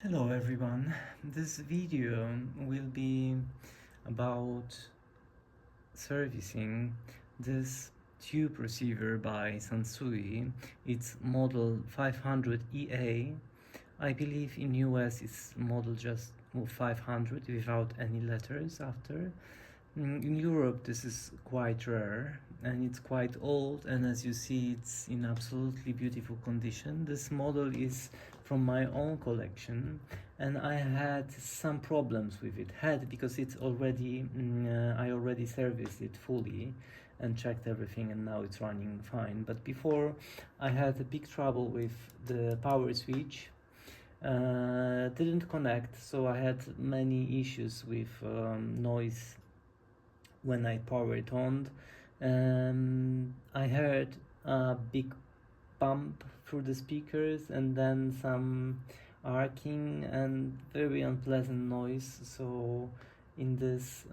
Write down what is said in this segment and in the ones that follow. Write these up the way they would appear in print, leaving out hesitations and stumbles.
Hello everyone, this video will be about servicing this tube receiver by Sansui. It's model 500EA. I believe in US it's model just 500 without any letters after. In Europe this is quite rare and it's quite old, and as you see it's in absolutely beautiful condition. This model is from my own collection and I had some problems with it. Because it's already I already serviced it fully and checked everything and now it's running fine. But before I had a big trouble with the power switch. Didn't connect, so I had many issues with noise when I power it on. I heard a big bump through the speakers and then some arcing and very unpleasant noise. So in this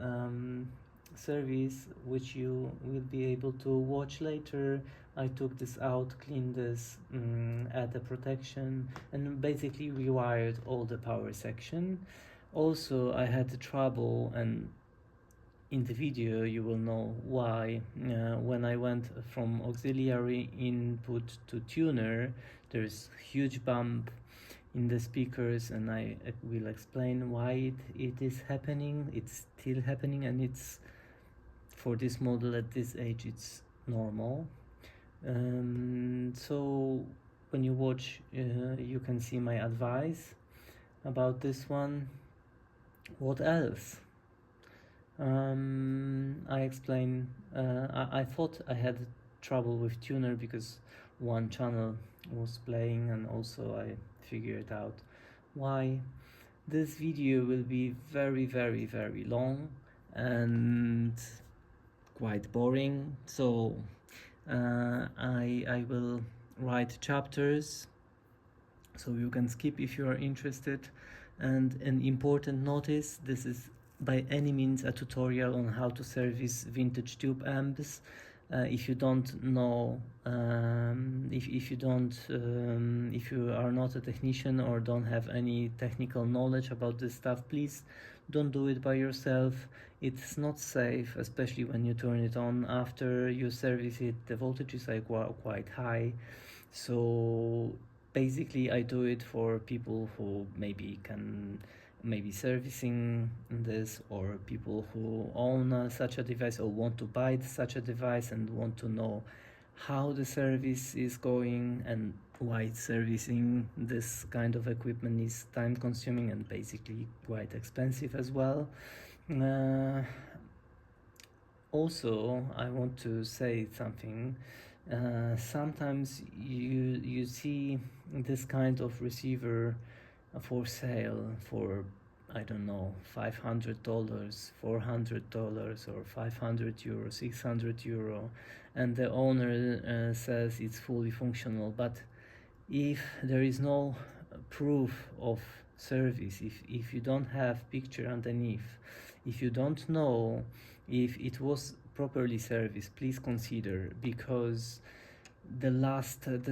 service, which you will be able to watch later, I took this out, cleaned this, add a protection, and basically rewired all the power section. Also, I had the trouble, and in the video you will know why. When I went from auxiliary input to tuner, there's huge bump in the speakers, and I will explain why it is happening. It's still happening, and it's for this model at this age it's normal. So when you watch, you can see my advice about this one. What else? I explain. I thought I had trouble with tuner because one channel was playing, and also I figured out why. This video will be very long and quite boring, so I will write chapters so you can skip if you are interested. And an important notice: this is by any means a tutorial on how to service vintage tube amps. If you don't know, if you are not a technician or don't have any technical knowledge about this stuff, please don't do it by yourself. It's not safe, especially when you turn it on. After you service it, the voltages are quite high. So basically I do it for people who maybe servicing this, or people who own such a device or want to buy such a device and want to know how the service is going and why servicing this kind of equipment is time consuming and basically quite expensive as well. Also, I want to say something. Sometimes you see this kind of receiver for sale for, I don't know, $500, $400, or 500 euro, 600 euro, and the owner says it's fully functional. But if there is no proof of service, if you don't have picture underneath, if you don't know if it was properly serviced, please consider, because the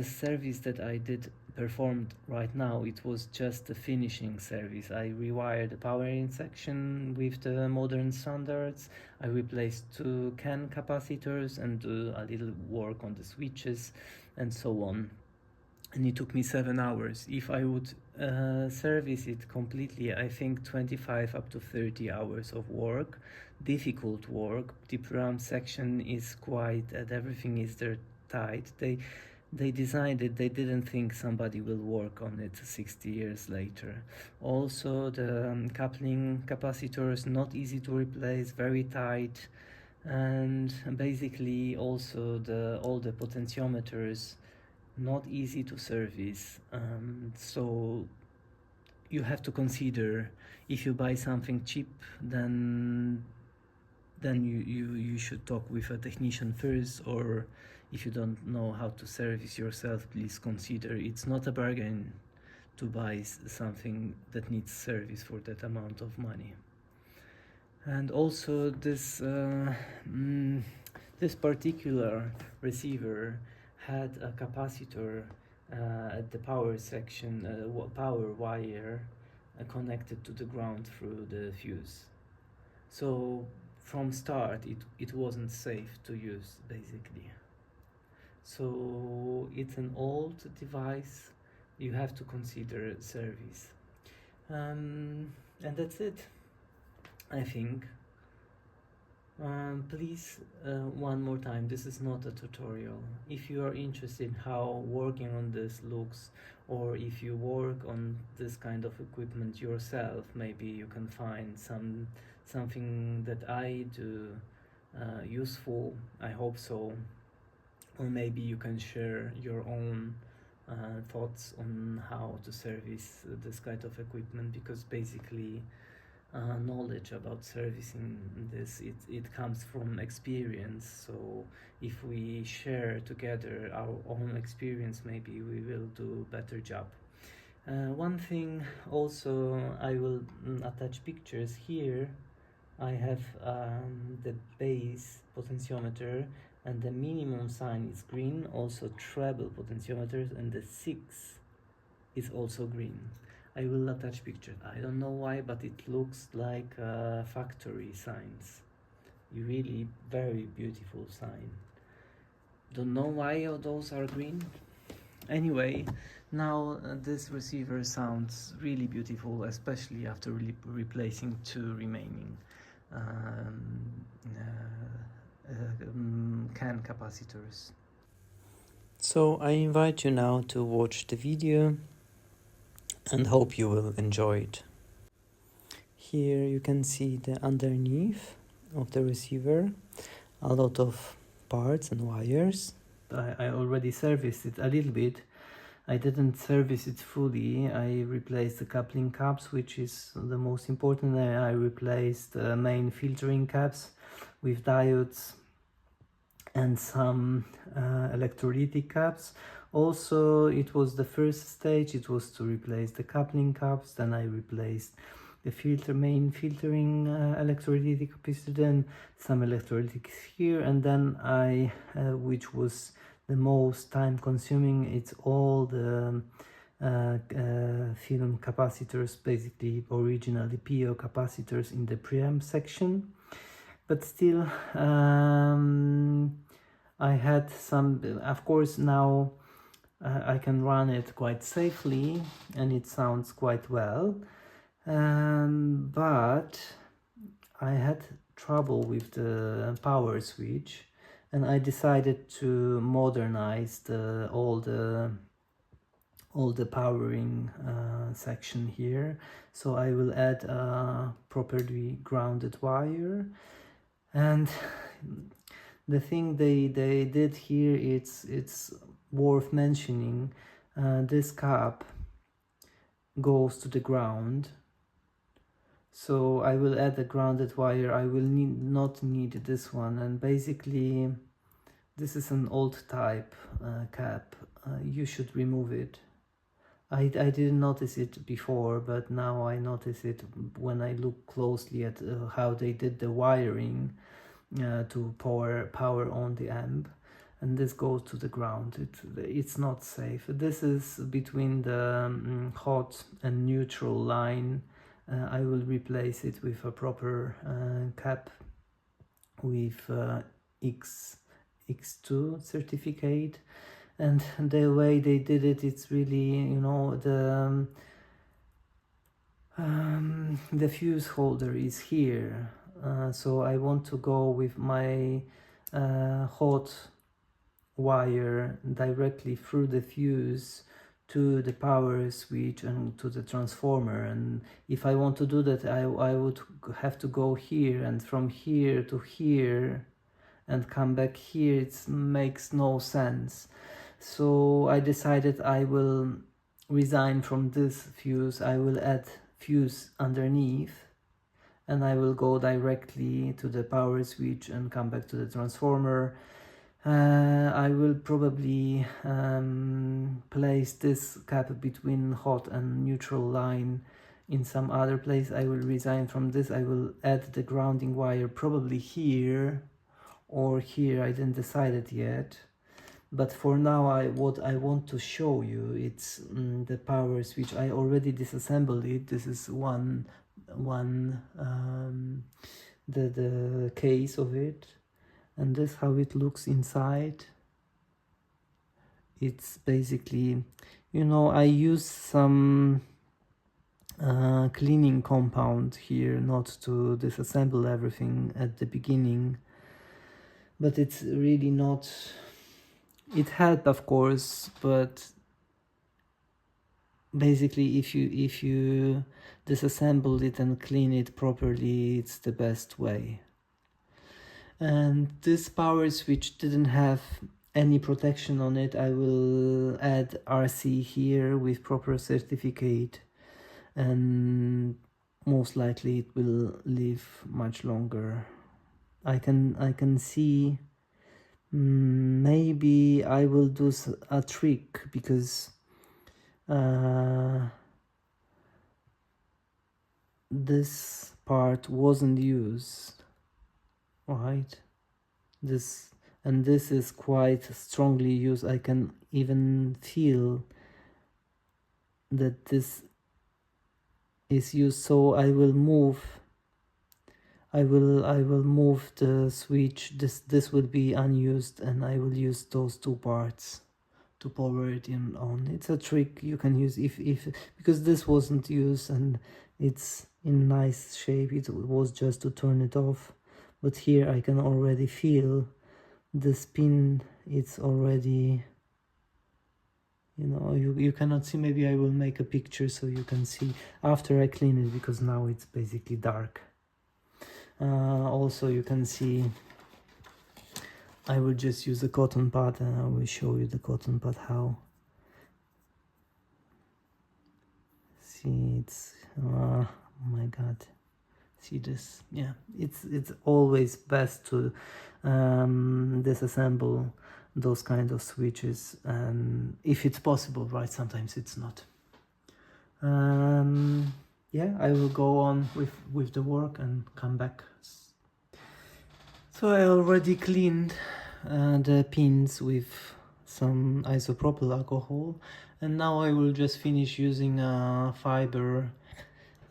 service that I did performed right now, it was just the finishing service. I rewired the power in section with the modern standards. I replaced 2 CAN capacitors and do a little work on the switches and so on. And it took me 7 hours. If I would service it completely, I think 25 up to 30 hours of work, difficult work. The RAM section is quite, and everything is there tight. They designed it, they didn't think somebody will work on it 60 years later. Also, the coupling capacitors, not easy to replace, very tight. And basically also all the potentiometers, not easy to service. So you have to consider, if you buy something cheap, then you should talk with a technician first, or if you don't know how to service yourself, please consider it's not a bargain to buy something that needs service for that amount of money. And also this this particular receiver had a capacitor at the power section, power wire, connected to the ground through the fuse. So from start it wasn't safe to use basically. So it's an old device, you have to consider service. And that's it, I think. Please, one more time, this is not a tutorial. If you are interested in how working on this looks, or if you work on this kind of equipment yourself, maybe you can find something that I do useful, I hope so. Or maybe you can share your own thoughts on how to service this kind of equipment, because basically knowledge about servicing this, it comes from experience. So if we share together our own experience, maybe we will do better job. One thing also, I will attach pictures here. I have the base potentiometer, and the minimum sign is green, also treble potentiometers, and the 6 is also green. I will attach pictures. I don't know why, but it looks like factory signs. Really very beautiful sign. Don't know why all those are green. Anyway, now this receiver sounds really beautiful, especially after replacing 2 remaining CAN capacitors. So I invite you now to watch the video and hope you will enjoy it. Here you can see the underneath of the receiver, a lot of parts and wires. I already serviced it a little bit. I didn't service it fully. I replaced the coupling caps, which is the most important. I replaced the main filtering caps with diodes and some electrolytic caps. Also, it was the first stage, it was to replace the coupling caps. Then I replaced the main filtering electrolytic capacitor, then some electrolytics here, and then I, which was the most time consuming, it's all the film capacitors, basically originally PO capacitors in the preamp section. But still, I had some, of course now I can run it quite safely and it sounds quite well, but I had trouble with the power switch, and I decided to modernize all the powering section here. So I will add a properly grounded wire, and the thing they did here, it's worth mentioning. This cap goes to the ground, so I will add a grounded wire. I will not need this one, and basically this is an old type cap. You should remove it. I didn't notice it before, but now I notice it when I look closely at how they did the wiring to power on the amp, and this goes to the ground. It's not safe. This is between the hot and neutral line. I will replace it with a proper cap with X2 certificate. And the way they did it, it's really, you know, the fuse holder is here. So I want to go with my hot wire directly through the fuse to the power switch and to the transformer. And if I want to do that, I would have to go here, and from here to here and come back here. It makes no sense. So I decided I will resign from this fuse. I will add fuse underneath, and I will go directly to the power switch and come back to the transformer. I will probably place this cap between hot and neutral line in some other place. I will resign from this. I will add the grounding wire probably here or here. I didn't decide it yet. But for now, what I want to show you, it's the power switch. I already disassembled it. This is the case of it, and this how it looks inside. It's basically, you know, I use some cleaning compound here, not to disassemble everything at the beginning, but it's really not, it helped of course, but basically if you disassemble it and clean it properly, it's the best way. And this power switch didn't have any protection on it. I will add RC here with proper certificate, and most likely it will live much longer. I can see, maybe I will do a trick, because this part wasn't used, right? This is quite strongly used. I can even feel that this is used, so I will move the switch. This will be unused, and I will use those two parts to power it on. It's a trick you can use if because this wasn't used and it's in nice shape. It was just to turn it off, but here I can already feel the spin. It's already, you know, you cannot see. Maybe I will make a picture so you can see after I clean it, because now it's basically dark. Also you can see, I will just use a cotton pad and I will show you the cotton pad how. See, it's oh my god, see this? Yeah, it's always best to disassemble those kind of switches, and if it's possible, right? Sometimes it's not. Yeah, I will go on with the work and come back. So I already cleaned the pins with some isopropyl alcohol, and now I will just finish using a fiber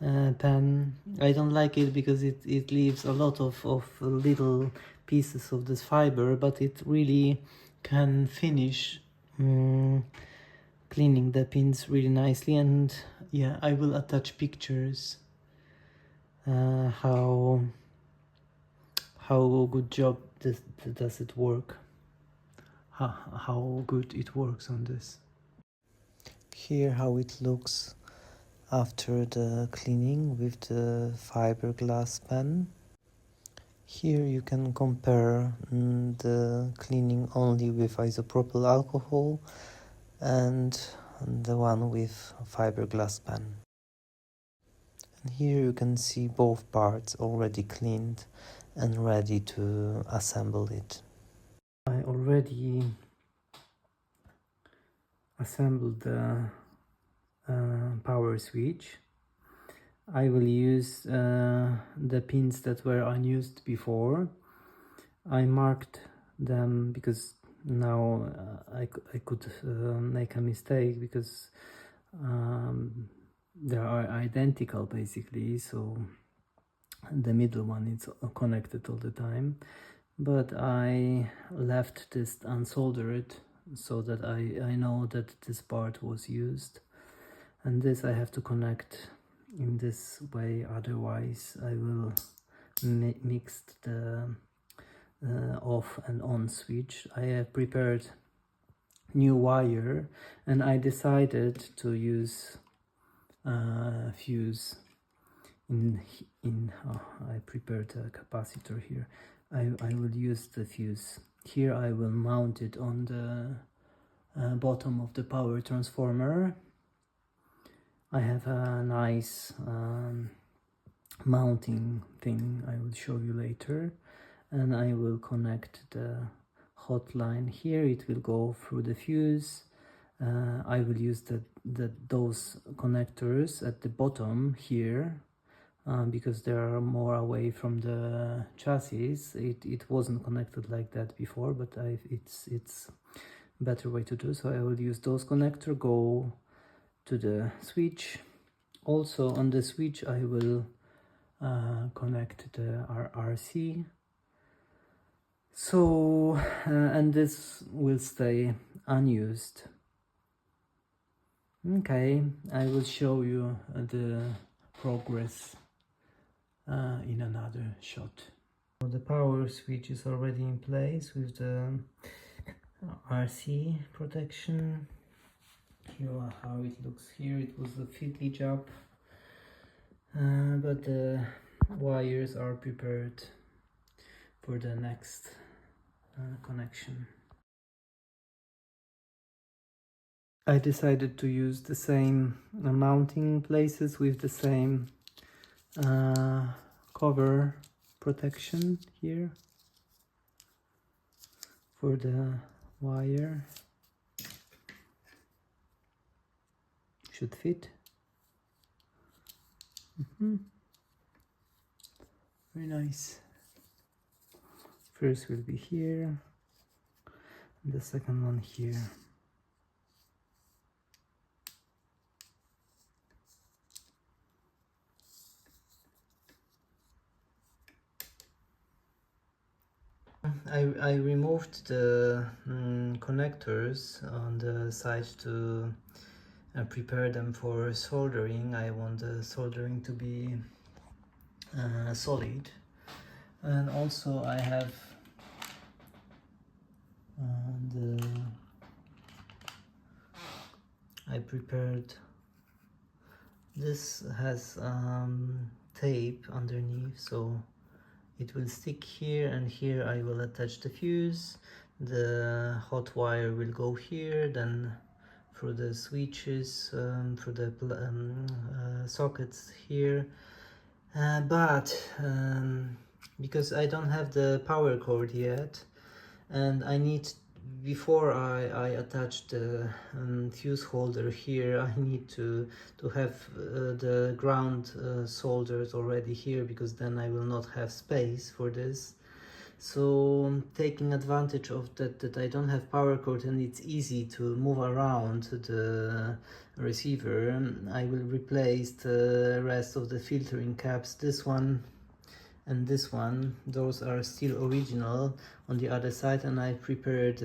pen. I don't like it because it leaves a lot of little pieces of this fiber, but it really can finish cleaning the pins really nicely. And yeah, I will attach pictures how good job does it work, how good it works on this. Here how it looks after the cleaning with the fiberglass pen. Here you can compare the cleaning only with isopropyl alcohol and the one with fiberglass pen. And here you can see both parts already cleaned and ready to assemble it. I already assembled the power switch. I will use the pins that were unused before. I marked them because now I could make a mistake, because they are identical basically, so the middle one is connected all the time, but I left this unsoldered so that I know that this part was used, and this I have to connect in this way, otherwise I will mix the off and on switch. I have prepared new wire, and I decided to use fuse I prepared a capacitor here. I will use the fuse here. I will mount it on the bottom of the power transformer. I have a nice mounting thing I will show you later, and I will connect the hot line here. It will go through the fuse. I will use those connectors at the bottom here, because they are more away from the chassis. It wasn't connected like that before, but it's better way to do. So I will use those connector, go to the switch. Also on the switch I will connect the RC. So and this will stay unused. Okay, I will show you the progress in another shot. So the power switch is already in place with the RC protection. Here how it looks here. It was a fiddly job, but the wires are prepared for the next connection. I decided to use the same mounting places with the same cover protection here for the wire. Should fit. Very nice. First will be here, and the second one here. I removed the connectors on the side to prepare them for soldering. I want the soldering to be solid, and also I have I prepared, this has tape underneath, so it will stick here, and here I will attach the fuse. The hot wire will go here, then through the switches, through the sockets here. But because I don't have the power cord yet, and I need, before I attach the fuse holder here, I need to have the ground soldered already here, because then I will not have space for this. So taking advantage of that I don't have power cord and it's easy to move around the receiver, I will replace the rest of the filtering caps, this one and this one. Those are still original on the other side, and I prepared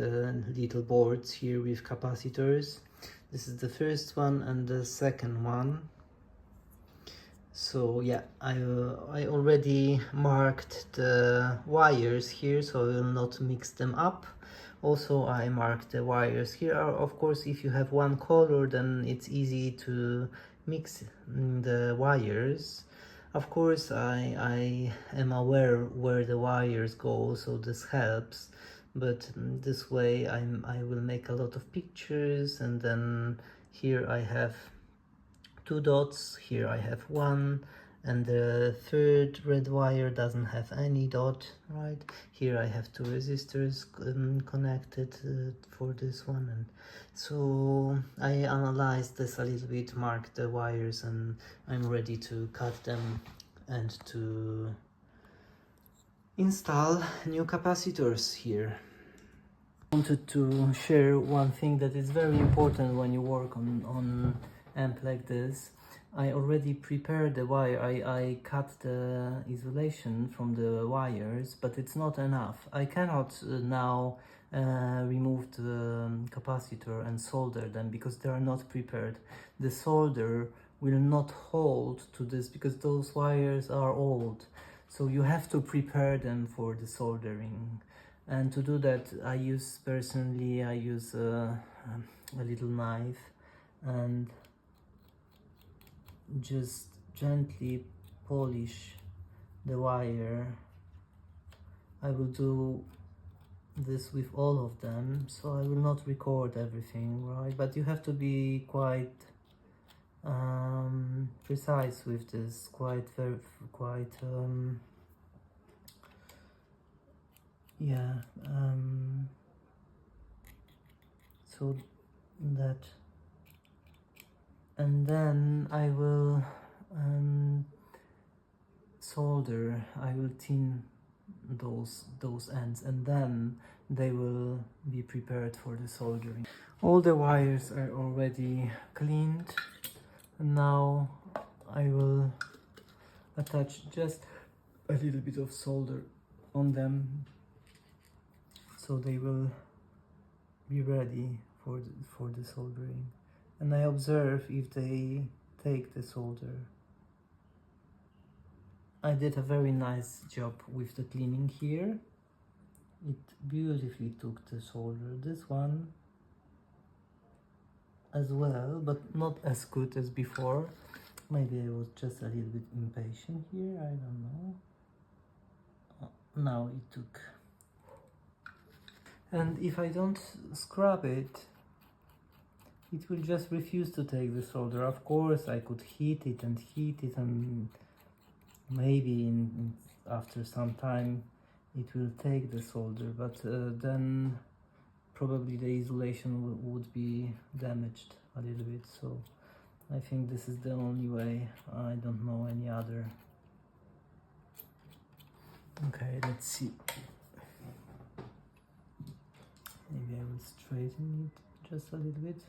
little boards here with capacitors. This is the first one and the second one. So yeah, I already marked the wires here, so I will not mix them up. Also I marked the wires here. Of course, if you have one color, then it's easy to mix the wires. Of course, I am aware where the wires go, so this helps. But this way I will make a lot of pictures, and then here I have 2 dots, here I have 1, and the third red wire doesn't have any dot, right? Here I have 2 resistors connected for this one, and so I analyzed this a little bit, marked the wires, and I'm ready to cut them and to install new capacitors here. I wanted to share one thing that is very important when you work on amp like this. I already prepared the wire. I cut the isolation from the wires, but it's not enough. I cannot now remove the capacitor and solder them because they are not prepared. The solder will not hold to this because those wires are old. So you have to prepare them for the soldering. And to do that, I use a little knife and just gently polish the wire. I will do this with all of them, so I will not record everything, right? But you have to be quite precise with this, yeah, so that, and then I will solder, I will tin those ends, and then they will be prepared for the soldering. All the wires are already cleaned, and now I will attach just a little bit of solder on them, so they will be ready for the soldering. And I observe if they take the solder. I did a very nice job with the cleaning here. It beautifully took the solder. This one as well, but not as good as before. Maybe I was just a little bit impatient here, I don't know. Now it took. And if I don't scrub it, it will just refuse to take the solder. Of course, I could heat it, and maybe after some time it will take the solder, but then probably the insulation would be damaged a little bit. So I think this is the only way. I don't know any other. Okay, let's see. Maybe I will straighten it just a little bit.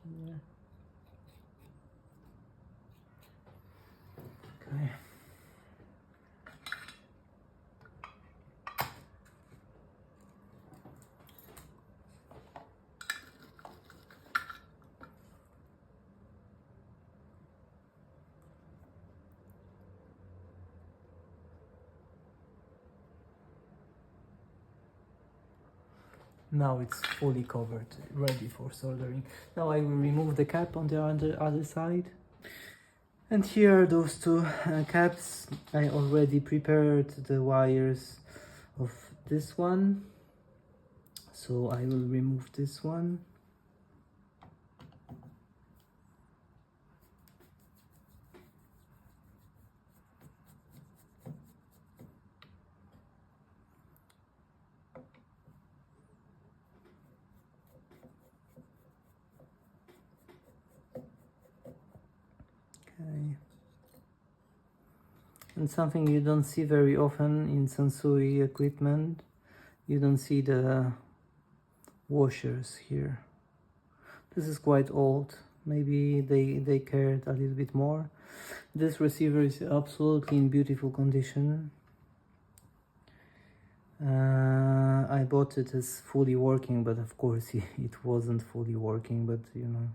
Here. Okay. Now it's fully covered, ready for soldering. Now I will remove the cap on the other side. And here are those two caps. I already prepared the wires of this one. So I will remove this one. Okay. And something you don't see very often in Sansui equipment, you don't see the washers here. This is quite old. Maybe they cared a little bit more. This receiver is absolutely in beautiful condition. I bought it as fully working, but of course it wasn't fully working, but you know,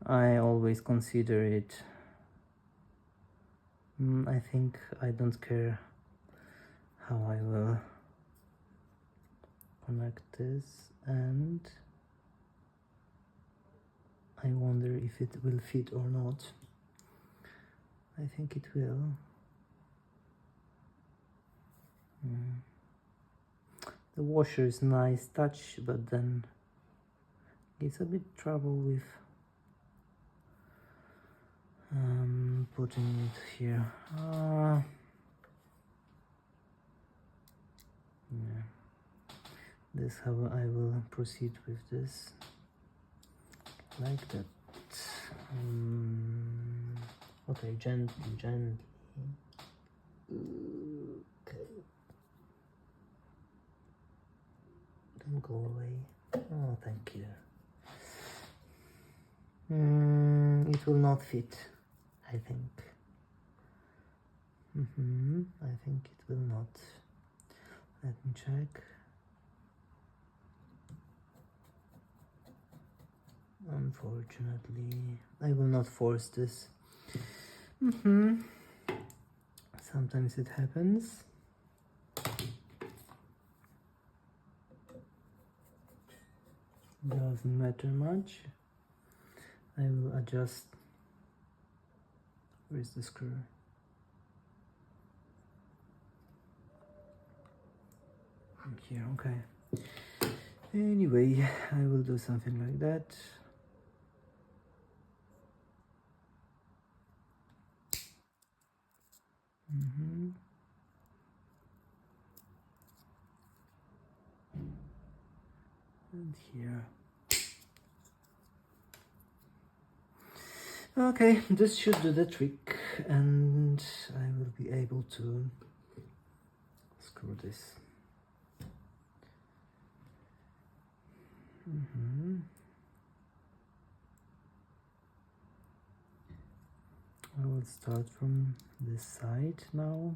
I always consider it. I think I don't care how I will connect this, and I wonder if it will fit or not. I think it will. The washer is nice touch, but then it's a bit trouble with putting it here. Yeah. This how I will proceed with this, like that. Okay, gently. Okay. Don't go away. Oh, thank you. It will not fit, I think. I think it will not. Let me check. Unfortunately, I will not force this. Sometimes it happens. Doesn't matter much. I will adjust. Where's the screw? Here, okay. Anyway, I will do something like that. And here. Okay, this should do the trick, and I will be able to screw this. I will start from this side now.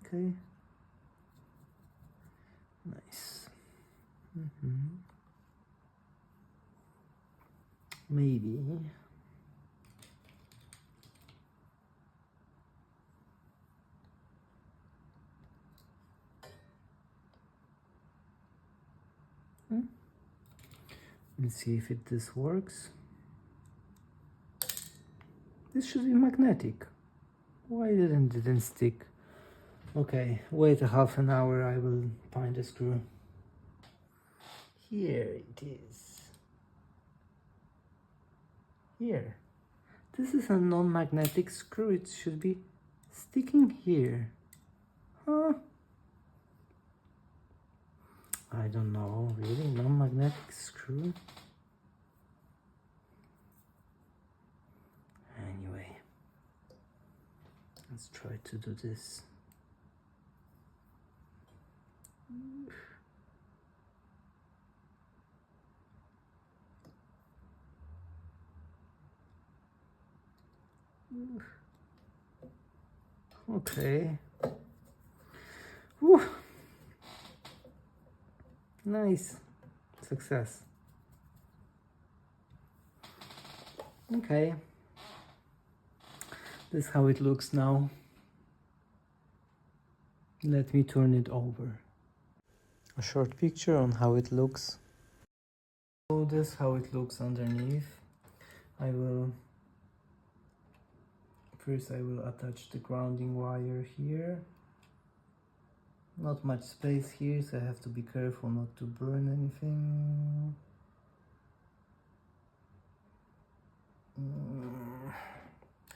Okay. Nice. Maybe. Let's see if this works. This should be magnetic. Why didn't stick? Okay, wait a half an hour, I will find a screw. Here it is. Here. This is a non-magnetic screw, it should be sticking here. Huh? I don't know, really? Non-magnetic screw? Anyway, let's try to do this. Okay. Whew. Nice. Success. Okay. This is how it looks now. Let me turn it over. A short picture on how it looks. So this is how it looks underneath. First I will attach the grounding wire here. Not much space here, so I have to be careful not to burn anything.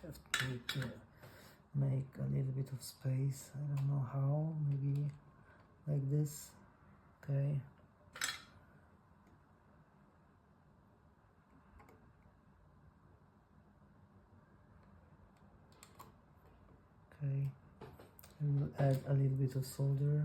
Have to make a little bit of space. I don't know how, maybe like this. Okay. Okay. I will add a little bit of solder.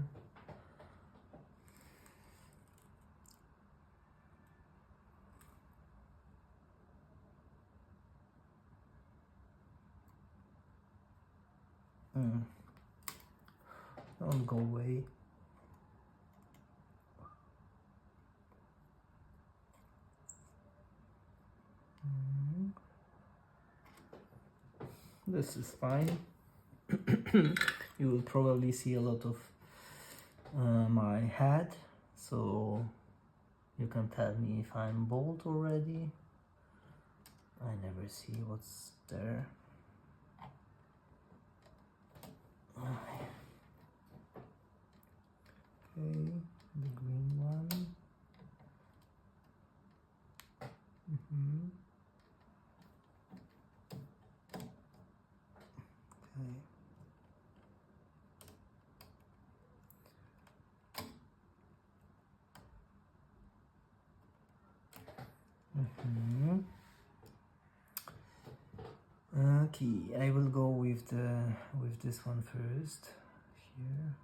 Don't go away. This is fine. You will probably see a lot of my head, so you can tell me if I'm bold already. I never see what's there. Okay, the green one. Okay, I will go with this one first here.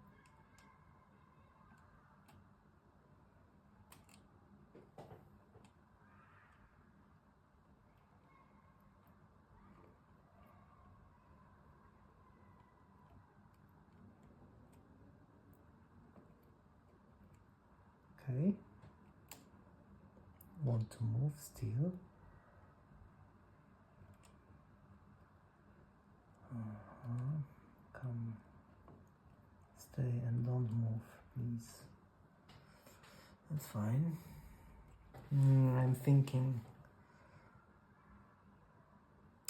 Okay. Want to move still. Come. Stay and don't move, please. That's fine. I'm thinking.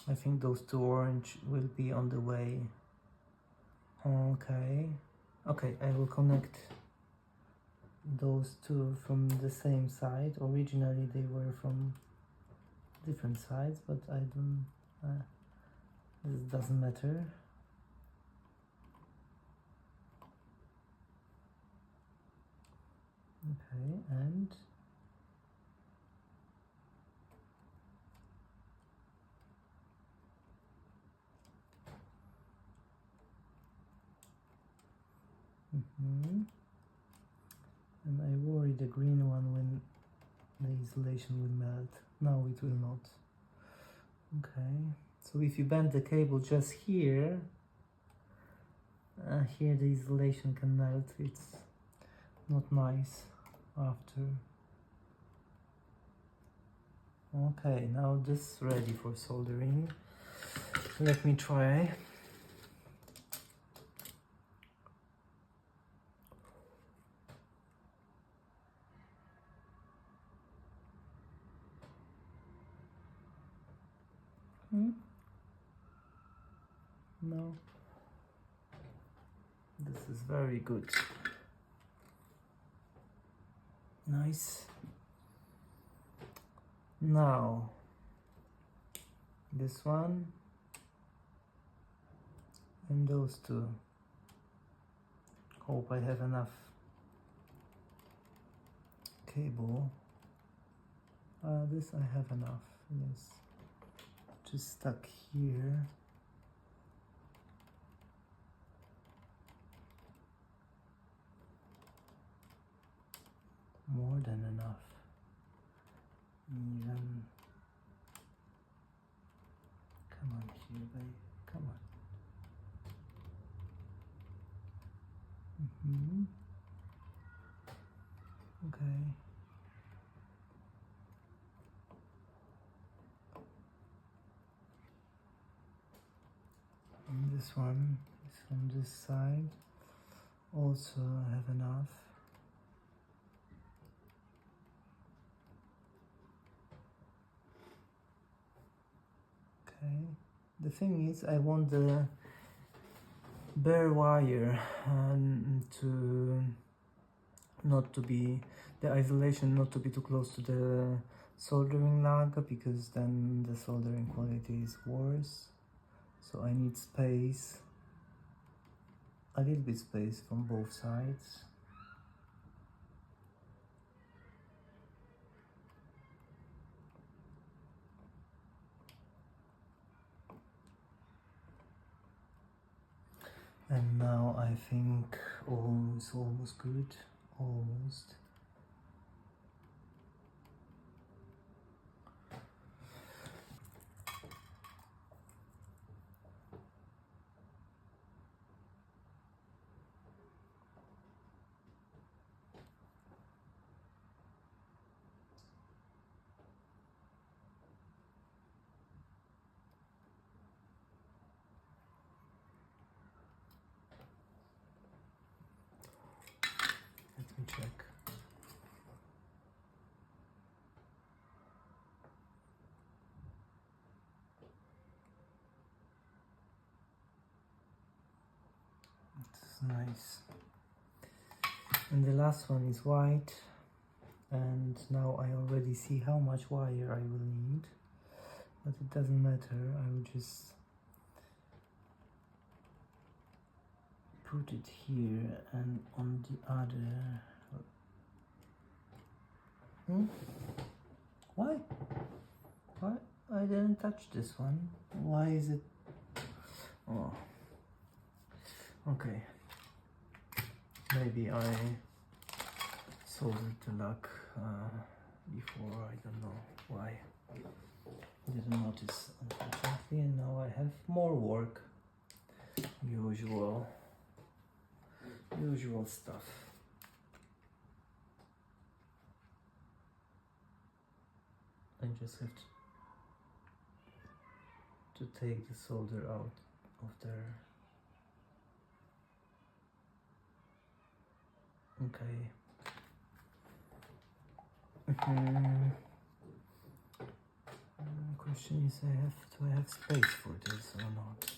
I think those two orange will be on the way. Okay. Okay, I will connect those two from the same side. Originally they were from different sides, but I don't this doesn't matter. Okay, and and I worry the green one when the insulation will melt. Now it will not. Okay, so if you bend the cable just here, here the insulation can melt. It's not nice after. Okay, now this is ready for soldering. Let me try. No. This is very good. Nice. Now, this one and those two. Hope I have enough cable. This I have enough, yes. Just stuck here. More than enough. Even. Come on here, babe. Come on. Okay. And this one is from this side. Also, I have enough. Okay. The thing is, I want the bare wire to not to be the isolation not to be too close to the soldering lug, because then the soldering quality is worse. So I need space, a little bit space from both sides. And now I think it's almost good, almost. Let me check. It's nice. And the last one is white, and now I already see how much wire I will need, but it doesn't matter. I will just put it here and on the other. Why? Why? I didn't touch this one. Why is it? Oh. Okay. Maybe I soldered the lug before. I don't know why. I didn't notice, unfortunately, and now I have more work. Usual stuff. I just have to take the solder out of there. Okay. Question is, do I have space for this or not?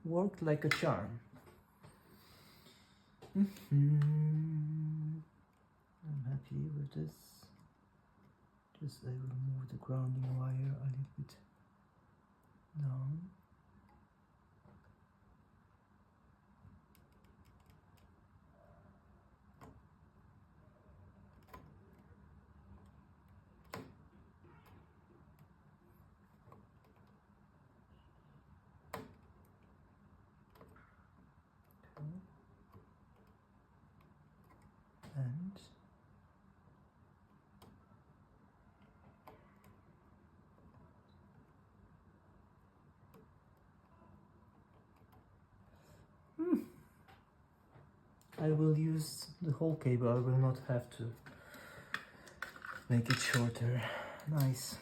Worked like a charm. I'm happy with this. Just I will move the grounding wire a little bit down. And I will use the whole cable. I will not have to make it shorter. Nice.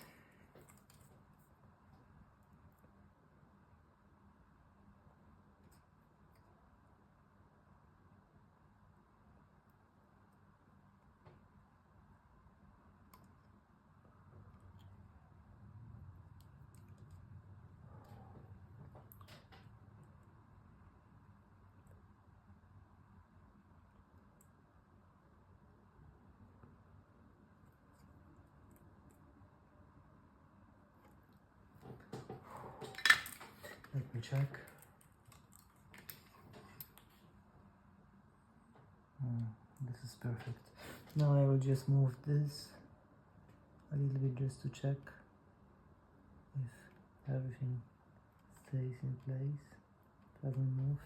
Let me check. This is perfect. Now I will just move this a little bit just to check if everything stays in place, doesn't move.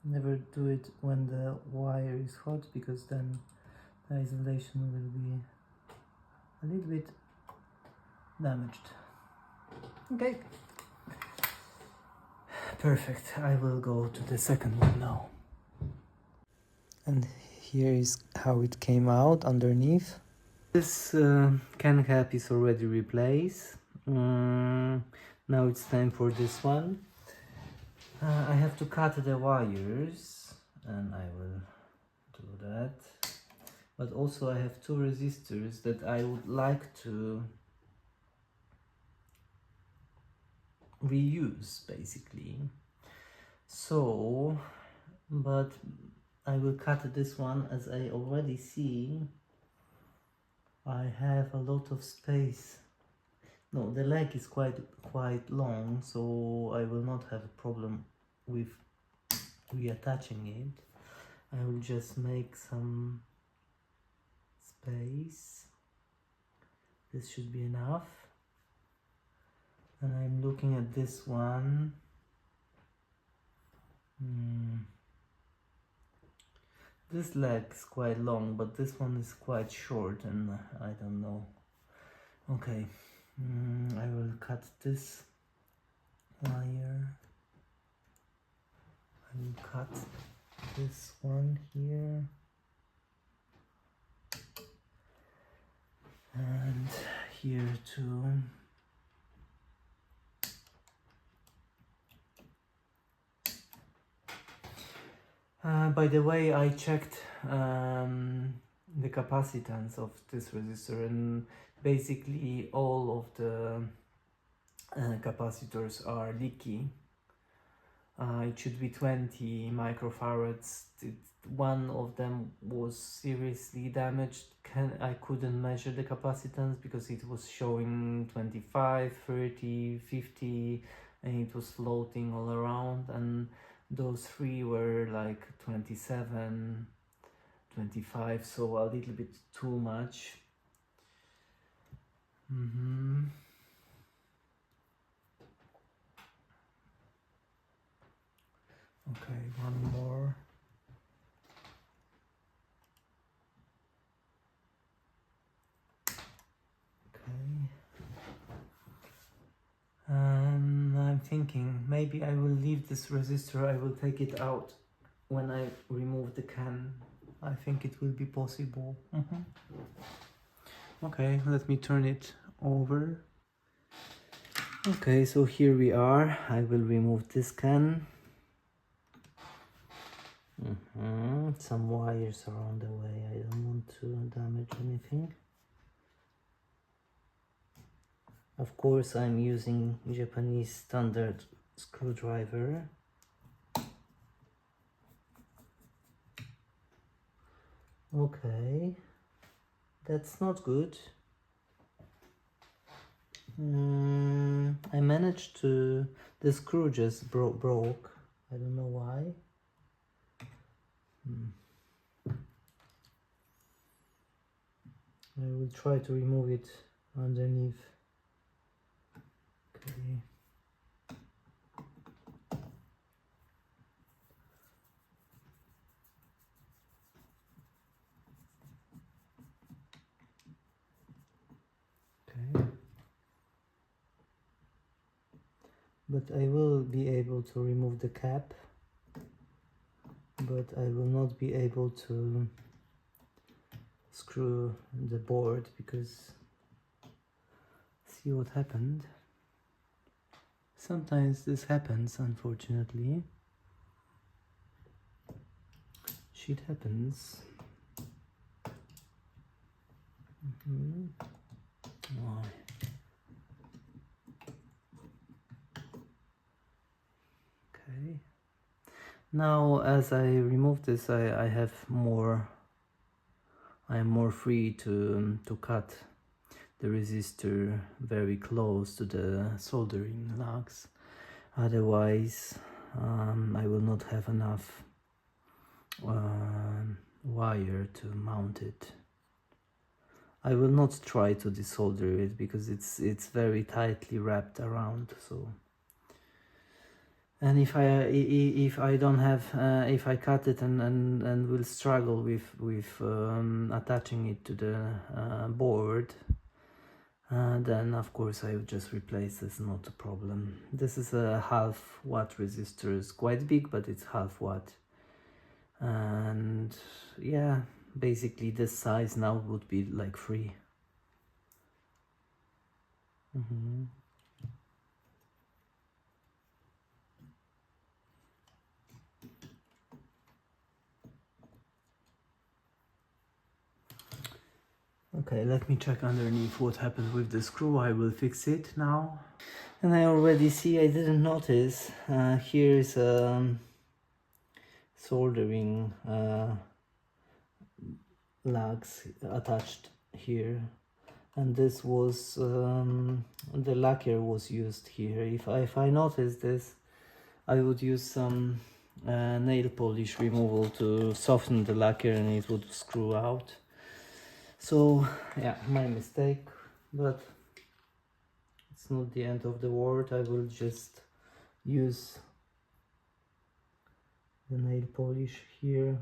Never do it when the wire is hot, because then the isolation will be a little bit damaged. Okay, perfect. I will go to the second one now. And here is how it came out underneath. This can cap is already replaced. Now it's time for this one. I have to cut the wires, and I will do that. But also I have two resistors that I would like to reuse, basically. So, but I will cut this one, as I already see I have a lot of space. No, the leg is quite long, so I will not have a problem with reattaching it. I will just make some space. This should be enough. And I'm looking at this one. This leg is quite long, but this one is quite short, and I don't know. Okay, I will cut this wire. I will cut this one here. And here too. By the way, I checked the capacitance of this resistor, and basically all of the capacitors are leaky. It should be 20 microfarads. One of them was seriously damaged. I couldn't measure the capacitance because it was showing 25, 30, 50, and it was floating all around, and those three were like 27, 25, so a little bit too much. Okay, one more. Okay. I'm thinking maybe I will leave this resistor. I will take it out when I remove the can. I think it will be possible. Okay, let me turn it over. Okay, so here we are. I will remove this can. Some wires are on the way. I don't want to damage anything. Of course, I'm using Japanese standard screwdriver. Okay, that's not good. I managed to... the screw just broke. I don't know why. I will try to remove it underneath. Okay. Okay. But I will be able to remove the cap, but I will not be able to screw the board, because see what happened. Sometimes this happens, unfortunately. Shit happens. Why? Okay. Now, as I remove this, I have more. I am more free to cut the resistor very close to the soldering lugs. Otherwise, I will not have enough wire to mount it. I will not try to desolder it because it's very tightly wrapped around. So, and if I don't have if I cut it and will struggle with attaching it to the board, then of course I would just replace this, not a problem. This is a half watt resistor. It's quite big, but it's half watt. And yeah, basically this size now would be like free. Okay, let me check underneath what happened with the screw. I will fix it now. And I already see, I didn't notice, here's soldering lugs attached here, and this was the lacquer was used here. If I noticed this, I would use some nail polish removal to soften the lacquer and it would screw out. So yeah, my mistake, but it's not the end of the world. I will just use the nail polish here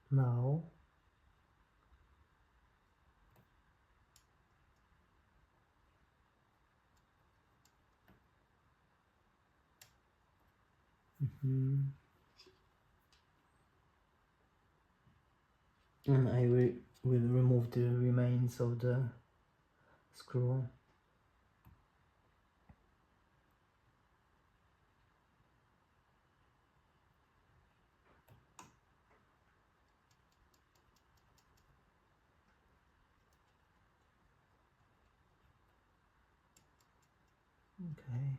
now. And I will remove the remains of the screw. Okay.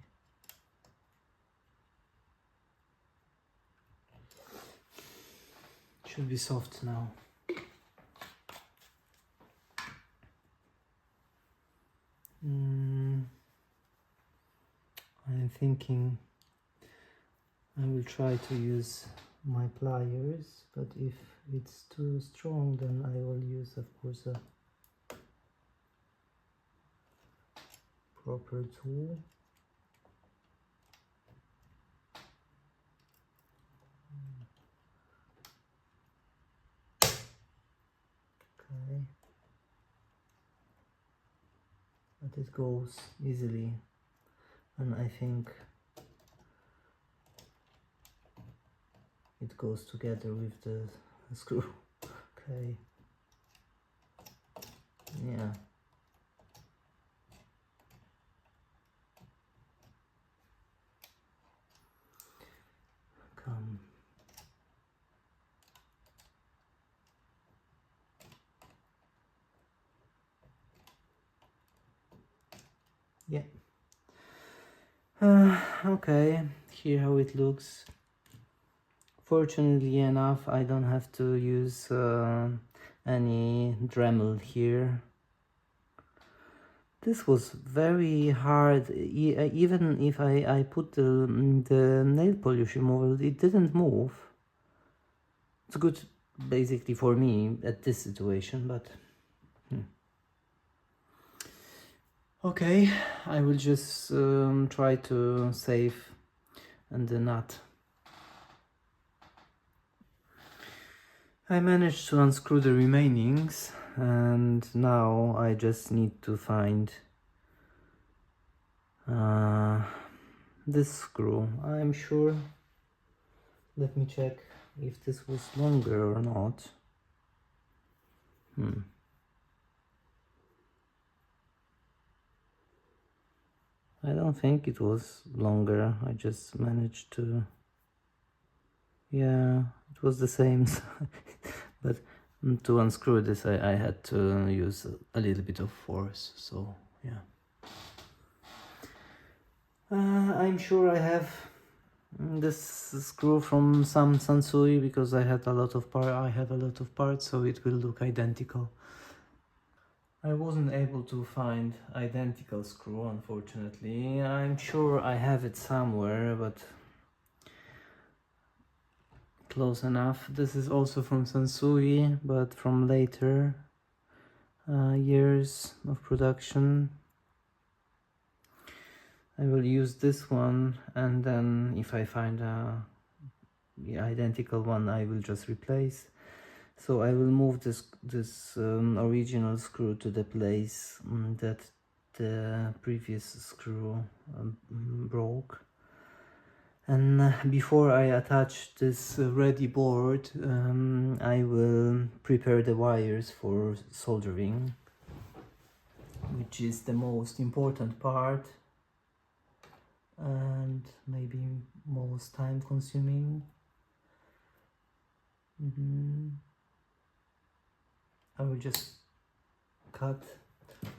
Should be soft now. I'm thinking I will try to use my pliers, but if it's too strong, then I will use, of course, a proper tool. Okay. But it goes easily, and I think it goes together with the screw. Okay. Yeah. Come. Yeah. Okay, here how it looks. Fortunately enough, I don't have to use any Dremel here. This was very hard, even if I put the nail polish remover, it didn't move. It's good basically for me at this situation, but okay, I will just try to save and the nut. I managed to unscrew the remainings, and now I just need to find this screw. I'm sure, let me check if this was longer or not. I don't think it was longer. I just managed to, yeah, it was the same. But to unscrew this, I had to use a little bit of force, so yeah. I'm sure I have this screw from some Sansui, because I have a lot of parts, so it will look identical. I wasn't able to find identical screw, unfortunately. I'm sure I have it somewhere, but close enough. This is also from Sansui, but from later years of production. I will use this one, and then if I find the identical one, I will just replace. So I will move this original screw to the place that the previous screw broke. And before I attach this ready board, I will prepare the wires for soldering, which is the most important part and maybe most time consuming. I will just cut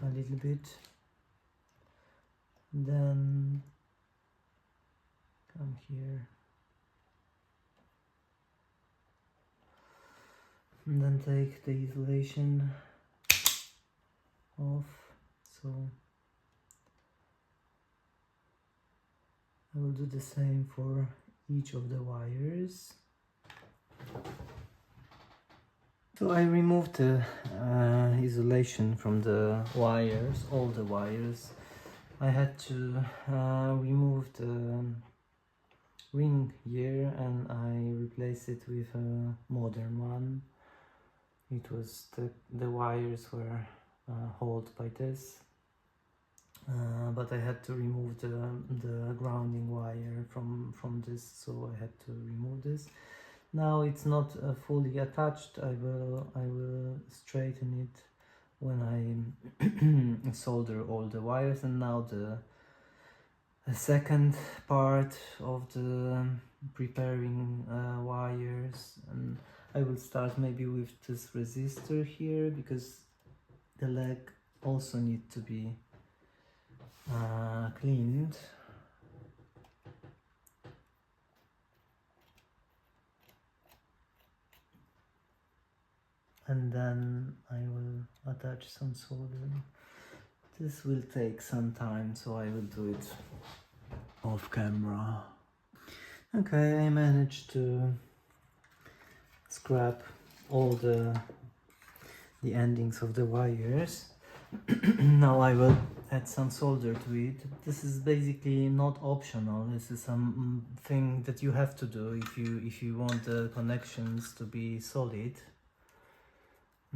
a little bit, then come here, and then take the isolation off. So I will do the same for each of the wires. So I removed the isolation from the wires, all the wires. I had to remove the ring here, and I replaced it with a modern one. It was the wires were held by this, but I had to remove the grounding wire from this, so I had to remove this. Now it's not fully attached. I will straighten it when I solder all the wires. And now the second part of the preparing wires, and I will start maybe with this resistor here, because the leg also need to be cleaned. And then I will attach some solder. This will take some time, so I will do it off camera. Okay, I managed to scrap all the endings of the wires. Now I will add some solder to it. This is basically not optional. This is something that you have to do if you want the connections to be solid.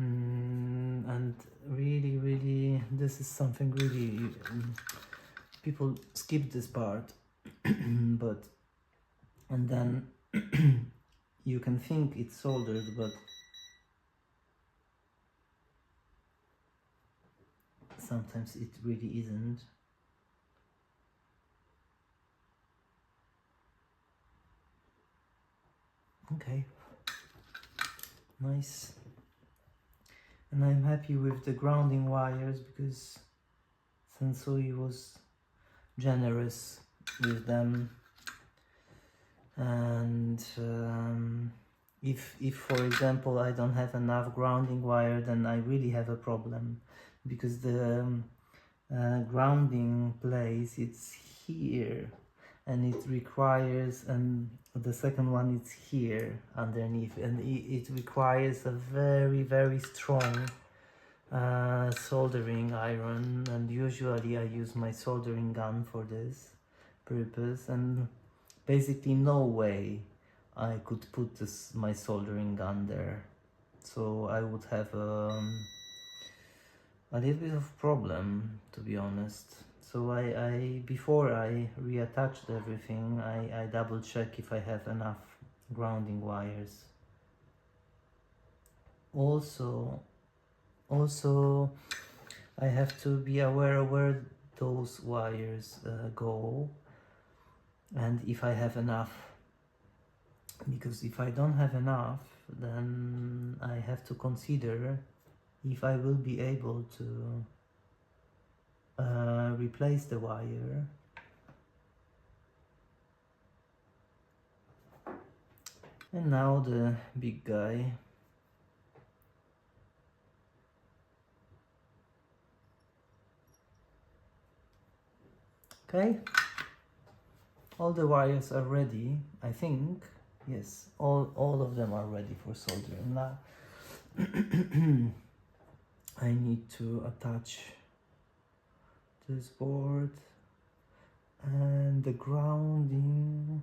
And really, this is something really people skip this part, but and then you can think it's soldered, but sometimes it really isn't. Okay, nice. And I'm happy with the grounding wires, because Sansui was generous with them, and If for example I don't have enough grounding wire, then I really have a problem, because the grounding place, it's here, and it requires, and the second one is here underneath, and it requires a very strong soldering iron, and usually I use my soldering gun for this purpose, and basically no way I could put my soldering gun there, so I would have a little bit of problem, to be honest. So I before I reattached everything, I double check if I have enough grounding wires. Also I have to be aware where those wires go, and if I have enough, because if I don't have enough, then I have to consider if I will be able to replace the wire. And now the big guy. Okay, all the wires are ready, I think. Yes, all of them are ready for soldering. Now I need to attach this board and the grounding.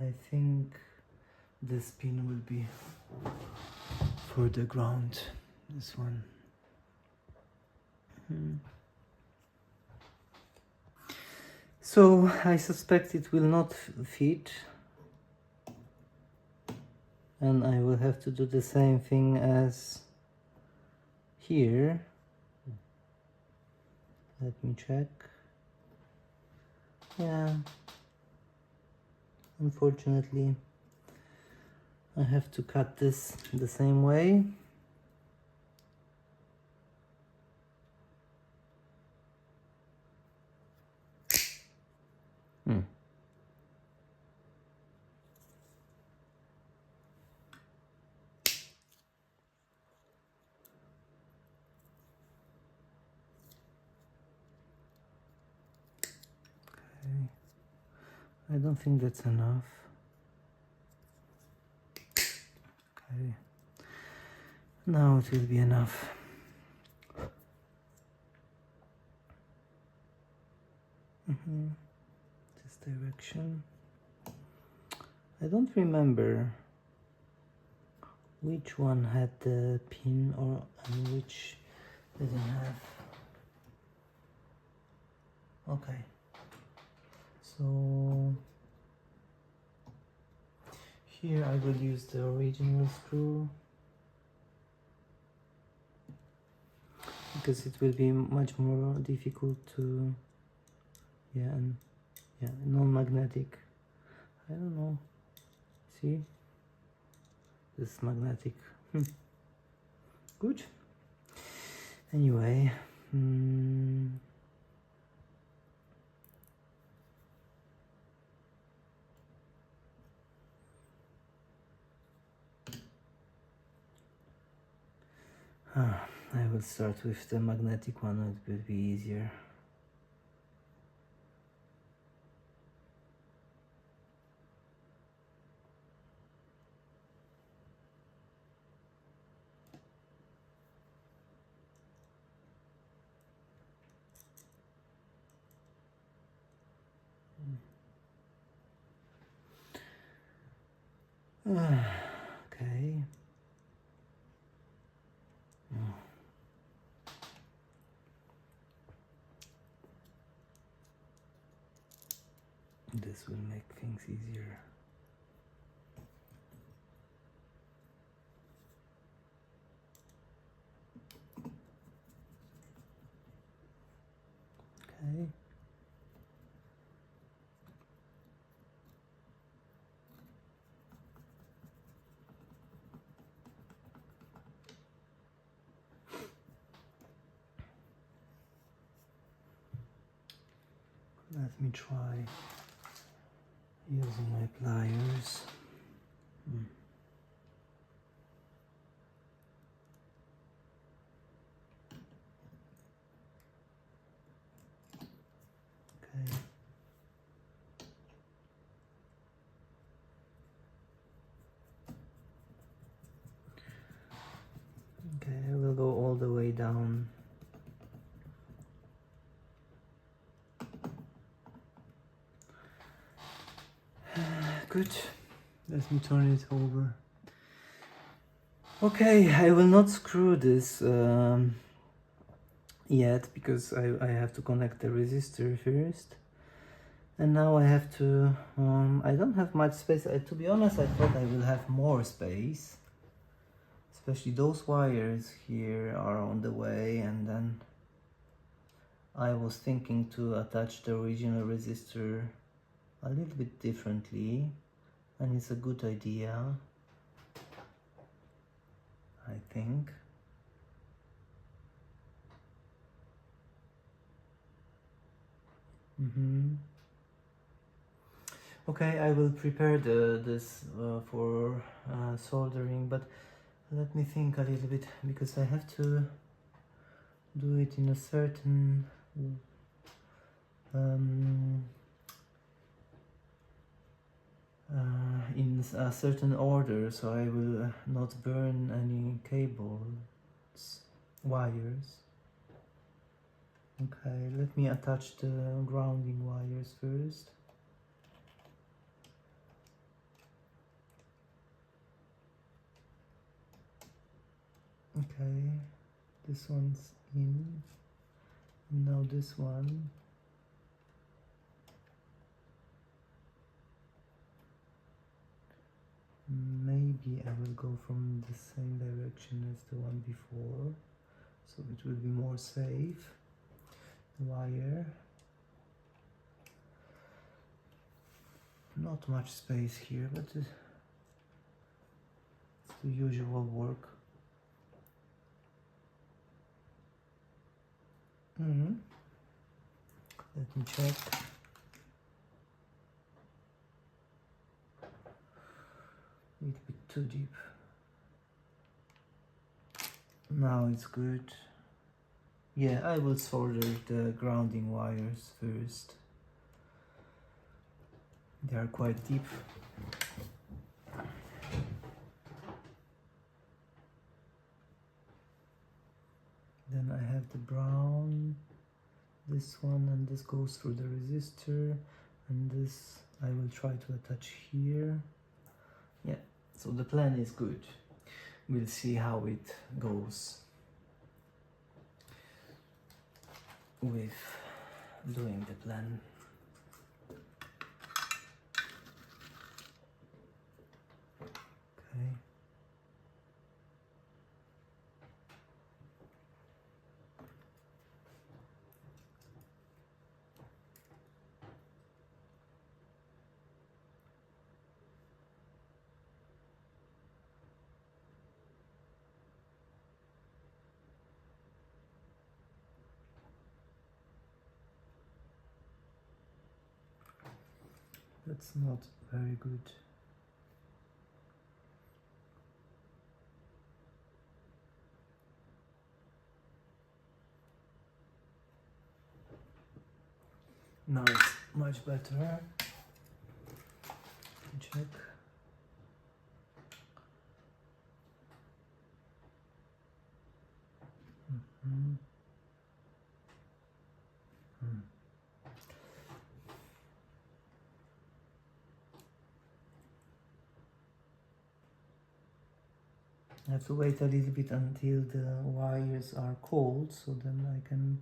I think this pin will be for the ground, this one. So I suspect it will not fit, and I will have to do the same thing as here. Let me check. Yeah, unfortunately I have to cut this the same way. Okay. I don't think that's enough. Okay. Now it will be enough. This direction. I don't remember which one had the pin and which didn't have. Okay. So here I will use the original screw, because it will be much more difficult to, non-magnetic. I don't know. See, this magnetic. Good. Anyway, I will start with the magnetic one. It will be easier. Okay. This will make things easier. Okay. Let me try using my pliers. Mm. Okay. Okay, I will go all the way down. Good. Let me turn it over. Okay, I will not screw this yet because I have to connect the resistor first. And now I have to, I don't have much space. To be honest, I thought I will have more space. Especially those wires here are on the way, and then I was thinking to attach the original resistor a little bit differently, and it's a good idea, I think. Okay, I will prepare this for soldering, but let me think a little bit, because I have to do it in a certain in a certain order, so I will not burn any cables, wires. Okay, let me attach the grounding wires first. Okay, this one's in, and now this one. Maybe I will go from the same direction as the one before, so it will be more safe. The wire. Not much space here, but it's the usual work. Let me check. A little bit too deep. Now it's good. Yeah, I will solder the grounding wires first. They are quite deep. Then I have the brown, this one, and this goes through the resistor, and this I will try to attach here. Yeah, so the plan is good. We'll see how it goes with doing the plan. Okay. That's not very good. Now it's much better. Check. I have to wait a little bit until the wires are cold, so then I can...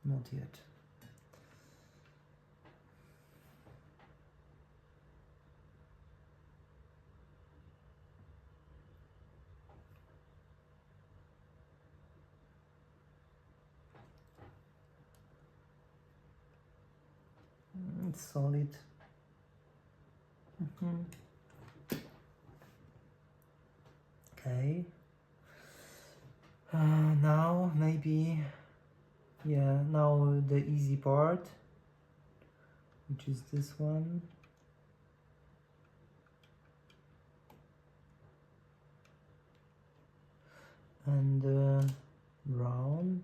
Not yet. It's solid. Okay. Now maybe, yeah, now the easy part, which is this one. and brown.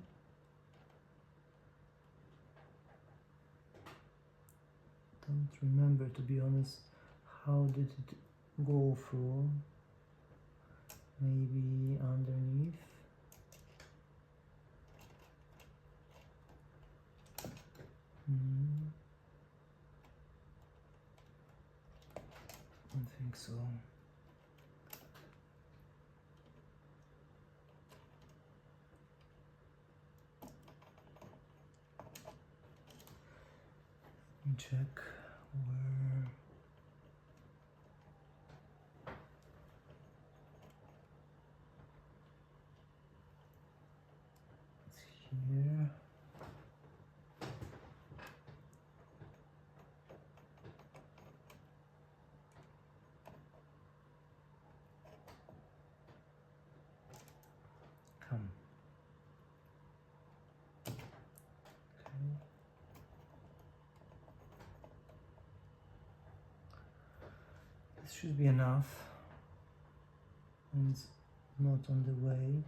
Don't remember, to be honest, how did it go through. Maybe underneath. I think so. Let me check where. It's here. Come. Okay. This should be enough. And it's not on the way.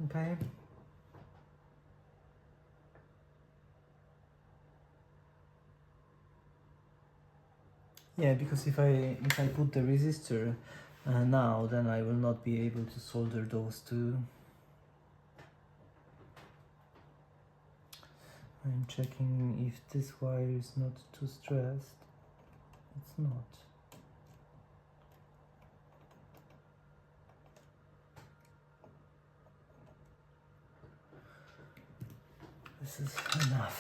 Okay. Yeah, because if I put the resistor now, then I will not be able to solder those two. I'm checking if this wire is not too stressed. It's not. This is enough.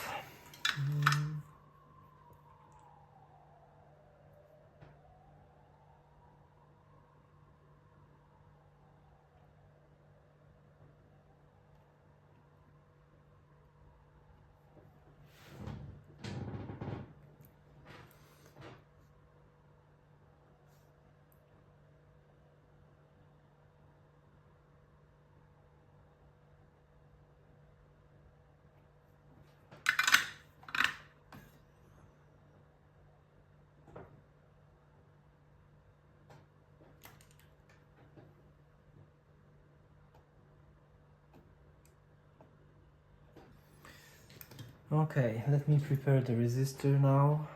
Okay, let me prepare the resistor now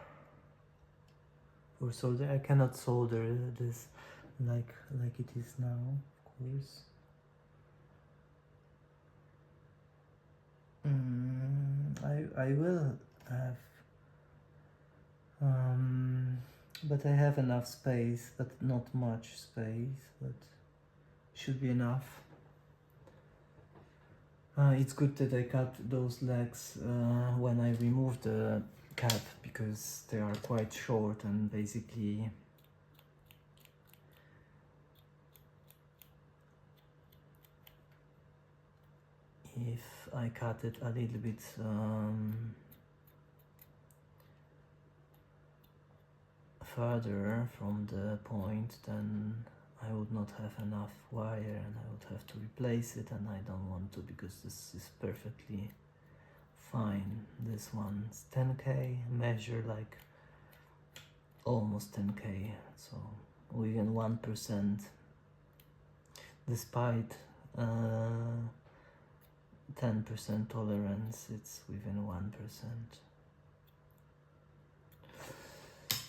for solder. I cannot solder this like it is now, of course. I will have, but I have enough space, but not much space, but should be enough. It's good that I cut those legs when I removed the cap, because they are quite short, and basically if I cut it a little bit further from the point, then I would not have enough wire and I would have to replace it, and I don't want to, because this is perfectly fine. This one's 10K, measure like almost 10K, so within 1%, despite 10% tolerance, it's within 1%.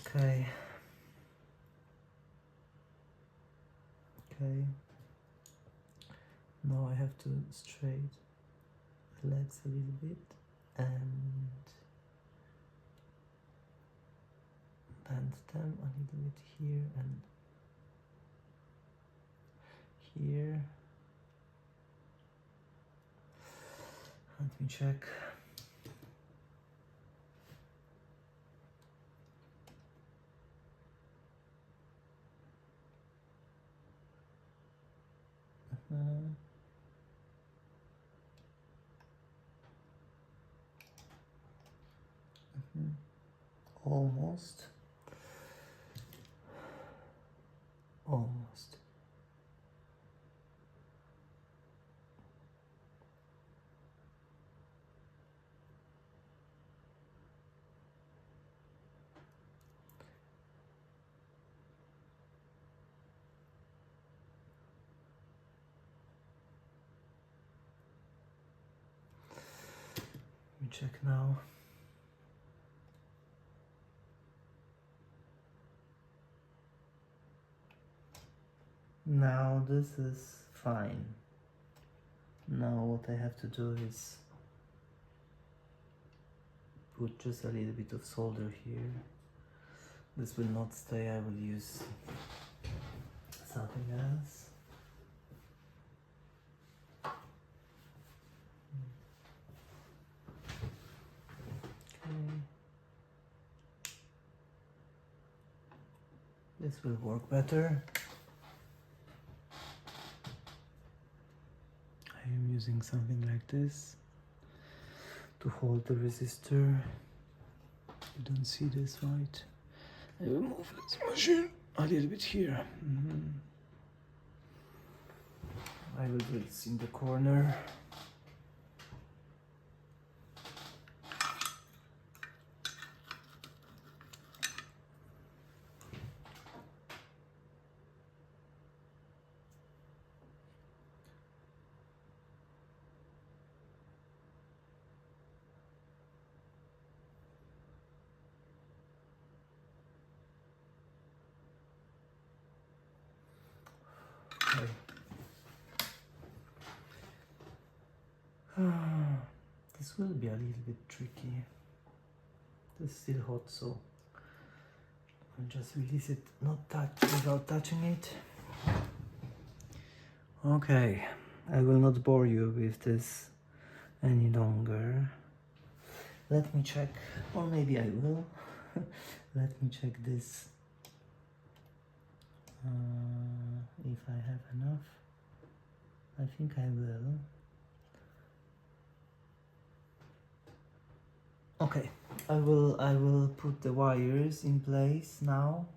Okay. Okay. Now I have to straighten the legs a little bit and bend them a little bit here and here. Let me check. Almost. Almost. check now. Now this is fine. Now what I have to do is put just a little bit of solder here. This will not stay, I will use something else. Okay. This will work better. I am using something like this to hold the resistor. You don't see this, right? I will move this machine a little bit here. I will do this in the corner. Okay. This will be a little bit tricky. It's still hot, so I'll just release it, not touch without touching it. Okay, I will not bore you with this any longer. Let me check, or maybe I will. Let me check this. If I have enough. I think I will. Okay, I will put the wires in place now.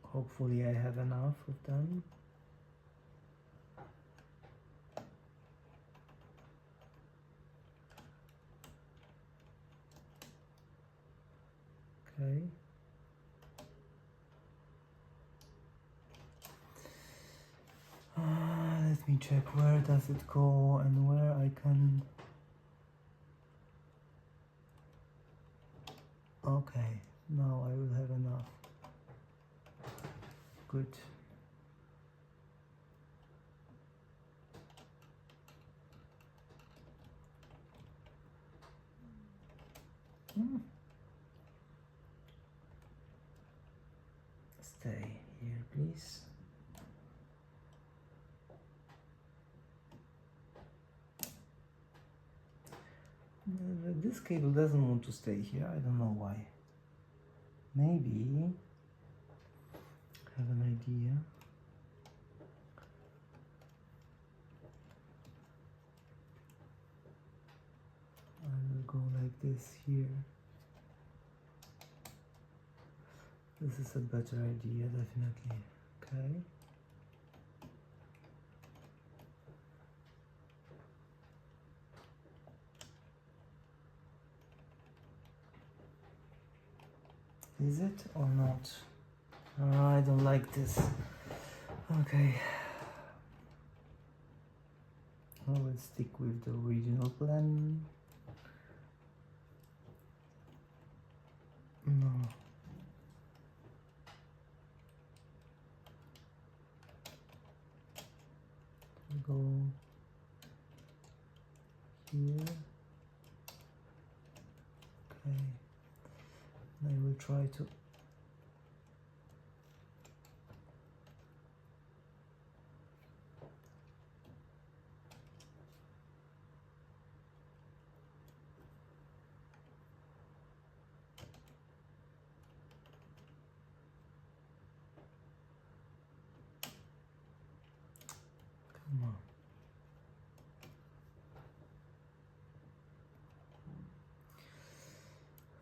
Hopefully I have enough of them. Okay. Let me check where does it go and where I can. Okay, now I will have enough. Good. Stay here, please. This cable doesn't want to stay here. I don't know why. Maybe I have an idea. I will go like this here. This is a better idea, definitely. Okay. Is it or not? I don't like this. Okay. I will stick with the original plan. No. Go here. Okay. I will try to come on.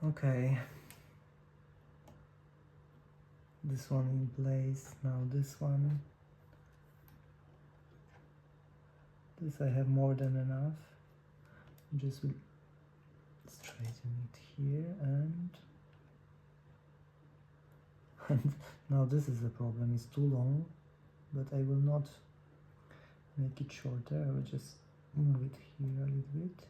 Okay. This one in place. Now this one. This I have more than enough. Just will straighten it here and now this is the problem. It's too long, but I will not make it shorter. I will just move it here a little bit.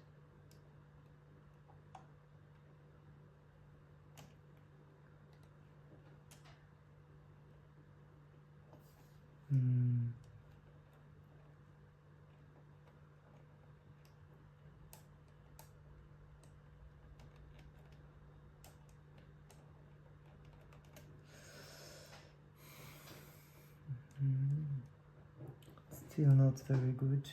Still not very good.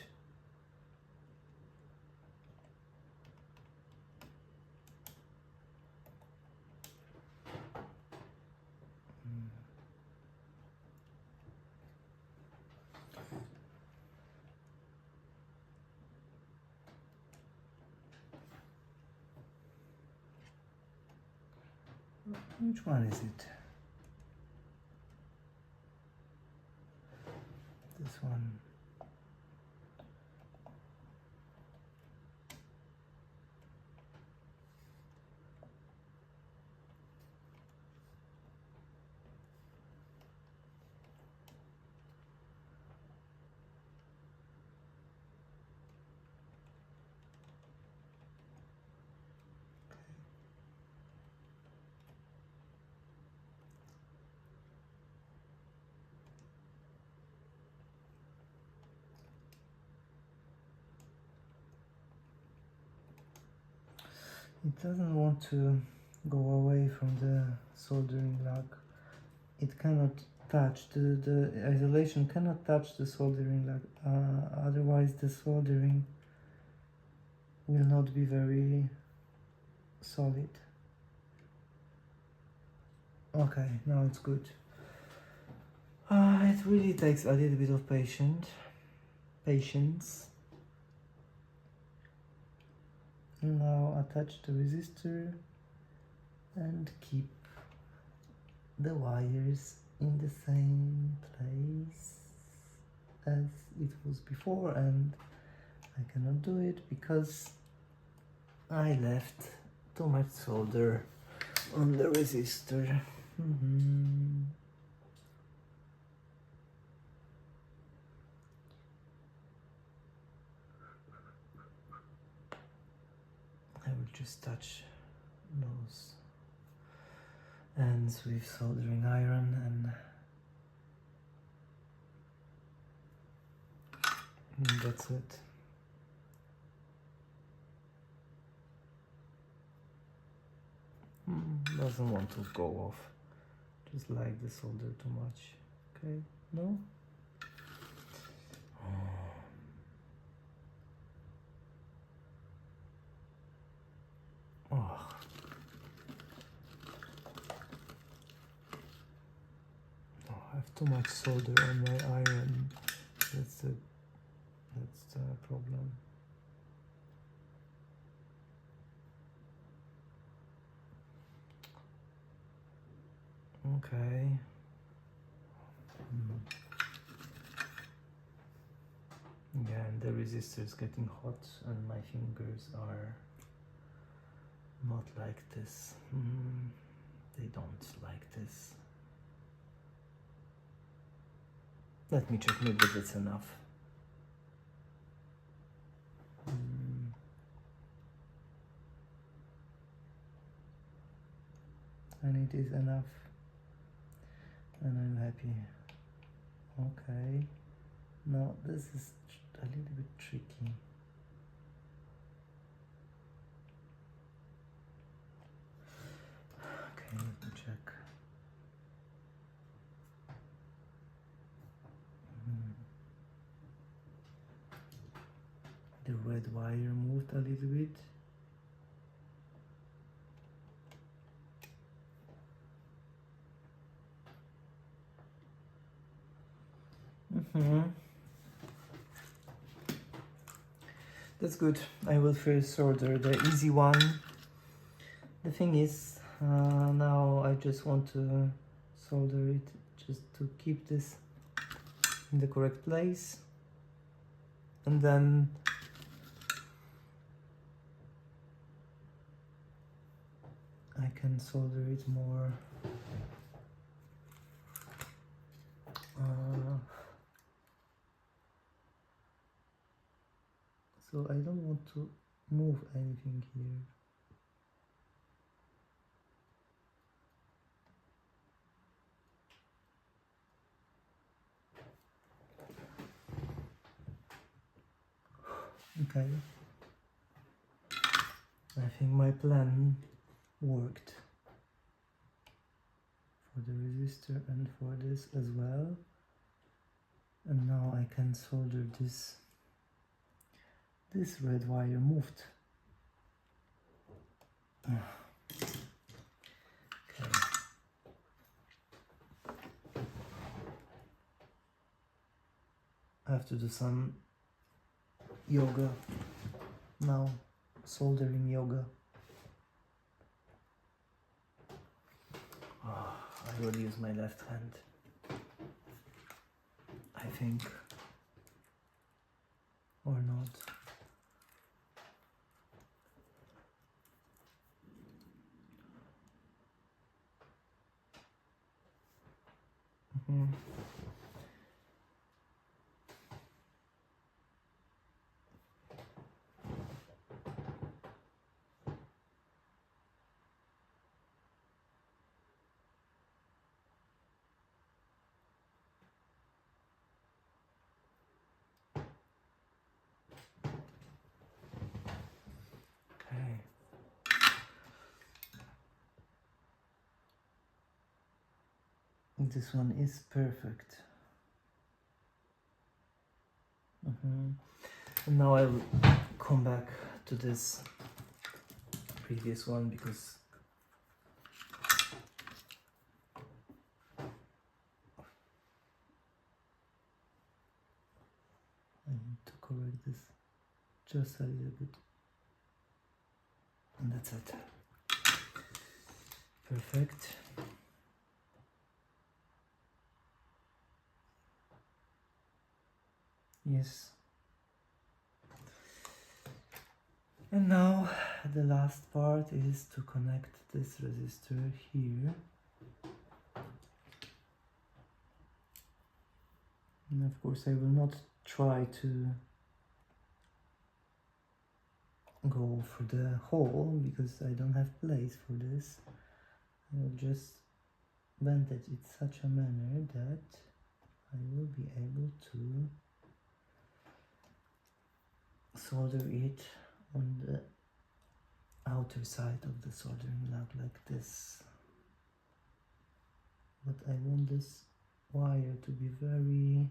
Which one is it? This one. It doesn't want to go away from the soldering lug. It cannot touch, the isolation cannot touch the soldering lug, otherwise the soldering will not be very solid. Okay, now it's good. It really takes a little bit of patience. Now attach the resistor and keep the wires in the same place as it was before, and I cannot do it because I left too much solder on the resistor. I will just touch those ends with soldering iron, and that's it. Doesn't want to go off. Just like the solder too much. Okay, no? Oh. I have too much solder on my iron. That's the problem. Okay. Yeah, and the resistor is getting hot, and my fingers are not like this. They don't like this. Let me check, maybe that's enough. And it is enough, and I'm happy. Okay, now this is a little bit tricky. Okay, let me check. The red wire moved a little bit. That's good. I will first solder the easy one. The thing is, now I just want to solder it just to keep this in the correct place, and then I can solder it more to move anything here. Okay, I think my plan worked for the resistor and for this as well. And now I can solder this red wire moved. Okay. I have to do some yoga now, soldering yoga. I will use my left hand, I think, or not. Okay. This one is perfect. And now I will come back to this previous one because I need to correct this just a little bit. And that's it. Perfect. Yes. And now the last part is to connect this resistor here. And of course I will not try to go for the hole because I don't have place for this. I will just bend it in such a manner that I will be able to solder it on the outer side of the soldering lug like this. But I want this wire to be very,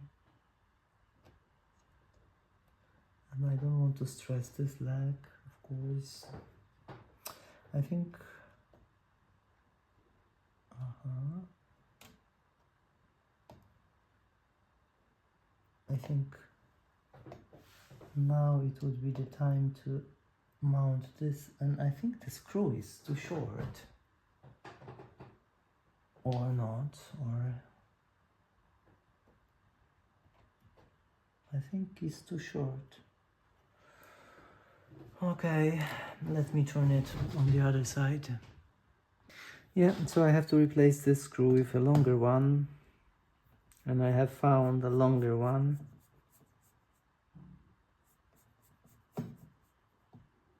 and I don't want to stress this leg, of course. I think I think now it would be the time to mount this, and I think the screw is too short, or not, or I think it's too short. Okay, let me turn it on the other side. Yeah, so I have to replace this screw with a longer one, and I have found a longer one.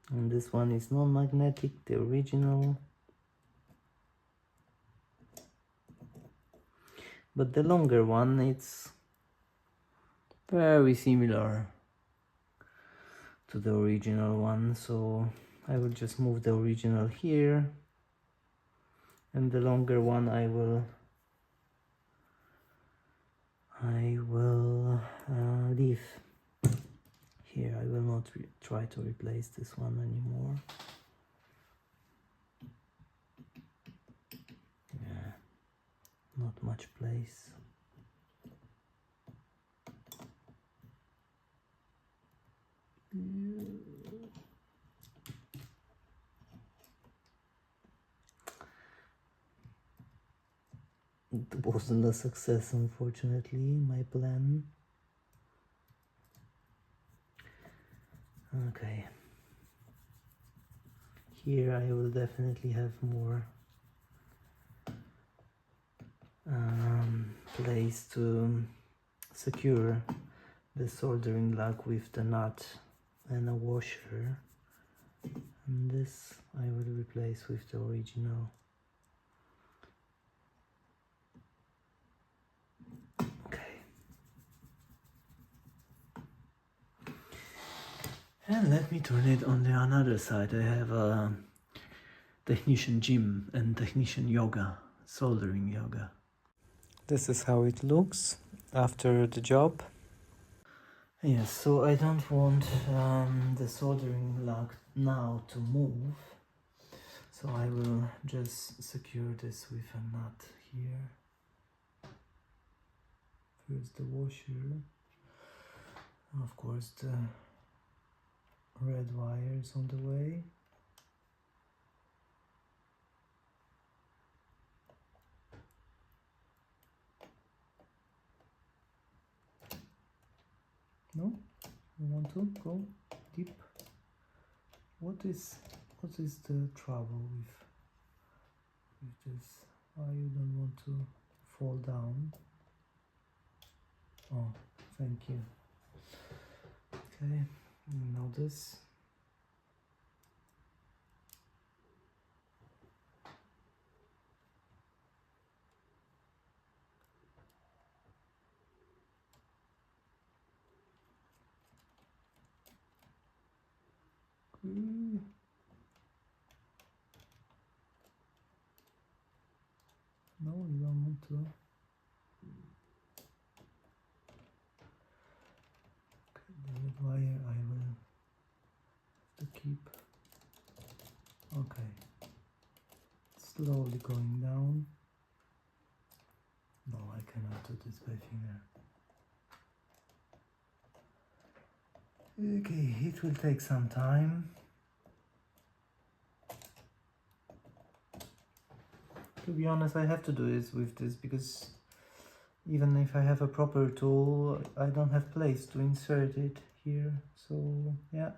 And this one is non-magnetic, the original. But the longer one, it's very similar to the original one, so I will just move the original here, and the longer one I will leave here. I will not try to replace this one anymore. Yeah, not much place. It wasn't a success, unfortunately, my plan. Okay. Here I will definitely have more place to secure the soldering lug with the nut and a washer, and this I will replace with the original. Okay. And let me turn it on the another side. I have a technician gym and technician yoga, soldering yoga. This is how it looks after the job. Yes, so I don't want the soldering lug now to move, so I will just secure this with a nut here. First the washer, of course the red wire is on the way. No? You want to go deep? What is the trouble with this? Why you don't want to fall down? Oh, thank you. Okay, now this. No, you don't want to. Okay, the red wire I will have to keep. Okay, slowly going down. No, I cannot do this by finger. Okay, it will take some time. To be honest, I have to do this with this because even if I have a proper tool, I don't have place to insert it here. So yeah.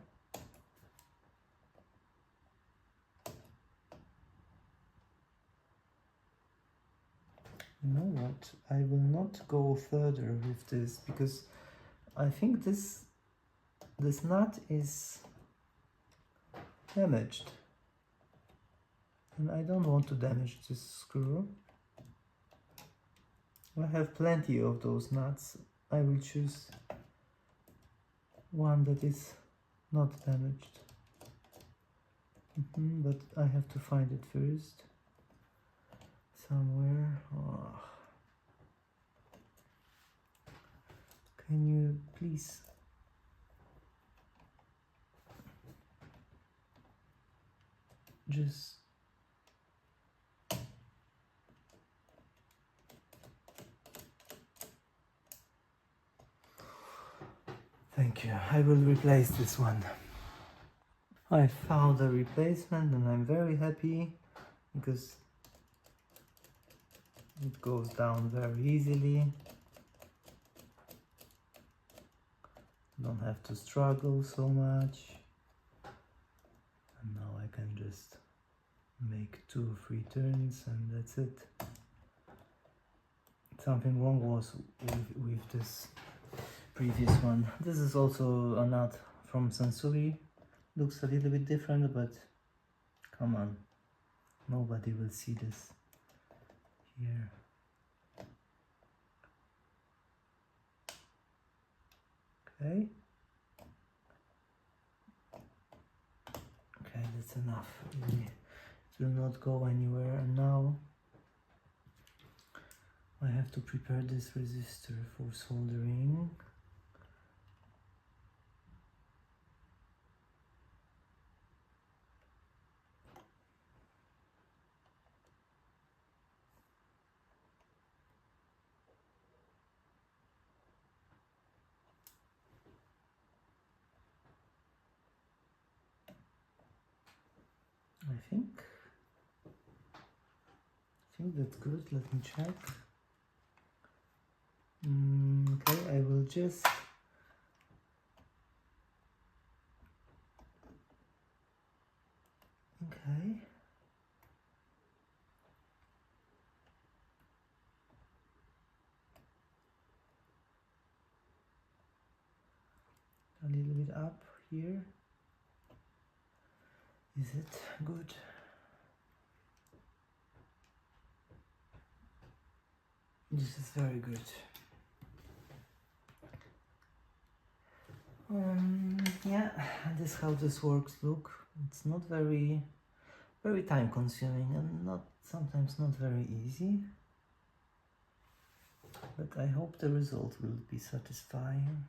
You know what? I will not go further with this because I think this nut is damaged. And I don't want to damage this screw. I have plenty of those nuts. I will choose one that is not damaged. But I have to find it first. Somewhere. Oh. Can you please just thank you. I will replace this one. I found a replacement and I'm very happy because it goes down very easily. Don't have to struggle so much. And now I can just make 2 or 3 turns and that's it. Something wrong was with this previous one. This is also a nut from Sansui. Looks a little bit different, but come on, nobody will see this here. Okay. Okay, that's enough. It will not go anywhere. And now I have to prepare this resistor for soldering. I think that's good. Let me check. Okay, I will just okay. A little bit up here. Is it good? This is very good. Yeah, this is how this works. Look, it's not very time consuming and sometimes not very easy, but I hope the result will be satisfying.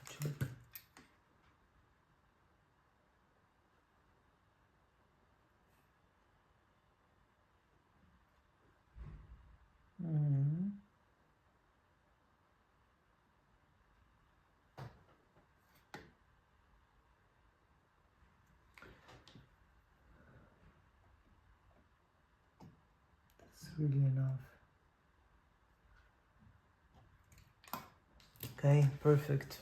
Check. That's really enough. Okay, perfect.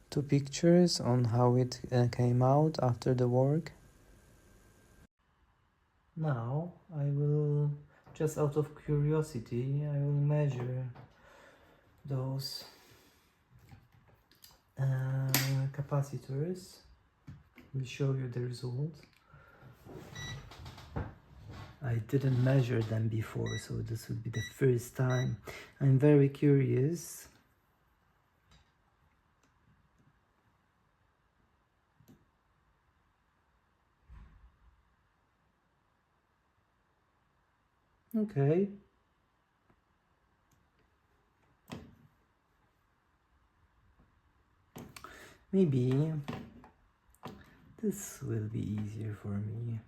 Two pictures on how it came out after the work. Now I will, just out of curiosity, I will measure those capacitors. Will show you the result. I didn't measure them before, so this would be the first time. I'm very curious. Okay. Maybe this will be easier for me.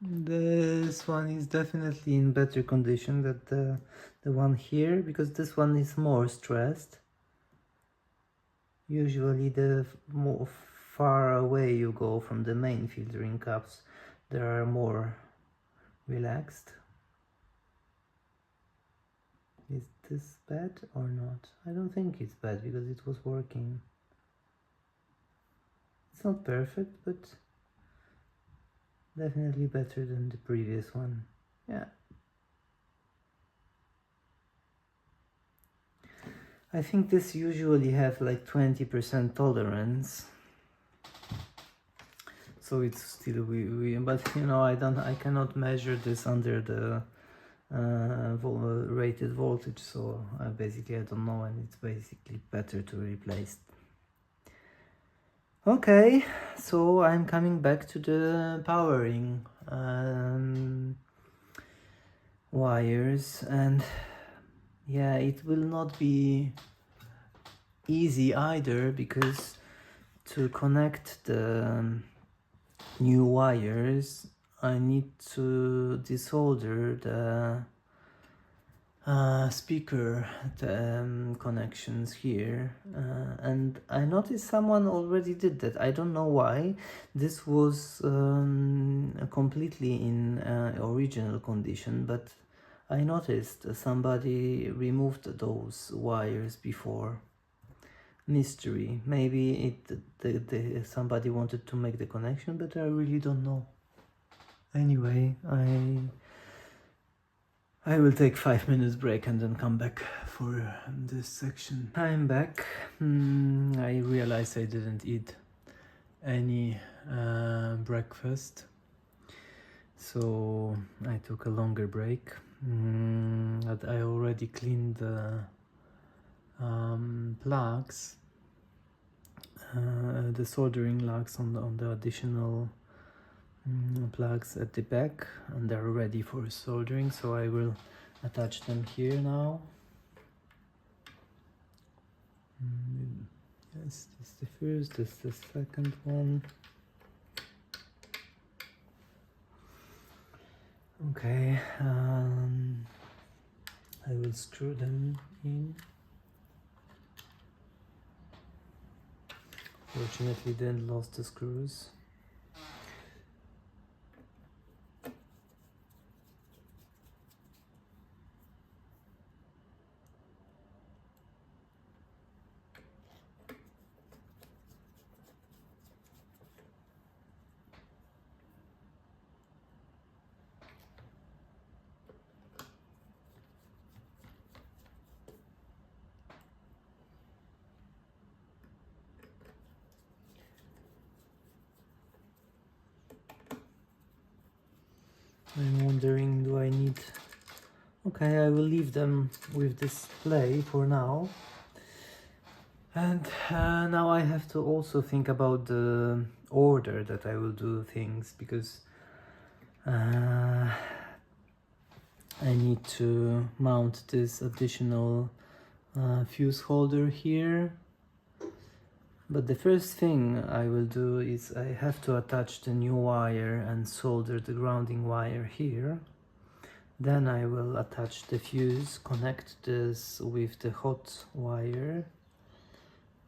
This one is definitely in better condition than the one here, because this one is more stressed. Usually the more far away you go from the main filtering cups, they are more relaxed. Is this bad or not? I don't think it's bad because it was working. It's not perfect, but definitely better than the previous one. Yeah. I think this usually have like 20% tolerance. So it's still but you know, I cannot measure this under the rated voltage, so basically I don't know, and it's basically better to replace. Okay, so I'm coming back to the powering wires, and yeah, it will not be easy either, because to connect the new wires I need to desolder the speaker connections here, and I noticed someone already did that. I don't know why. This was completely in original condition, but I noticed somebody removed those wires before. Mystery. Maybe somebody wanted to make the connection, but I really don't know. Anyway, I will take 5 minutes break and then come back for this section. I'm back. I realized I didn't eat any breakfast, so I took a longer break. But I already cleaned the plugs, the soldering lugs on the additional plugs at the back, and they're ready for soldering, so I will attach them here now. Yes, this is the first, this is the second one. Okay, I will screw them in. Fortunately, then lost the screws. I'm wondering, do I need... Okay, I will leave them with display for now. And now I have to also think about the order that I will do things, because I need to mount this additional fuse holder here. But the first thing I will do is I have to attach the new wire and solder the grounding wire here. Then I will attach the fuse, connect this with the hot wire.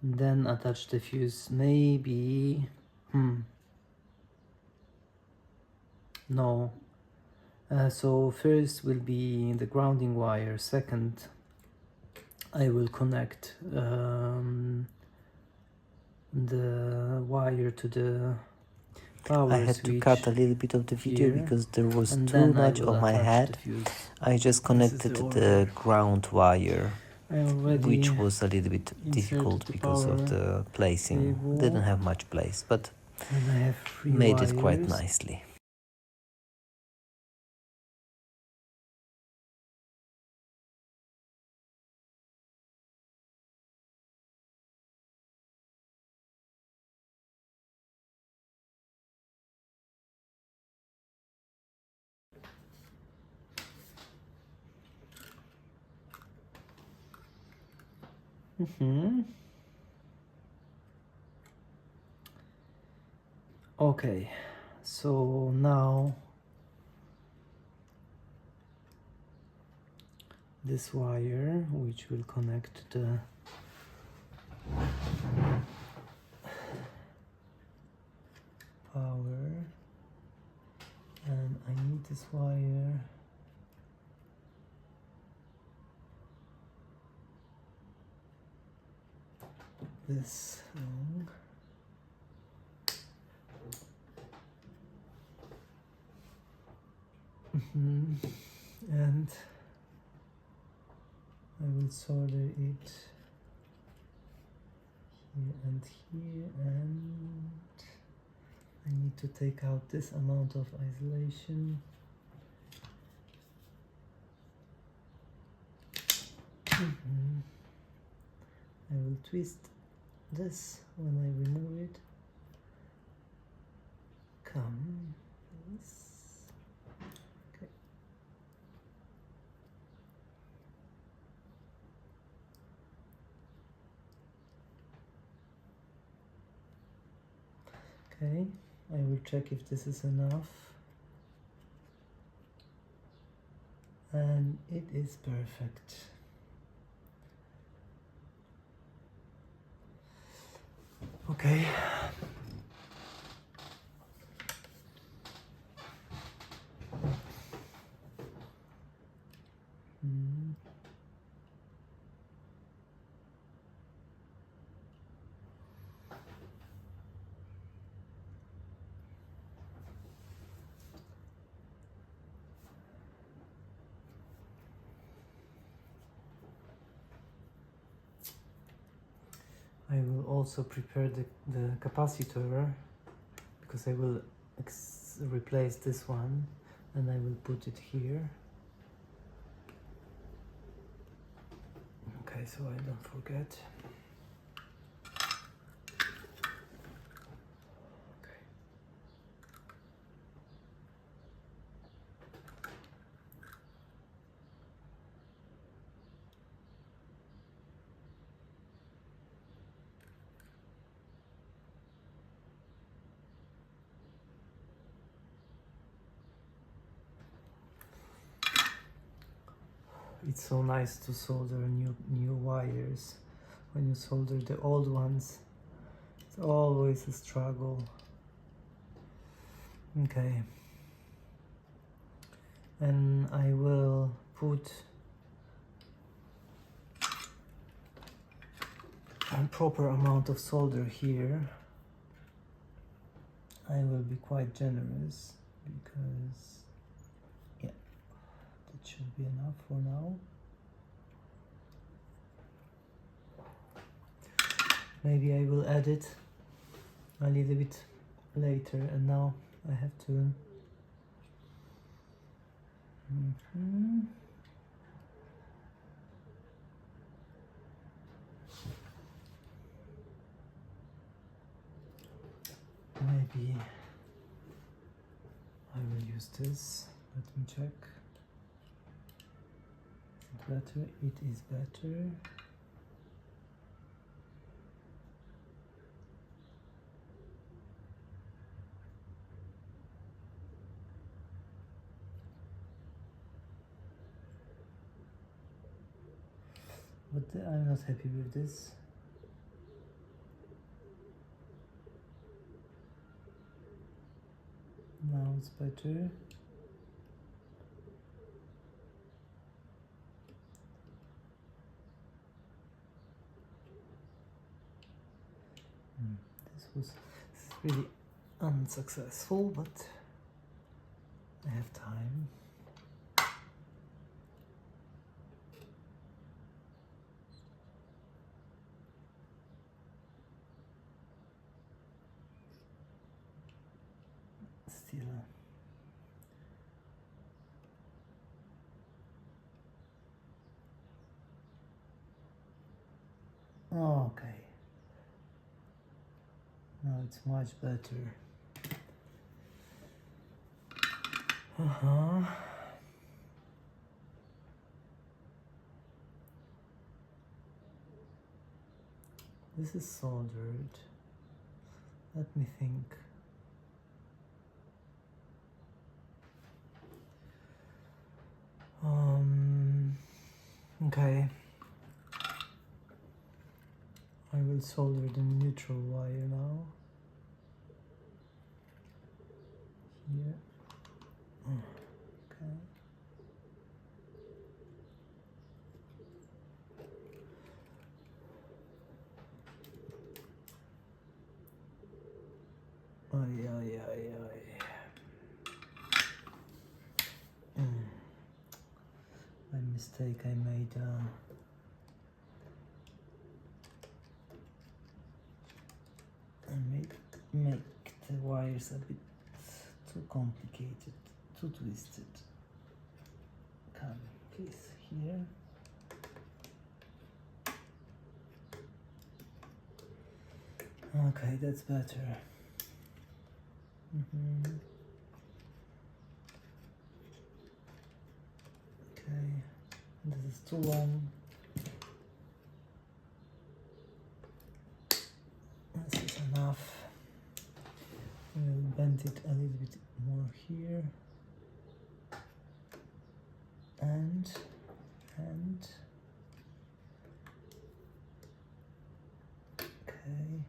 Then attach the fuse, maybe... No. So first will be the grounding wire, second I will connect the wire to the power I had to switch cut a little bit of the video here, because there was and too then I much will on my attach the head. fuse. I just This is connected the the order. ground wire, I already which was a little bit difficult the because of power the placing. cable, Didn't have much place, but and I have 3 made wires. it quite nicely. Okay, so now this wire, which will connect the power, and I need this wire this long. And I will solder it here and here, and I need to take out this amount of isolation. I will twist this when I remove it. Come, yes. Okay. Okay, I will check if this is enough. And it is perfect. Okay. I will also prepare the capacitor, because I will replace this one, and I will put it here. Okay, so I don't forget. Okay. It's so nice to solder new wires. When you solder the old ones, it's always a struggle. Okay. And I will put a proper amount of solder here. I will be quite generous because, yeah, that should be enough for now. Maybe I will add it a little bit later, and now I have to maybe I will use this. Let me check. Is it better? It is better. But I'm not happy with this. Now it's better. This was really unsuccessful, but I have time. Still. Okay. Now it's much better. This is soldered. Let me think. Okay. I will solder the neutral wire now. Here. Okay. My mistake I made. Make the wires a bit too complicated, too twisted. Come, please, here. Okay, that's better. Okay, this is too long. This is enough. We'll bend it a little bit more here. And okay.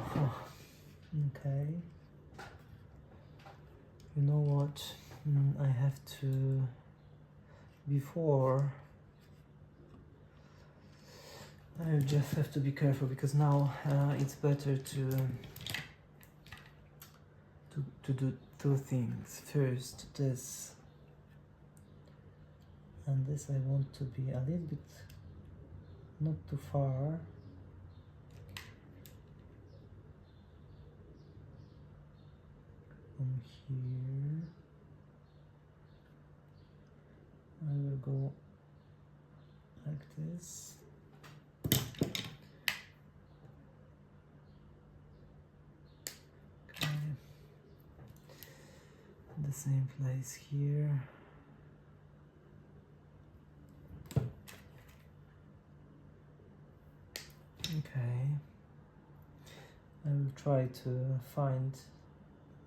No. Okay. You know what? I have to, before, I just have to be careful because now it's better to do two things. First, this, and this I want to be a little bit not too far. From here, I will go like this. Okay. The same place here. Okay. I will try to find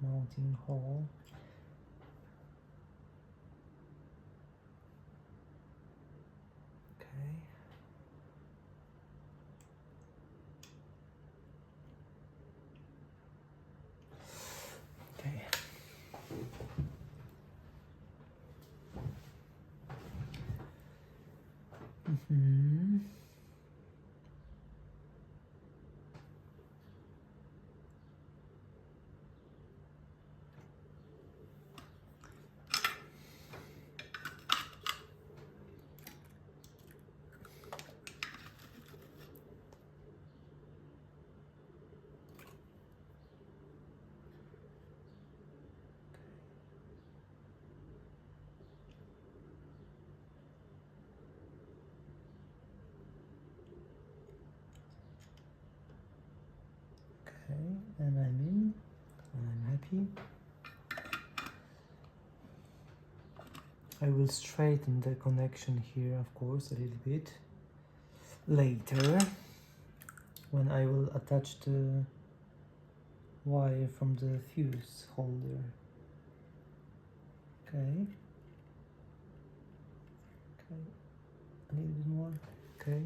mounting hole. Mm-hmm. Okay, and I'm in, and I'm happy. I will straighten the connection here, of course, a little bit later when I will attach the wire from the fuse holder. Okay. Okay. A little bit more. Okay.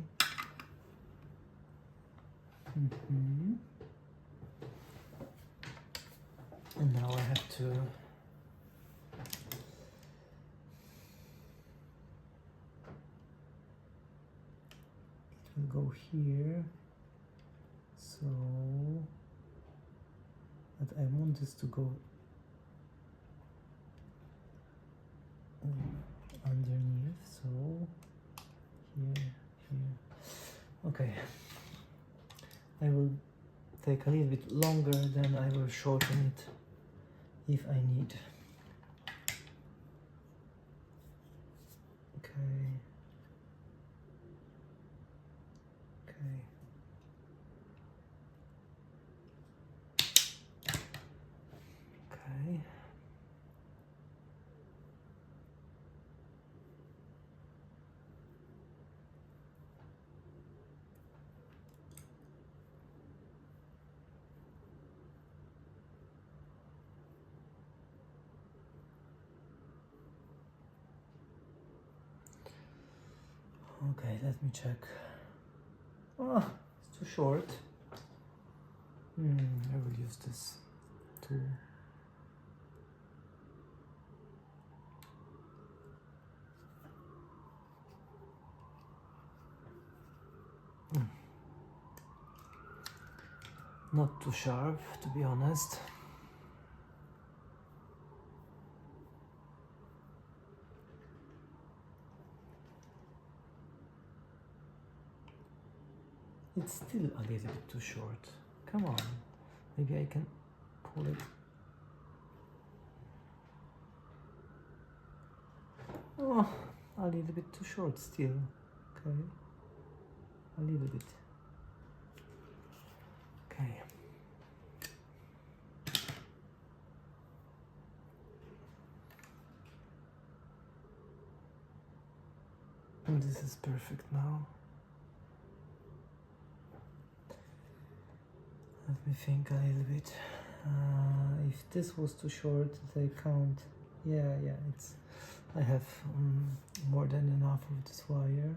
And now I have to go here, so but I want this to go underneath, so here. Okay, I will take a little bit longer, then I will shorten it if I need. Okay. Okay. Okay, let me check. Oh, it's too short. I will use this tool. Not too sharp, to be honest. It's still a little bit too short. Come on, maybe I can pull it. Oh, a little bit too short still. Okay, a little bit. Okay. And this is perfect now. Let me think a little bit. If this was too short, they count. Yeah, it's. I have more than enough of this wire.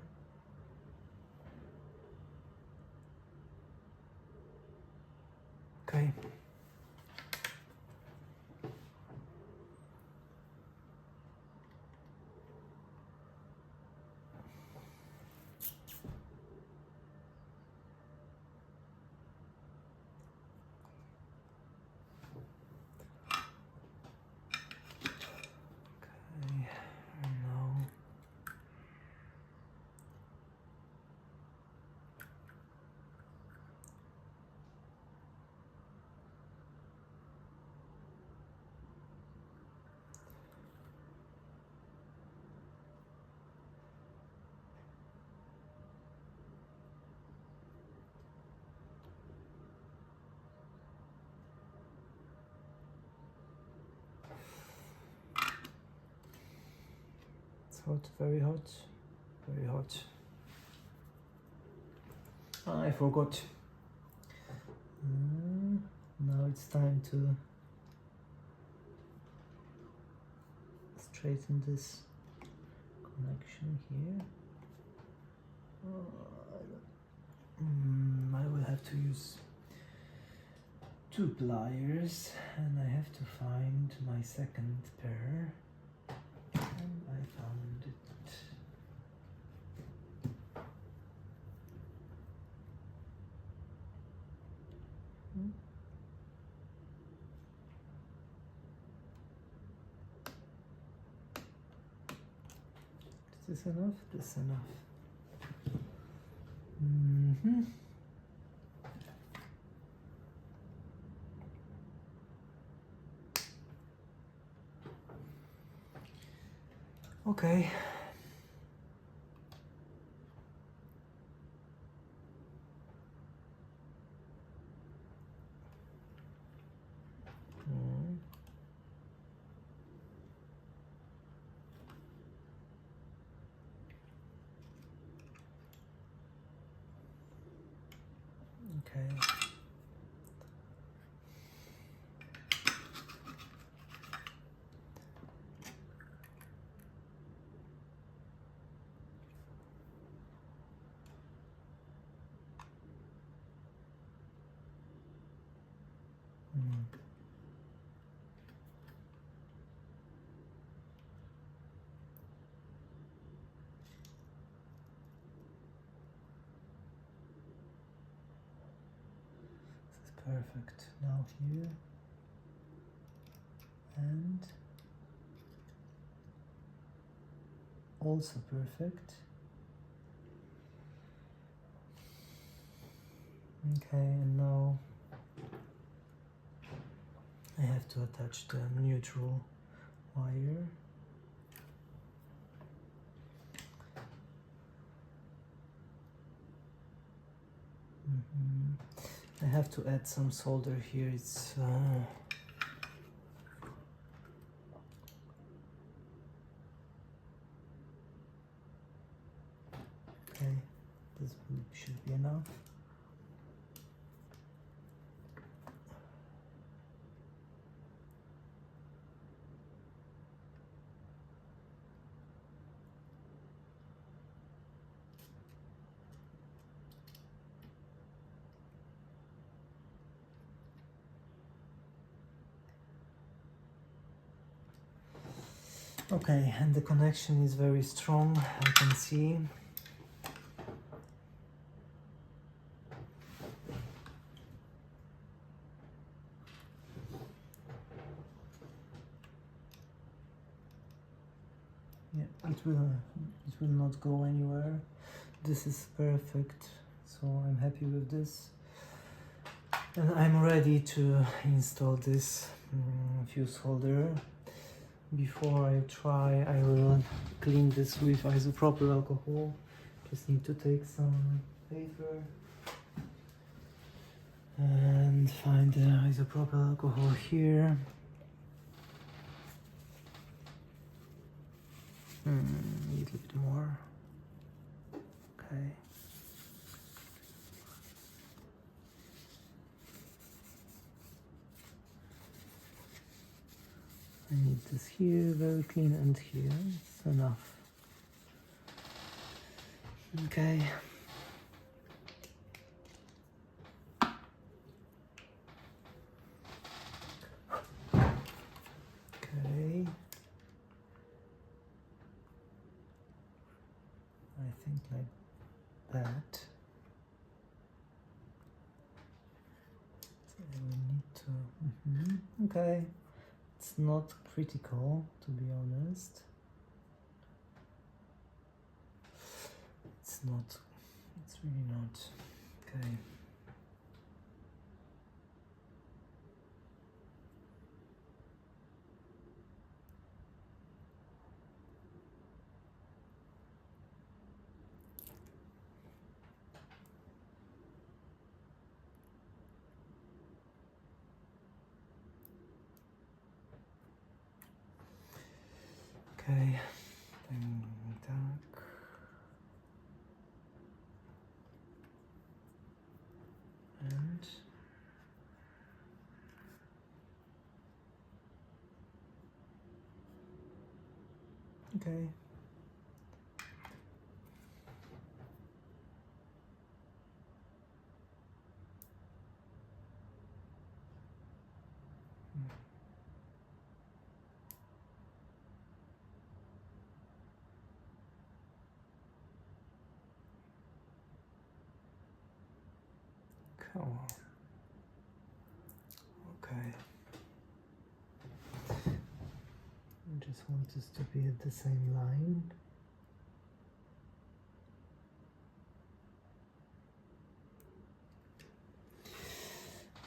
Okay. Hot, very hot, very hot. I forgot. Now it's time to straighten this connection here. I will have to use 2 pliers, and I have to find my second pair. And I found it. this enough? This enough. Okay. Okay. Perfect. Now here and also perfect. Okay, and now I have to attach the neutral wire. I have to add some solder here. It's okay, this should be enough. Okay, and the connection is very strong, I can see. Yeah, it will not go anywhere. This is perfect, so I'm happy with this. And I'm ready to install this fuse holder. Before I try, I will clean this with isopropyl alcohol. Just need to take some paper and find the isopropyl alcohol here. Need a little bit more. Okay. I need this here, very clean, and here. It's enough. Okay. Okay. I think like that. So we need to. Okay. It's not critical, to be honest. It's really not. Okay. Okay, tak. And okay. Cool. Okay. I just want this to be at the same line.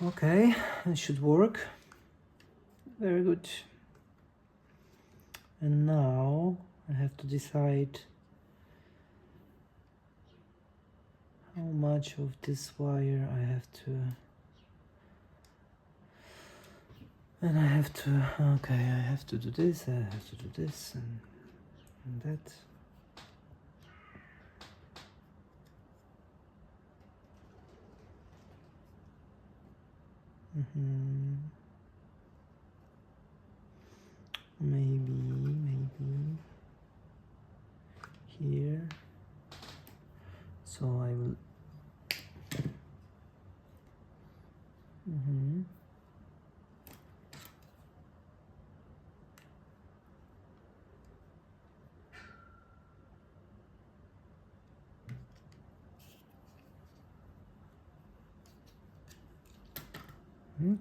Okay, it should work. Very good. And now I have to decide how much of this wire I have to, and I have to, okay, I have to do this, I have to do this and that. Maybe here. So I will.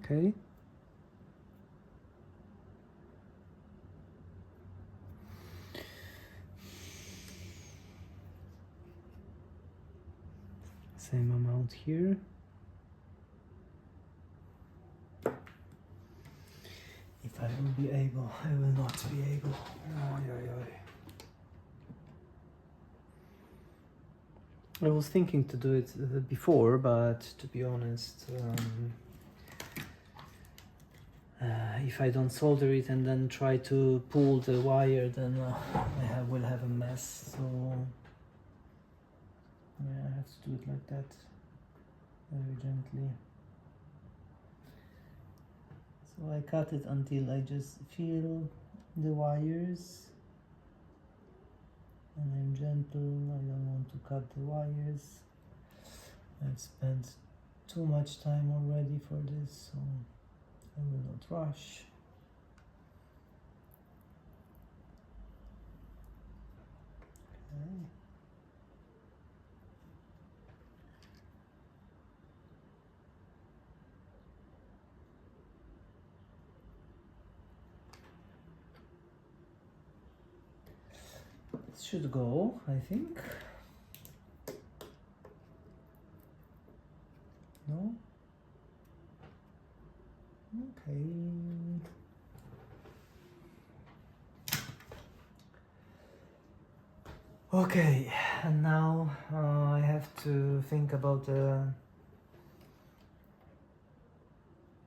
Okay. Same amount here. If I will be able, I will not be able. I was thinking to do it before, but to be honest, if I don't solder it and then try to pull the wire, then will have a mess. So yeah, I have to do it like that, very gently. So I cut it until I just feel the wires, and I'm gentle. I don't want to cut the wires. I've spent too much time already for this, so I will not rush. Okay. It should go, I think. No? Okay. Okay, and now I have to think about the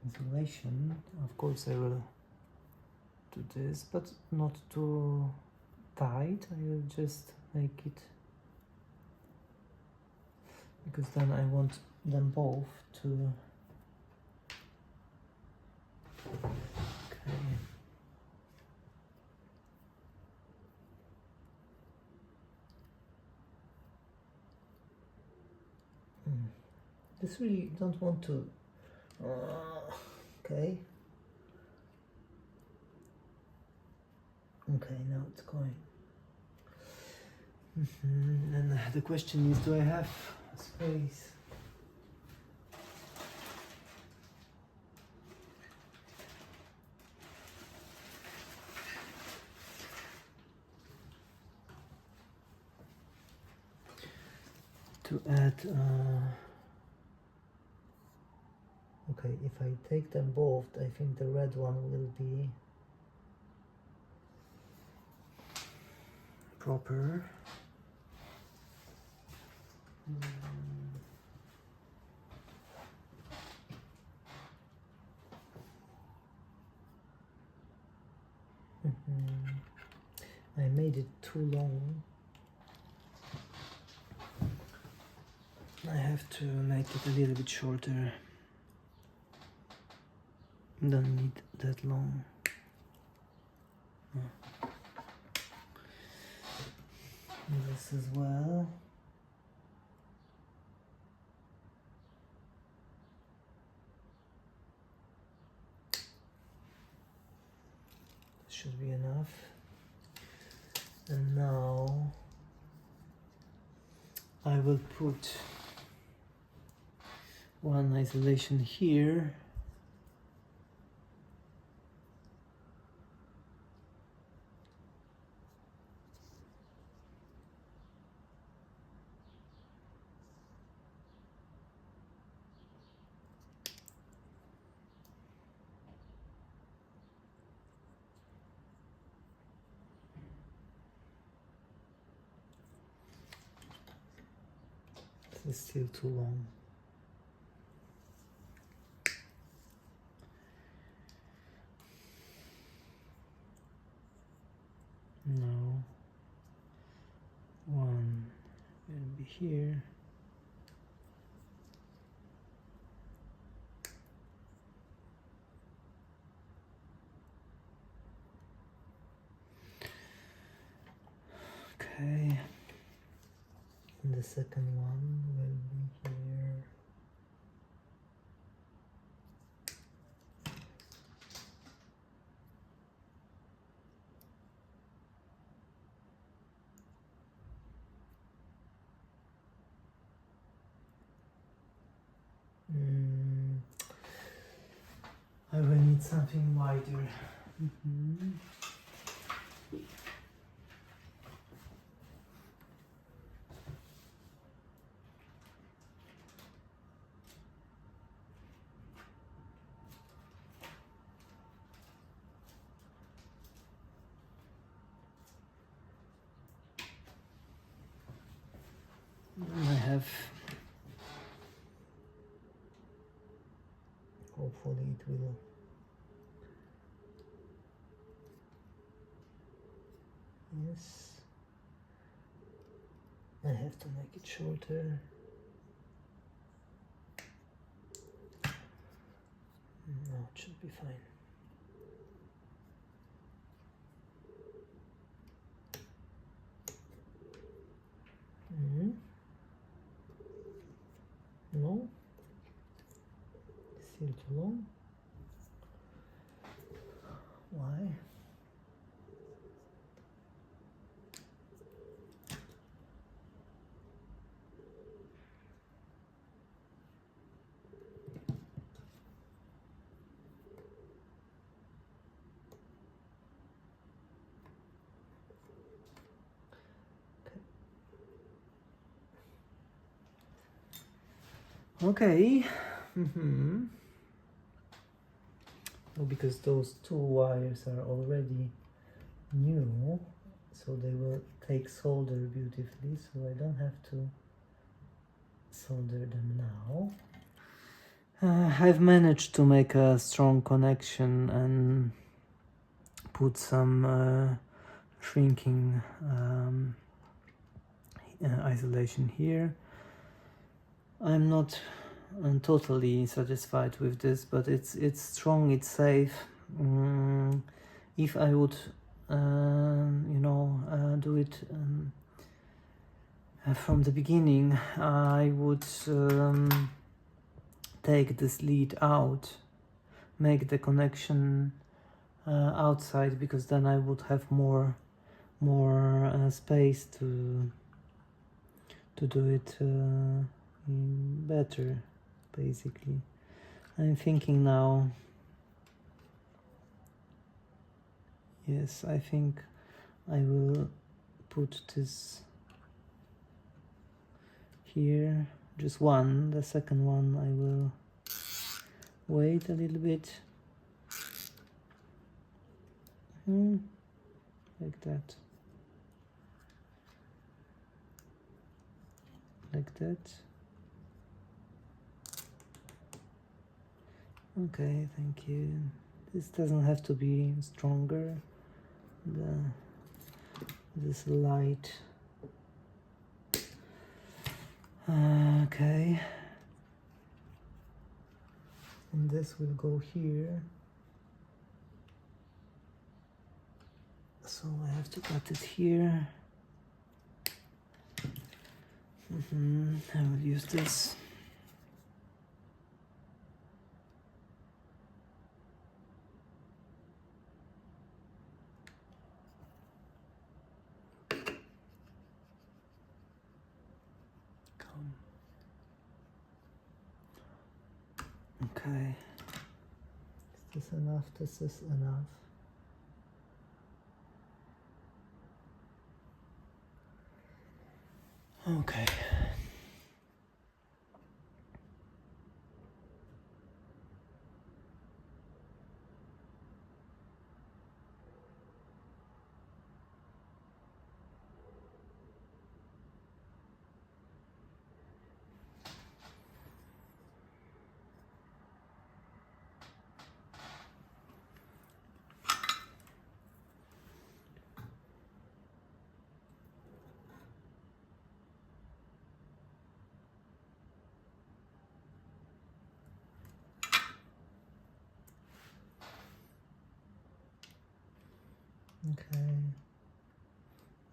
insulation. Of course I will do this, but not too tight. I will just make it, because then I want them both to. Okay. This really don't want to. Okay. Okay, now it's going. And the question is, do I have space? To add, okay, if I take them both, I think the red one will be proper. I made it too long. I have to make it a little bit shorter. Don't need that long. This as well. Should be enough. And now I will put one isolation here. It's still too long. No. One will be here. Okay. And the second one will be here. I will need something wider. I have, hopefully it will, yes, I have to make it shorter. No, it should be fine. No, still too long. Why? Okay. Well, because those two wires are already new, so they will take solder beautifully, so I don't have to solder them now. I've managed to make a strong connection and put some shrinking isolation here. I'm not totally satisfied with this, but it's strong, it's safe. If I would do it from the beginning, I would take this lead out, make the connection outside, because then I would have more space to do it better, basically. I'm thinking now, yes, I think I will put this here, just one. The second one I will wait a little bit, like that, like that. Okay, thank you. This doesn't have to be stronger. This light. Okay. And this will go here. So I have to cut it here. I will use this. Okay. Is this enough? This is enough. Okay. Okay,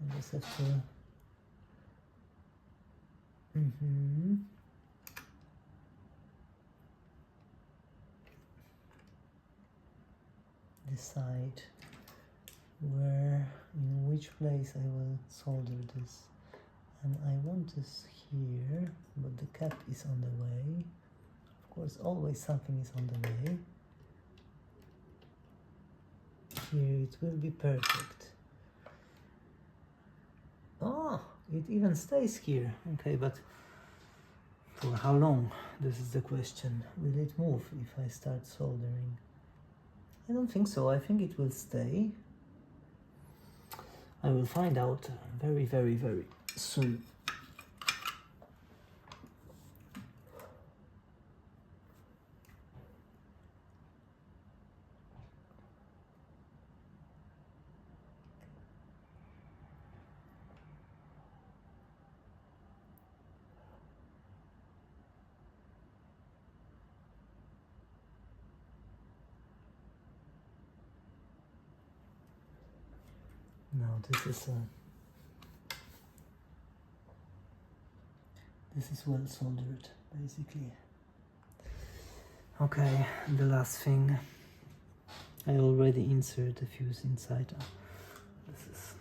I just have to decide in which place I will solder this. And I want this here, but the cap is on the way. Of course, always something is on the way. Here it will be perfect. Oh, it even stays here. Okay, but for how long? This is the question. Will it move if I start soldering? I don't think so. I think it will stay. I will find out very, very, very soon. Now this is well soldered, basically. Okay, the last thing. I already insert the fuse inside. This is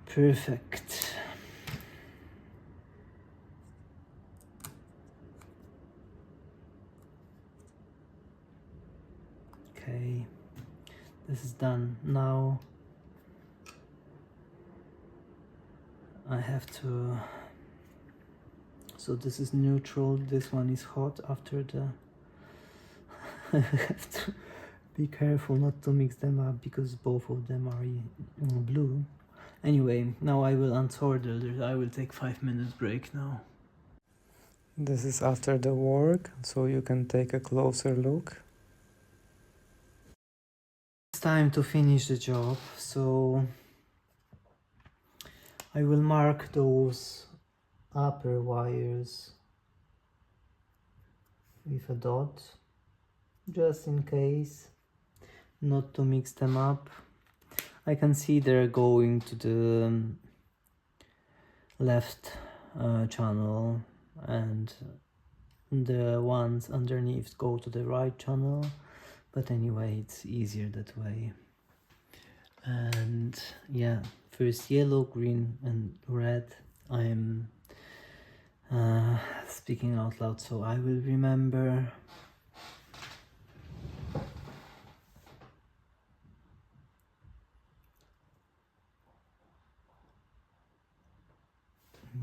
perfect. Okay, this is done. Now I have to, so this is neutral, this one is hot after the I have to be careful not to mix them up because both of them are blue. Anyway, now I will unsolder. I will take 5 minutes break now. This is after the work, so you can take a closer look. It's time to finish the job, so I will mark those upper wires with a dot, just in case, not to mix them up. I can see they're going to the left channel and the ones underneath go to the right channel, but anyway, it's easier that way. And yeah, first yellow, green and red. I am speaking out loud, so I will remember.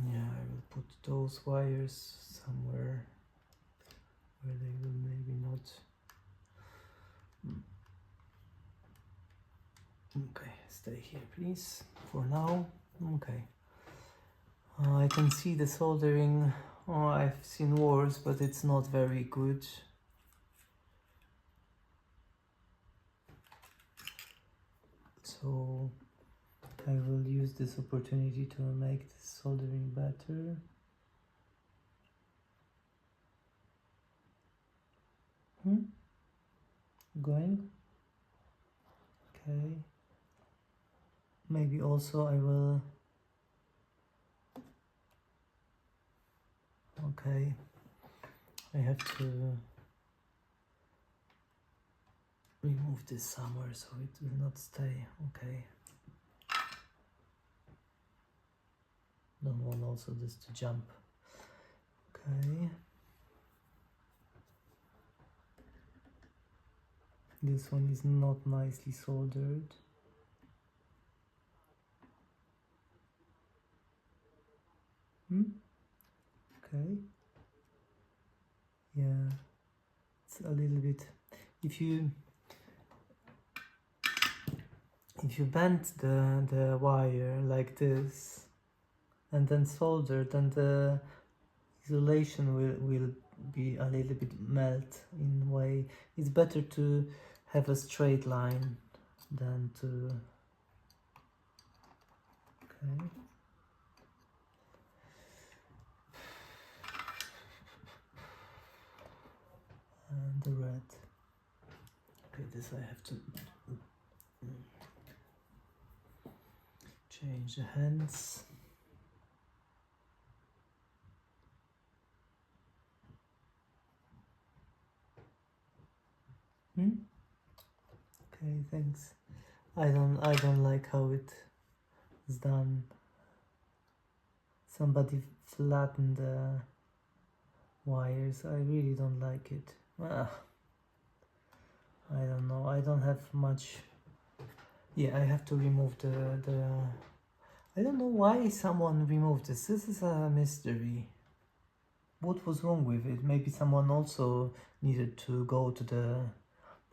Yeah, I will put those wires somewhere where they will maybe not. Okay, stay here please for now. Okay, I can see the soldering. Oh, I've seen worse, but it's not very good. So I will use this opportunity to make the soldering better. Going. Okay. Maybe also I will. Okay. I have to remove this somewhere so it will not stay. Okay. Don't want also this to jump. Okay. This one is not nicely soldered. Okay. Yeah, it's a little bit. If you bend the wire like this and then solder, then the isolation will be a little bit melt in way. It's better to have a straight line than to... Okay. And the red. Okay, this I have to change the hands. Okay, thanks. I don't like how it is done. Somebody flattened the wires. I really don't like it. I don't know. I don't have much. Yeah, I have to remove the. I don't know why someone removed this. This is a mystery. What was wrong with it? Maybe someone also needed to go to the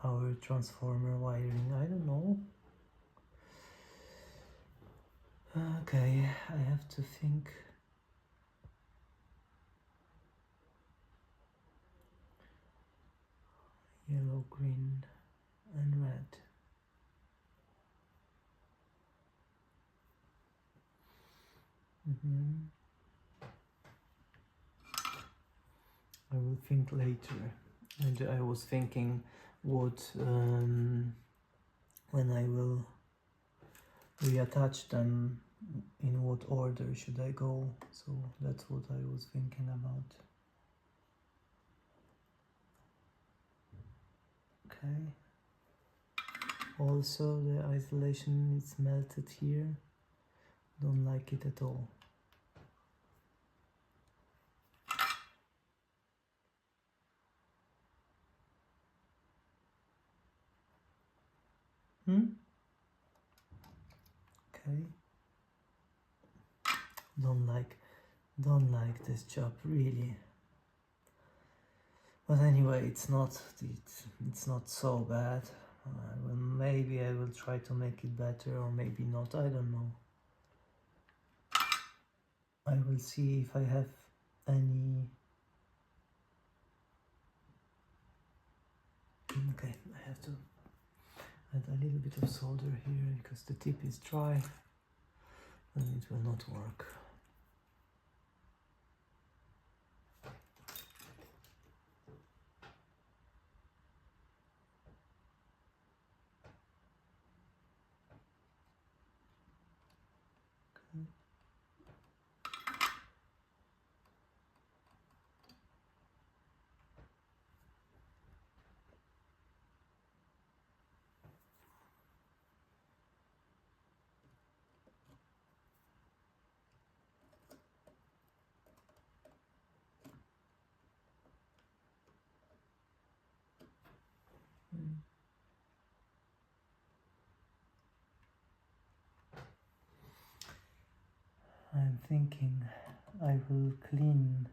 power transformer wiring. I don't know. Okay, I have to think. Yellow, green, and red. I will think later. And I was thinking what when I will reattach them, in what order should I go? So that's what I was thinking about. Okay. Also the isolation is melted here. Don't like it at all. Okay. Don't like this job really. But anyway, it's not so bad. Maybe I will try to make it better, or maybe not. I don't know. I will see if I have any. Okay, I have to add a little bit of solder here because the tip is dry and it will not work. I'm thinking I will clean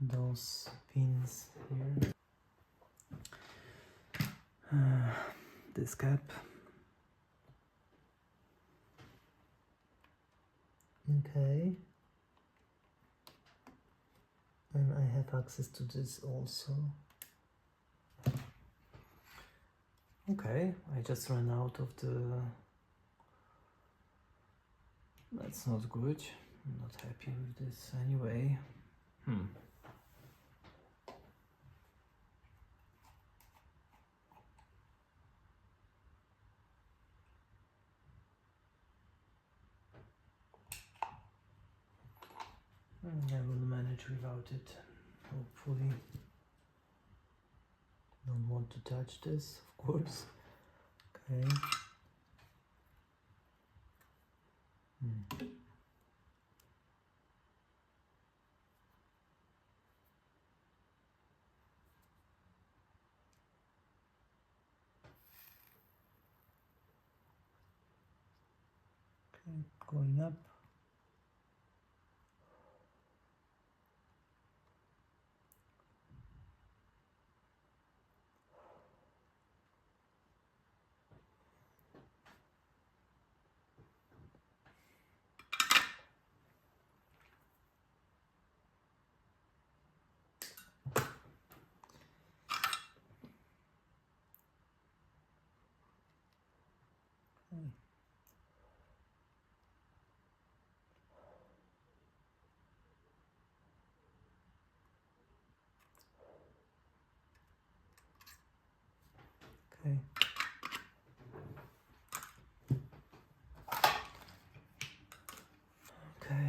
those pins here. This cap. Okay. And I have access to this also. Okay, I just ran out of the... That's not good. I'm not happy with this anyway. I will manage without it, hopefully. Don't want to touch this, of course. Okay. Okay, going up. Okay. Okay.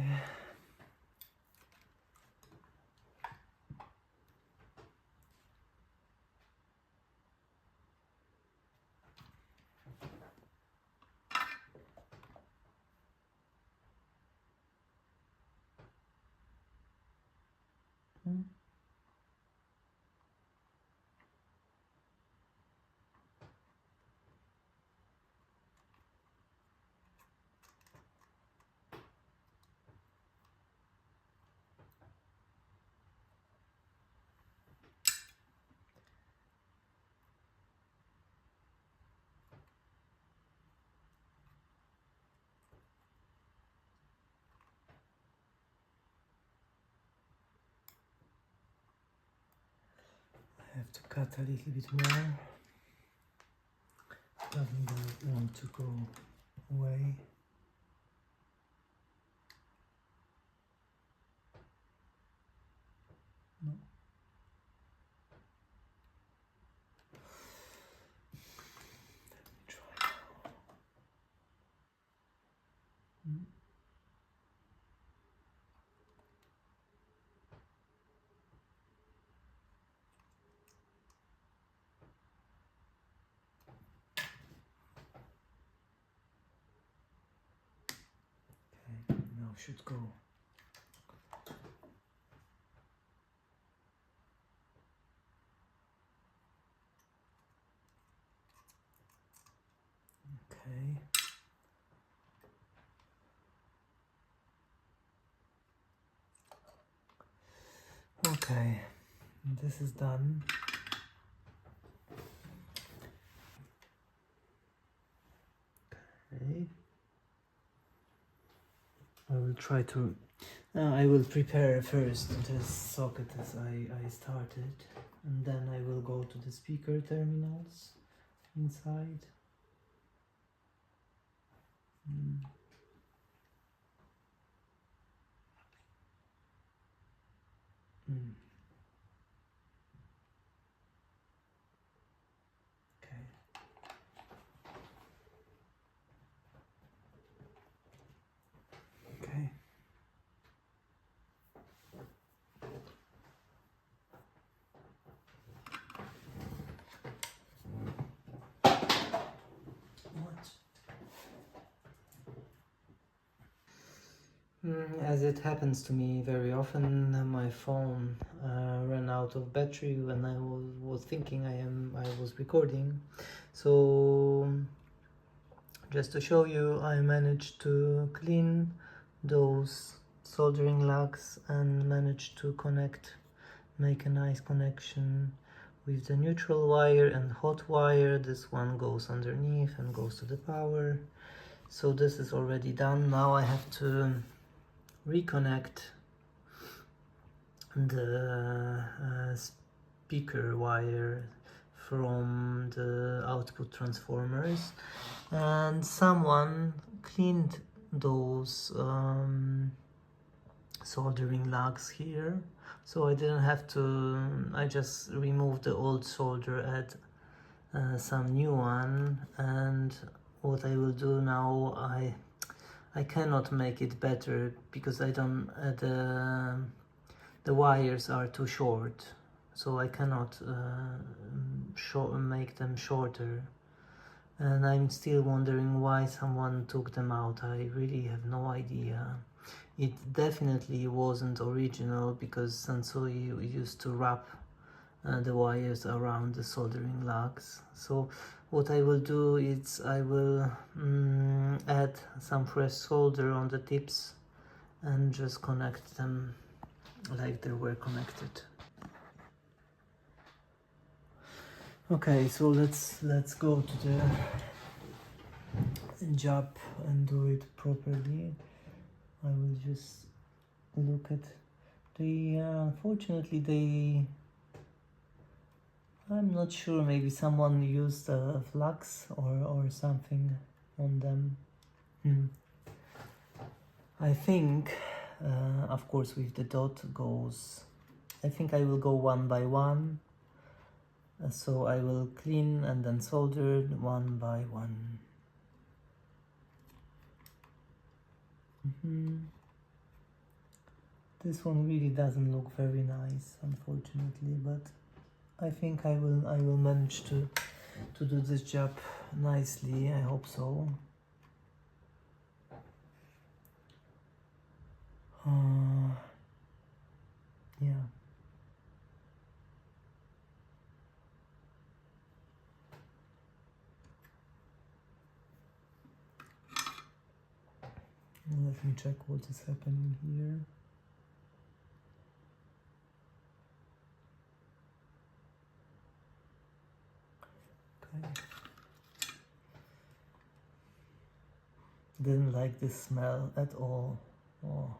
I have to cut a little bit more. Doesn't want to go away. No. Try now. Okay, now should go. Okay. Okay, this is done. Okay. I will try to. I will prepare first the socket as I started, and then I will go to the speaker terminals inside. Mm. Okay. Okay. What? As it happens to me very often, my phone ran out of battery when I was thinking I was recording. So just to show you, I managed to clean those soldering lugs and managed to make a nice connection with the neutral wire and hot wire. This one goes underneath and goes to the power. So this is already done. Now I have to reconnect the speaker wire from the output transformers, and someone cleaned those soldering lugs here, so I didn't have to. I just removed the old solder, add some new one, and what I will do now, I cannot make it better because I don't the wires are too short, so I cannot make them shorter, and I'm still wondering why someone took them out. I really have no idea. It definitely wasn't original because Sansui used to wrap the wires around the soldering lugs. So what I will do is I will add some fresh solder on the tips and just connect them like they were connected. Okay, so let's go to the job and do it properly. I will just look at unfortunately I'm not sure, maybe someone used a flux or something on them. I think, of course, with the dot goes, I think I will go one by one. So I will clean and then solder one by one. This one really doesn't look very nice, unfortunately, but I think I will manage to do this job nicely. I hope so. Yeah. Let me check what is happening here. Okay. Didn't like this smell at all. Oh.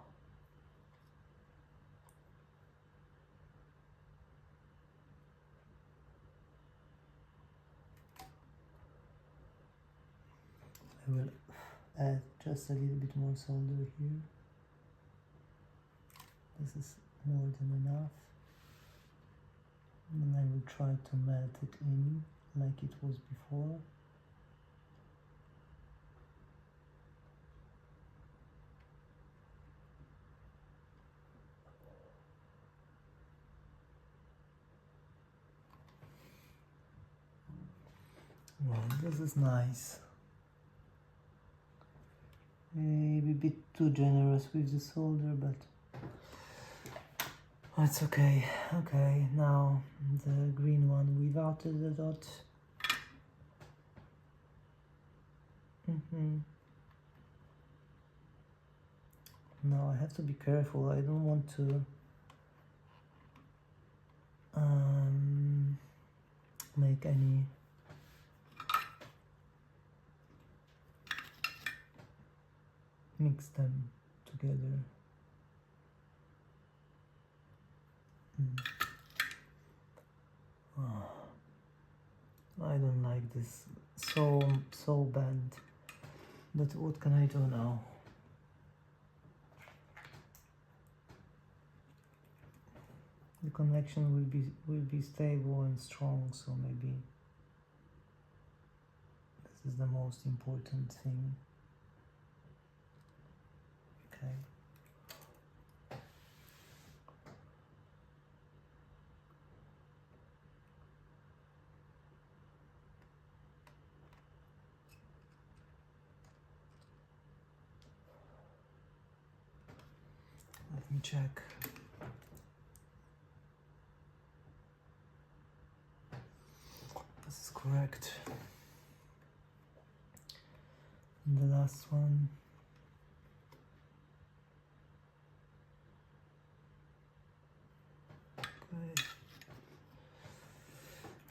I will add just a little bit more solder here. This is more than enough. And I will try to melt it in like it was before. Well, this is nice. Maybe a bit too generous with the solder, but it's okay. Okay, now the green one without the dot. Now I have to be careful. I don't want to make any mix them together. Oh, I don't like this so bad, but what can I do now? The connection will be stable and strong, so maybe this is the most important thing. Okay. Let me check. This is correct. And the last one. Okay.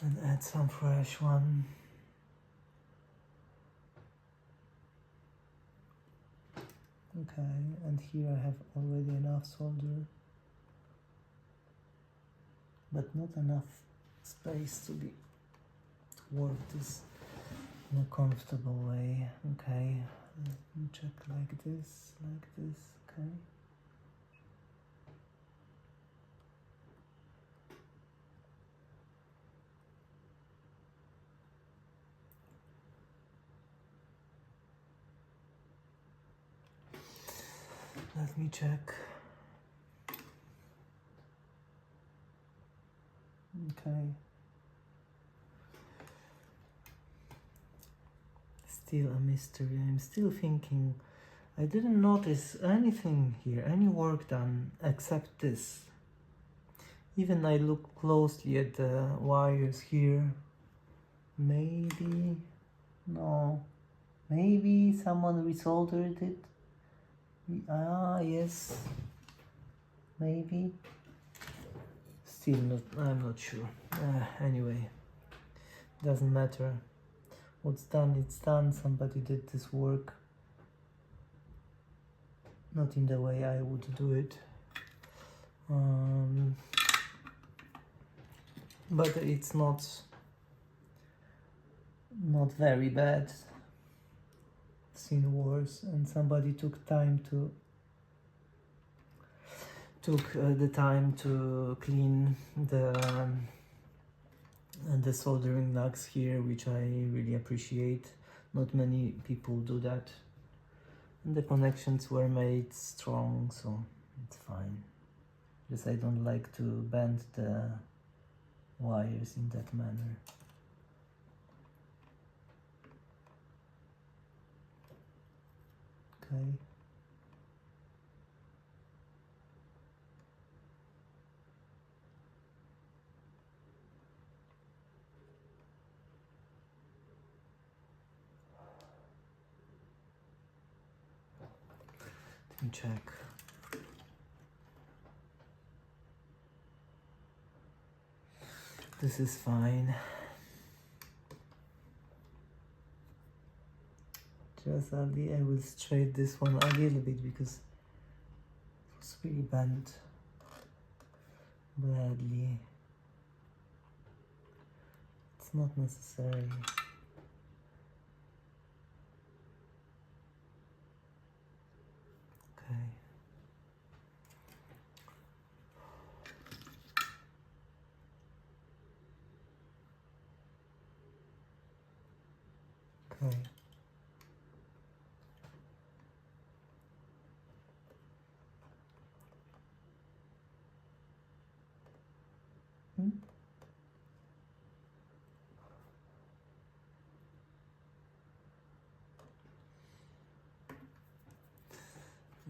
And add some fresh one. Okay, and here I have already enough solder, but not enough space to work this in a comfortable way. Okay, let me check like this, okay. Let me check. Okay. Still a mystery. I'm still thinking. I didn't notice anything here, any work done except this. Even I look closely at the wires here. Maybe, no, maybe someone resoldered it. Ah, yes, maybe. Still not, I'm not sure. Anyway, doesn't matter. What's done, it's done. Somebody did this work. Not in the way I would do it. But it's not very bad. seen worse, and somebody took the time to clean the soldering lugs here, which I really appreciate. Not many people do that, and the connections were made strong, so it's fine. Just I don't like to bend the wires in that manner. Okay. Let me check. This is fine. Just I will straighten this one a little bit because it was really bent badly. It's not necessary. Okay. Okay.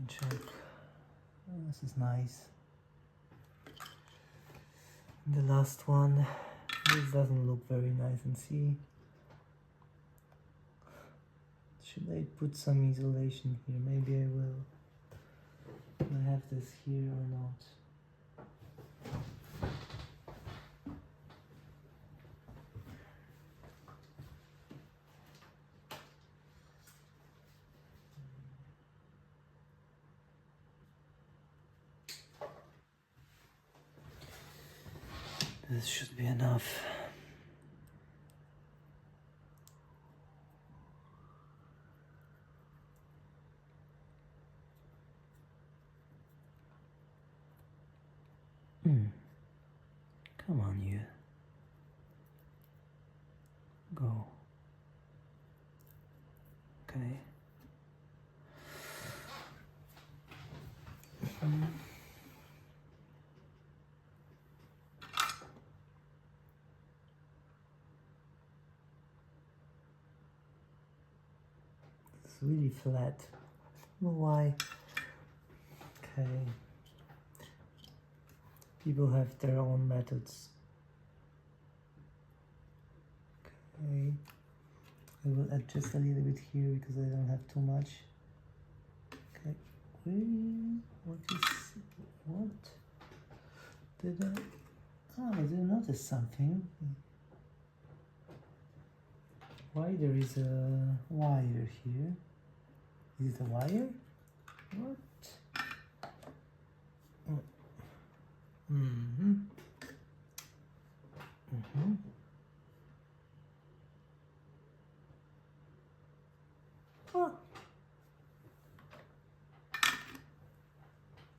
Check. This is nice. The last one. This doesn't look very nice, and see. Should I put some isolation here? Maybe I will. I have this here or not? This should be enough. Come on, you. Go. Okay. It's really flat. I don't know why. Okay. People have their own methods. Okay. I will adjust a little bit here because I don't have too much. Okay. What? Did I? Oh, I did notice something. Why there is a wire here? Is it a wire? What? Oh.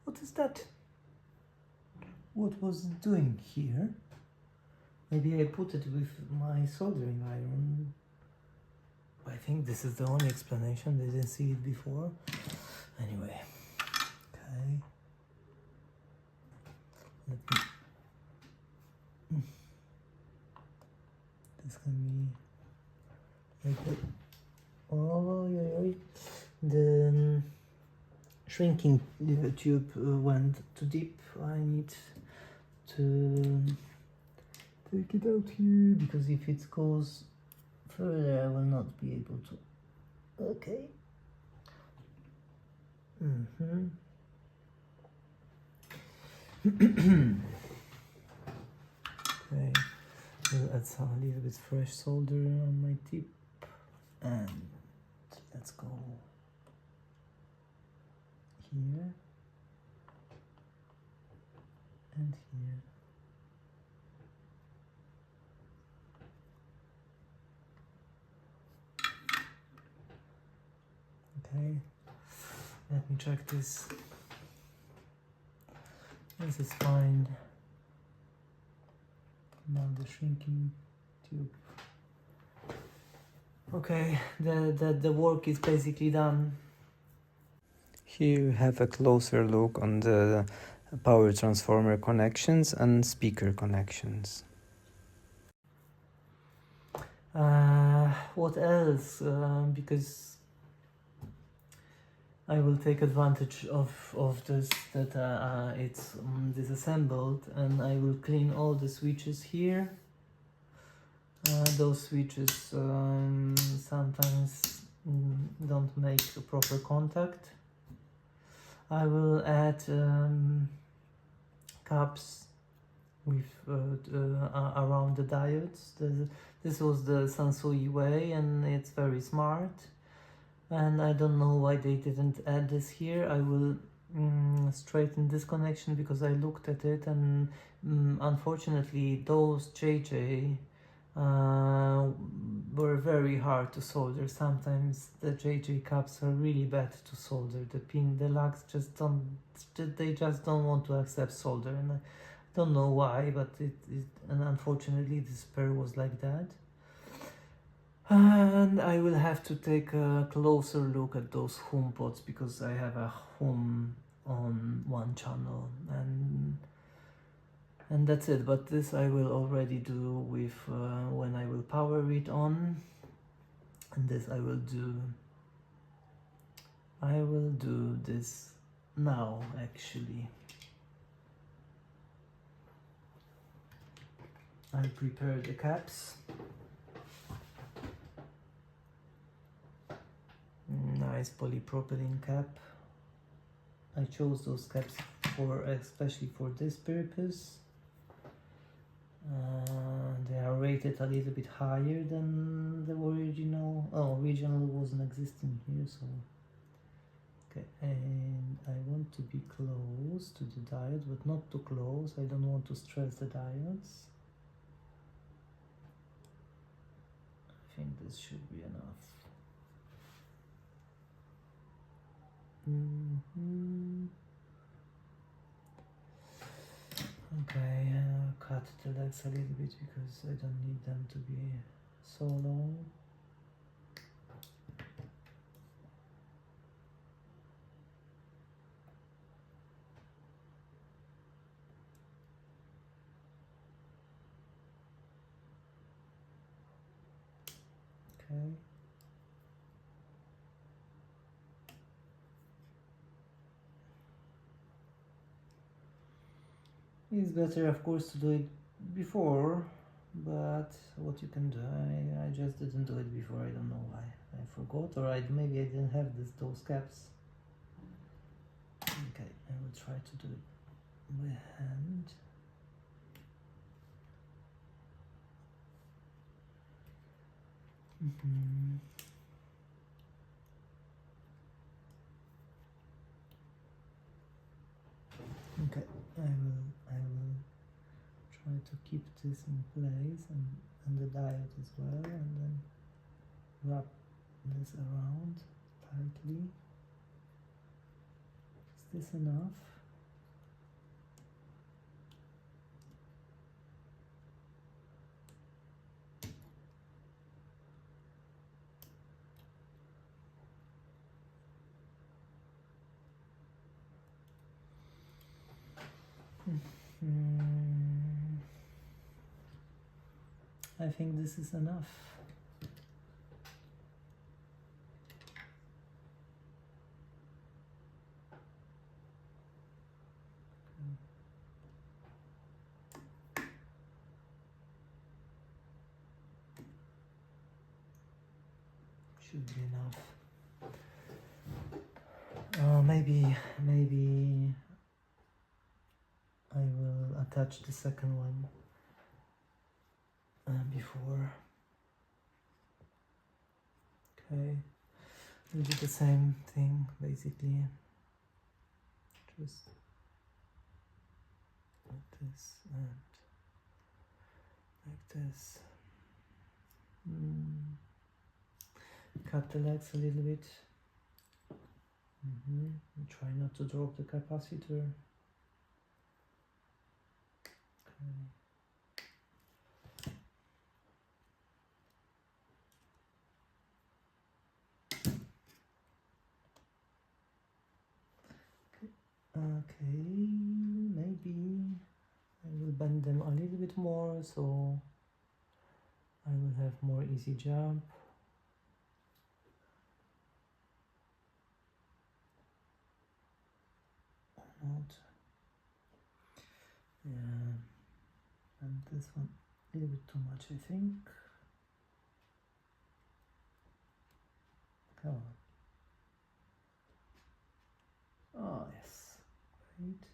What is that? What was it doing here? Maybe I put it with my soldering iron. I think this is the only explanation. Didn't see it before. Anyway, okay. Let me. This can be like that. Oh, yeah. The shrinking tube went too deep. I need to take it out here because if it goes further, I will not be able to. Okay. Okay. We'll add some a little bit fresh solder on my tip, and let's go here and here. Okay, let me check this. This is fine. Now the shrinking tube. Okay, the work is basically done. Here you have a closer look on the power transformer connections and speaker connections. What else? Because I will take advantage of this, that it's disassembled, and I will clean all the switches here. Those switches sometimes don't make a proper contact. I will add caps with around the diodes. This was the Sansui way, and it's very smart. And I don't know why they didn't add this here. I will straighten this connection because I looked at it, and unfortunately those JJ were very hard to solder. Sometimes the JJ caps are really bad to solder. The lugs just don't want to accept solder, and I don't know why, but and unfortunately this pair was like that. And I will have to take a closer look at those home pots, because I have a home on one channel, and that's it. But this I will already do with when I will power it on, and this I will do this now actually. I prepared the caps. Nice polypropylene cap. I chose those caps especially for this purpose. They are rated a little bit higher than the original. Oh, original wasn't existing here, so okay. And I want to be close to the diodes, but not too close. I don't want to stress the diodes. I think this should be enough. Okay, cut the legs a little bit because I don't need them to be so long. Okay. It's better, of course, to do it before, but what you can do, I just didn't do it before. I don't know why. I forgot, or maybe I didn't have those caps. Okay, I will try to do it by hand. Okay, I will try to keep this in place, and the diode as well, and then wrap this around tightly. Is this enough? I think this is enough. Should be enough. Maybe I will attach the second one before. Okay, we'll do the same thing basically. Just like this and like this. Cut the legs a little bit. Try not to drop the capacitor. Okay. Okay, maybe I will bend them a little bit more so I will have more easy jump. Not. Yeah, and this one a little bit too much, I think. Come on. Oh, yes. Great.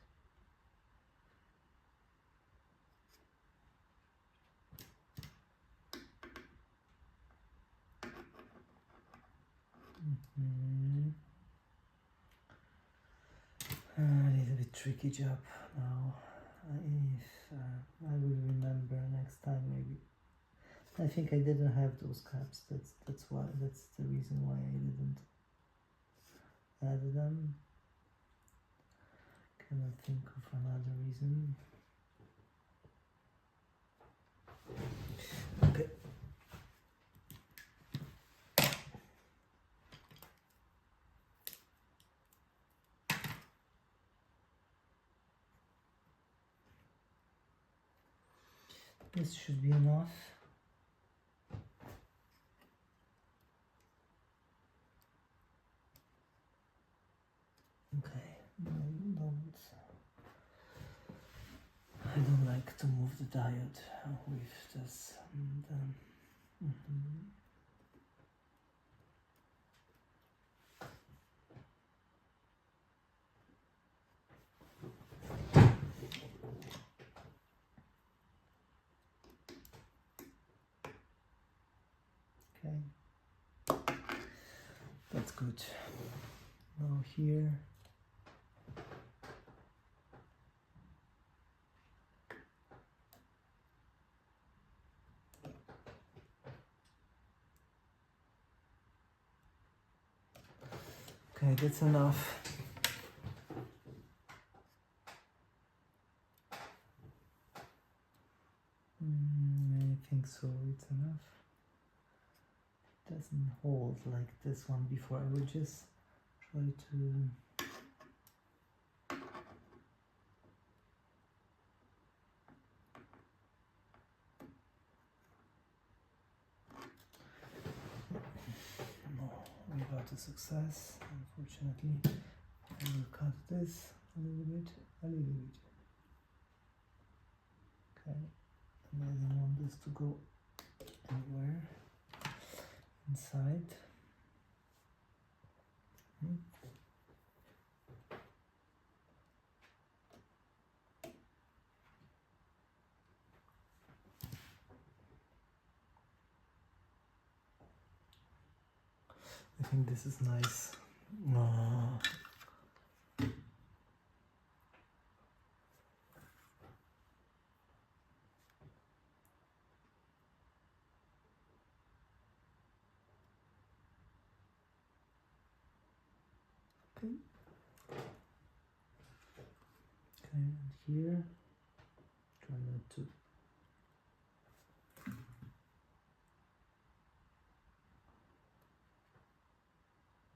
A little bit tricky job now. If I will remember next time, maybe. I think I didn't have those caps. That's why. That's the reason why I didn't add them. Cannot think of another reason. Okay. This should be enough. Okay, I don't like to move the diode with this. And, Okay, that's good. Now here. Okay, that's enough. I think so, it's enough. It doesn't hold like this one before. I will just try to without a success, unfortunately. I will cut this a little bit. Okay, and I don't want this to go anywhere inside. I think this is nice. Okay. Okay, and here, try not to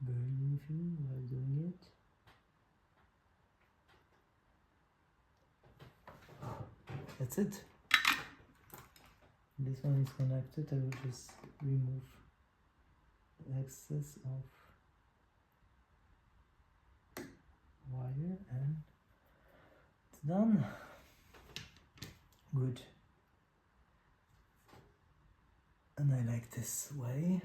burn anything while doing it. That's it. This one is connected. I will just remove the excess of wire and it's done. Good. And I like this way.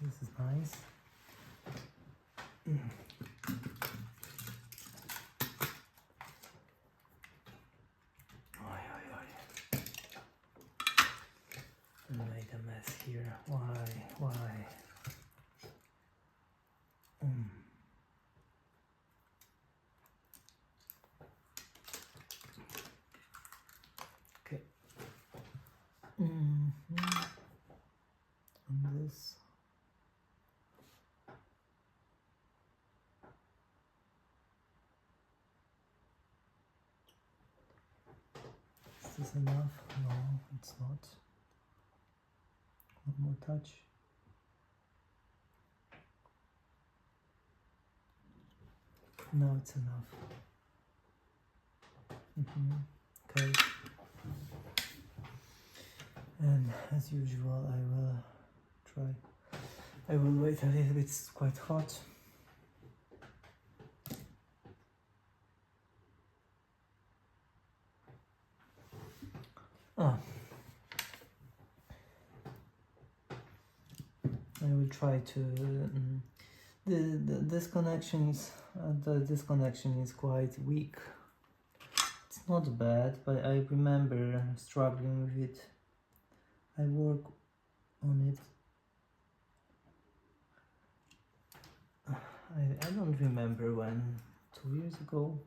This is nice. I made a mess here. Why? this enough? No, it's not. One more touch. No, it's enough. Okay. And as usual, I will try. I will wait a little bit, it's quite hot. I will try to. This connection is quite weak. It's not bad, but I remember struggling with it. I work on it. I don't remember when. 2 years ago.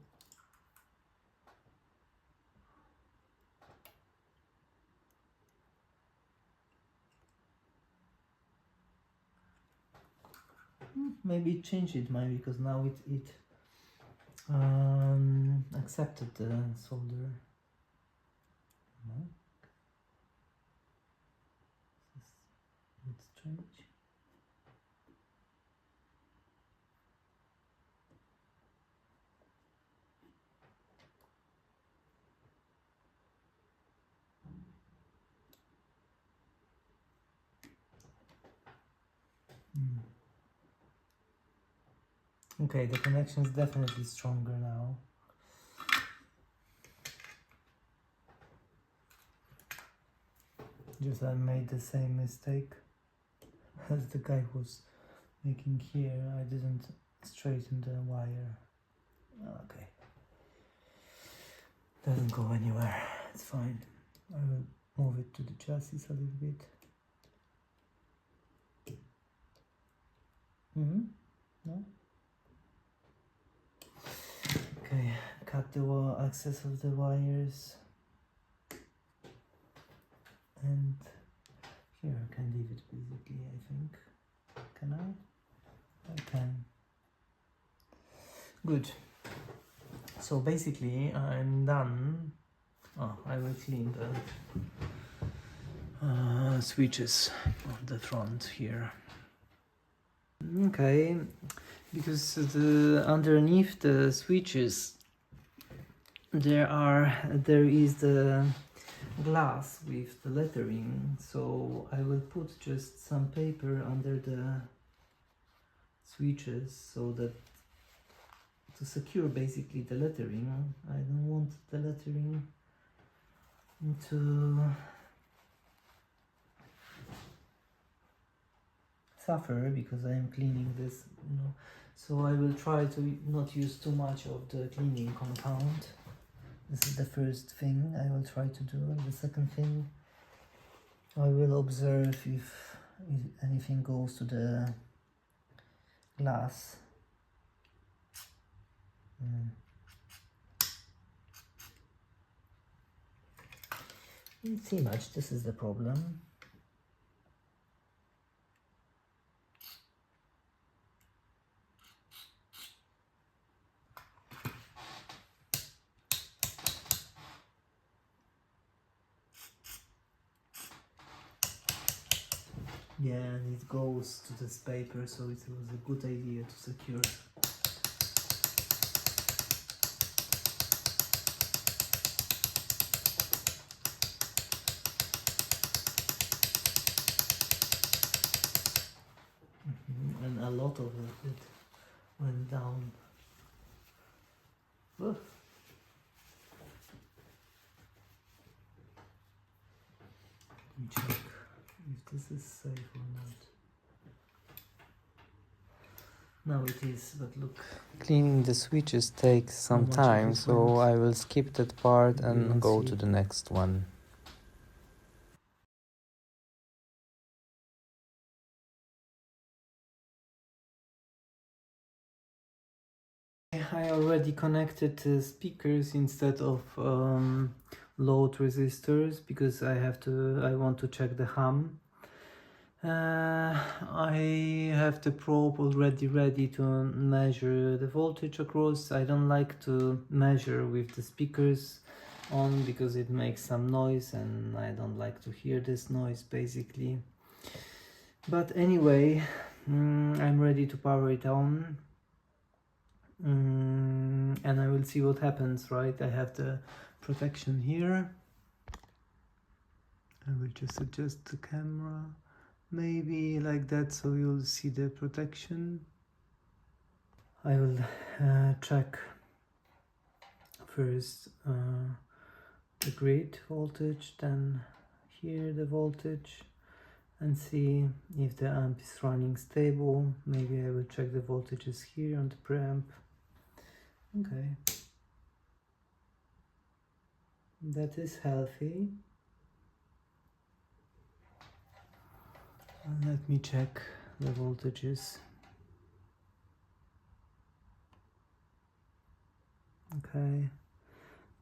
Maybe change it, maybe, because now it accepted the solder. No. It's strange. Okay, the connection is definitely stronger now. Just I made the same mistake as the guy was making here. I didn't straighten the wire. Okay. Doesn't go anywhere. It's fine. I will move it to the chassis a little bit. No? Okay, cut the access of the wires. And here I can leave it basically, I think. Can I? I can. Good. So basically I'm done. I will clean the switches on the front here. Okay, because underneath the switches there is the glass with the lettering, so I will put just some paper under the switches so that to secure basically the lettering. I don't want the lettering to suffer because I am cleaning this, so I will try to not use too much of the cleaning compound. This is the first thing I will try to do. The second thing, I will observe if anything goes to the glass. Didn't see much, this is the problem. Yeah, and it goes to this paper, so it was a good idea to secure. And a lot of it went down. Ugh. Let me check if this is safe or not. Now it is, but look. Cleaning the switches takes some time, so I will skip that part and go to the next one. I already connected speakers instead of load resistors because I want to check the hum. I have the probe already ready to measure the voltage across. I don't like to measure with the speakers on because it makes some noise and I don't like to hear this noise basically. But anyway, I'm ready to power it on, and I will see what happens, right? I have the protection here. I will just adjust the camera maybe like that so you'll see the protection. I will check first the grid voltage, then here the voltage, and see if the amp is running stable. Maybe I will check the voltages here on the preamp. Okay, that is healthy. And let me check the voltages. Okay,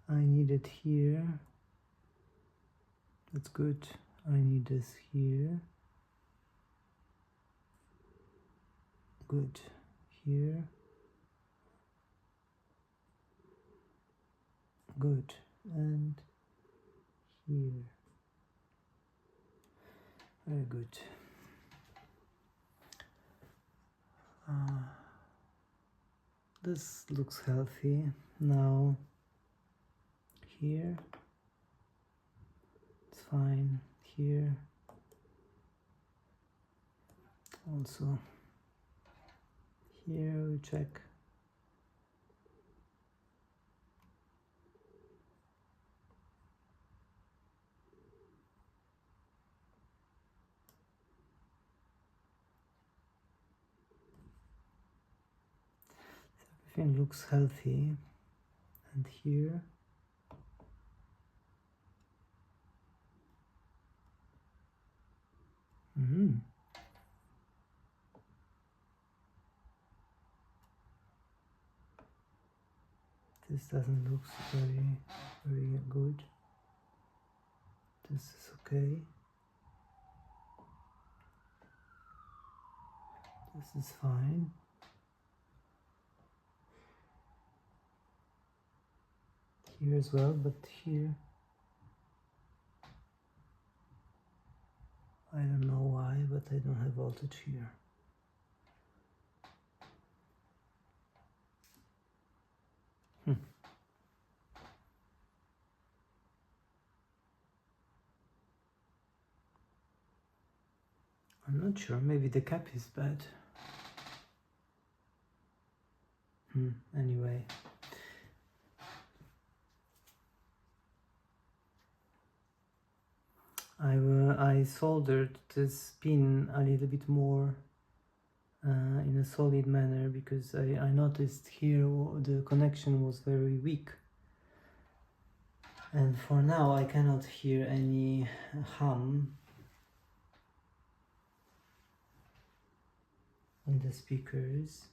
I need it here. That's good. I need this here. Good. Here. Good. And here. Very good. This looks healthy. Now here it's fine. Here also. Here we check. Everything looks healthy. And here this doesn't look very good. This is okay. This is fine. Here as well, but here I don't know why, but I don't have voltage here. I'm not sure, maybe the cap is bad. Anyway. I soldered this pin a little bit more in a solid manner because I noticed here the connection was very weak. And for now I cannot hear any hum on the speakers.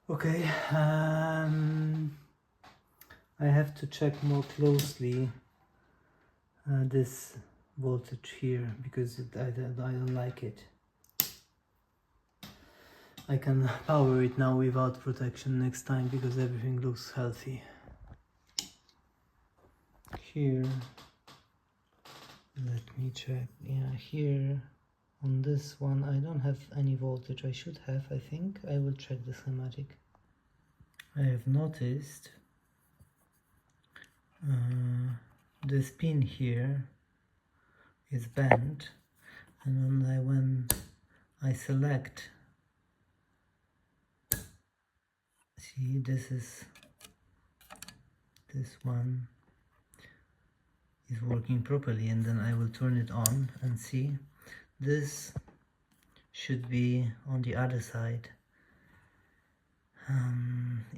Okay, I have to check more closely this voltage here because I don't like it. I can power it now without protection next time because everything looks healthy. Here, let me check. Yeah, here on this one I don't have any voltage. I should have, I think. I will check the schematic. I have noticed this pin here is bent, and when I select, see, this one is working properly, and then I will turn it on and see this should be on the other side.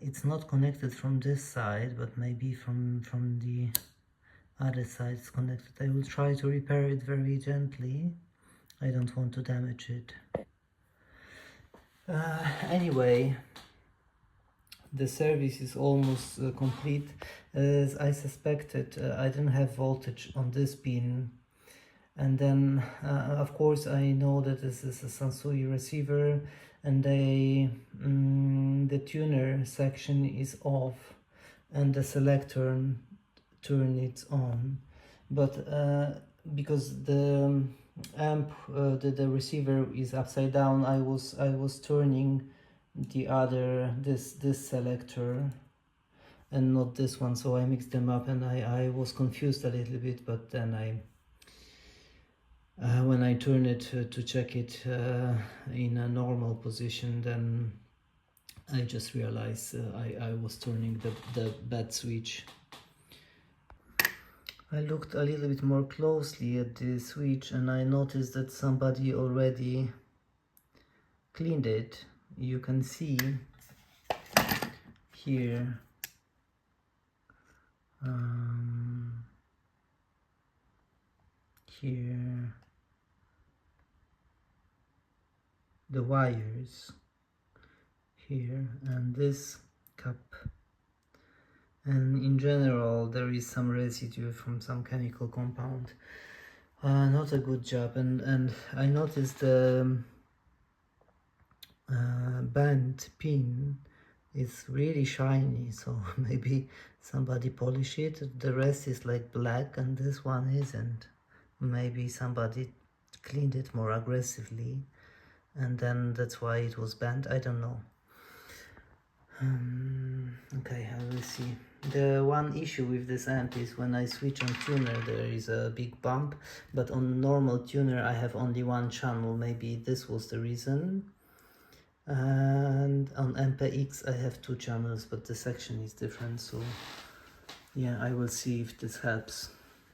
It's not connected from this side, but maybe from the other side is connected. I will try to repair it very gently. I don't want to damage it. Anyway, the service is almost complete. As I suspected, I didn't have voltage on this pin. And then, of course, I know that this is a Sansui receiver, and the tuner section is off, and the selector turn it on. But because the amp, the receiver is upside down, I was turning the other this selector and not this one, so I mixed them up, and I was confused a little bit. But then when I turn it to check it in a normal position, then I just realized I was turning the bad switch. I looked a little bit more closely at the switch, and I noticed that somebody already cleaned it. You can see here here the wires here and this cup, and in general there is some residue from some chemical compound. Not a good job. And I noticed the band pin is really shiny, so maybe somebody polished it. The rest is like black and this one isn't. Maybe somebody cleaned it more aggressively and then that's why it was bent. I don't know. Okay, I will see. The one issue with this amp is when I switch on tuner there is a big bump, but on normal tuner I have only one channel. Maybe this was the reason. And on MPX I have two channels, but the section is different, so yeah, I will see if this helps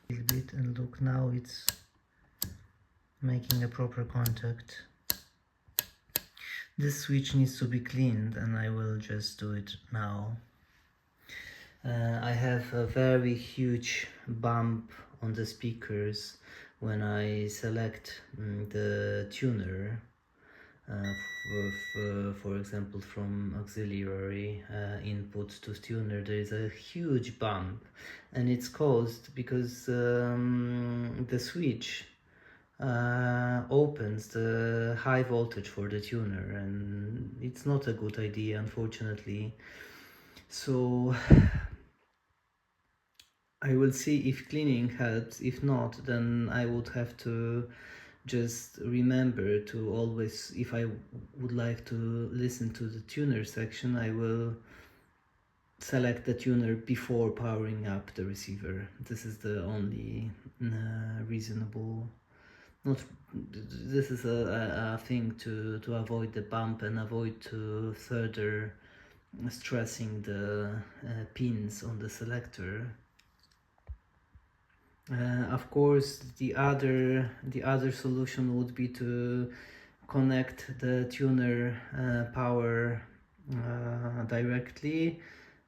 a little bit. And look, now it's making a proper contact. This switch needs to be cleaned and I will just do it now. I have a very huge bump on the speakers when I select the tuner. For example, from auxiliary input to tuner, there is a huge bump, and it's caused because the switch opens the high voltage for the tuner, and it's not a good idea, unfortunately. So I will see if cleaning helps. If not, then I would have to just remember to always, if I would like to listen to the tuner section, I will select the tuner before powering up the receiver. This is the only reasonable, not, this is a thing to avoid the bump and avoid to further stressing the pins on the selector. Of course, the other solution would be to connect the tuner power directly,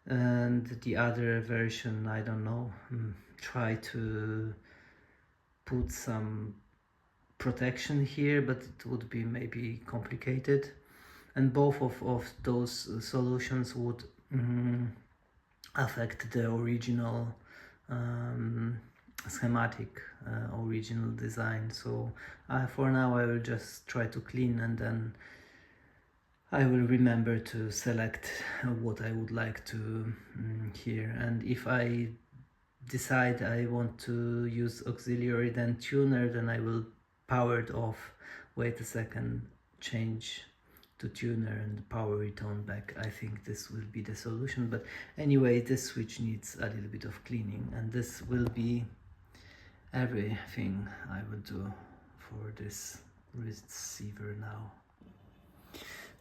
and the other version, I don't know, try to put some protection here, but it would be maybe complicated, and both of those solutions would affect the original schematic, original design. So for now I will just try to clean, and then I will remember to select what I would like to hear. And if I decide I want to use auxiliary then tuner, then I will power it off, wait a second, change to tuner and power it on back. I think this will be the solution. But anyway, this switch needs a little bit of cleaning, and this will be everything I will do for this receiver now.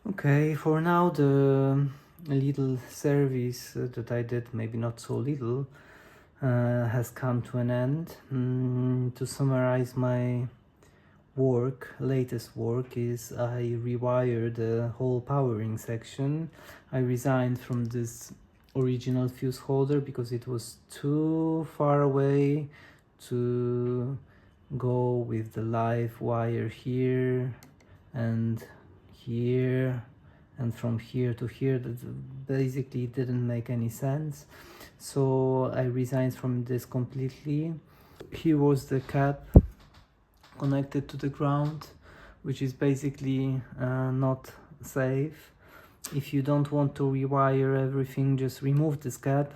Okay, for now the little service that I did, maybe not so little, has come to an end. To summarize my latest work is I rewired the whole powering section. I resigned from this original fuse holder because it was too far away to go with the live wire here and here and from here to here. That basically didn't make any sense, so I resigned from this completely. Here was the cap connected to the ground, which is basically not safe. If you don't want to rewire everything, just remove this cap